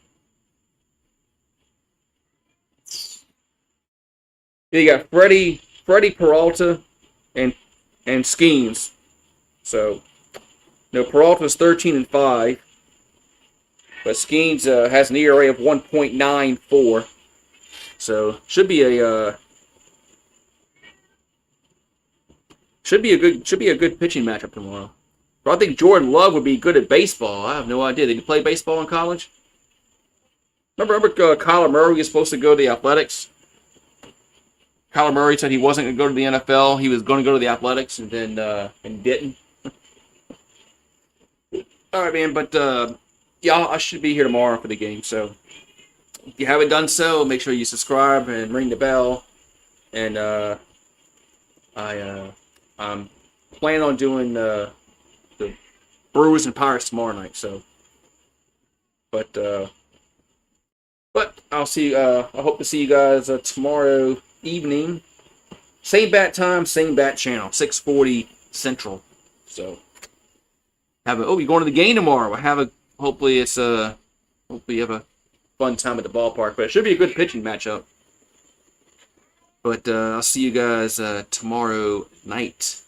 Yeah, you got Freddie Peralta and Skeens. So, Peralta's 13-5. But Skeens has an ERA of 1.94, so should be a good pitching matchup tomorrow. But I think Jordan Love would be good at baseball. I have no idea. Did he play baseball in college? Remember Kyler Murray was supposed to go to the Athletics. Kyler Murray said he wasn't going to go to the NFL. He was going to go to the Athletics, and then didn't. All right, man. But yeah, I should be here tomorrow for the game. So if you haven't done so, make sure you subscribe and ring the bell. And I'm planning on doing the Brewers and Pirates tomorrow night. So, but I'll see. I hope to see you guys tomorrow evening. Same bat time, same bat channel, 6:40 Central. So you're going to the game tomorrow. Hopefully you have a fun time at the ballpark. But it should be a good pitching matchup. But I'll see you guys tomorrow night.